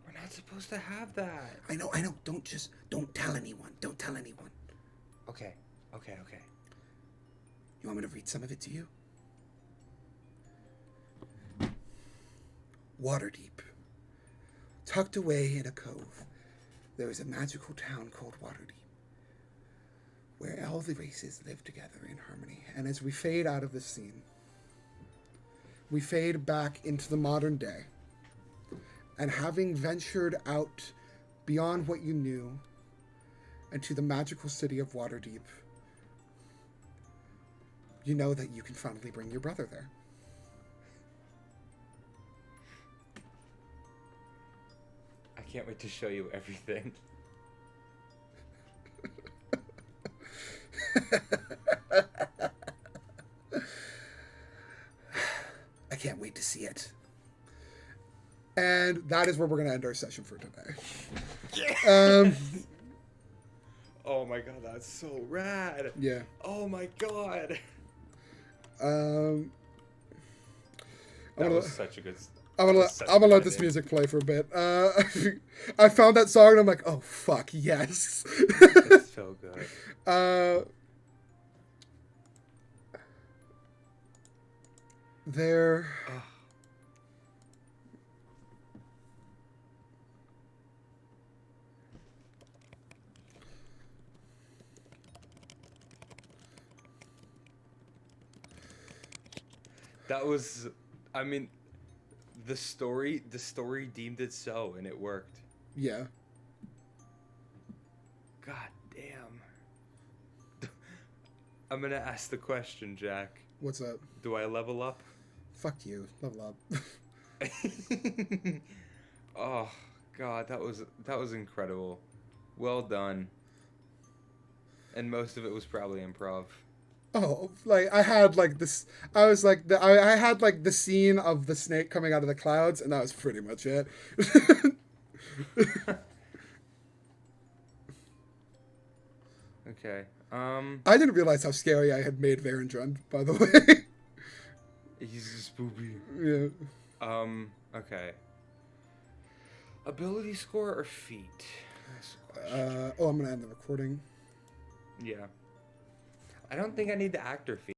We're not supposed to have that. I know. Don't tell anyone. Don't tell anyone. Okay. You want me to read some of it to you? Waterdeep. Tucked away in a cove, there is a magical town called Waterdeep, where all the races live together in harmony. And as we fade out of this scene, we fade back into the modern day. And having ventured out beyond what you knew and to the magical city of Waterdeep, you know that you can finally bring your brother there. I can't wait to show you everything. I can't wait to see it. And that is where we're going to end our session for today. Oh my god, that's so rad. Yeah. Oh my god. I'm That gonna, was such a good. I'm gonna let this music play for a bit. I found that song and I'm like, oh fuck, yes. It's so good. There. That was, I mean, the story deemed it so, and it worked. Yeah. God damn. I'm gonna ask the question, Jack. What's up? Do I level up? Fuck you. Level up. Oh god, that was incredible. Well done. And most of it was probably improv. Oh, like I had like this. I was like I had like the scene of the snake coming out of the clouds, and that was pretty much it. Okay. I didn't realize how scary I had made Varendrund, by the way. He's just spoopy. Yeah. Okay. Ability score or feat? That's the question. I'm gonna end the recording. Yeah. I don't think I need the actor feat.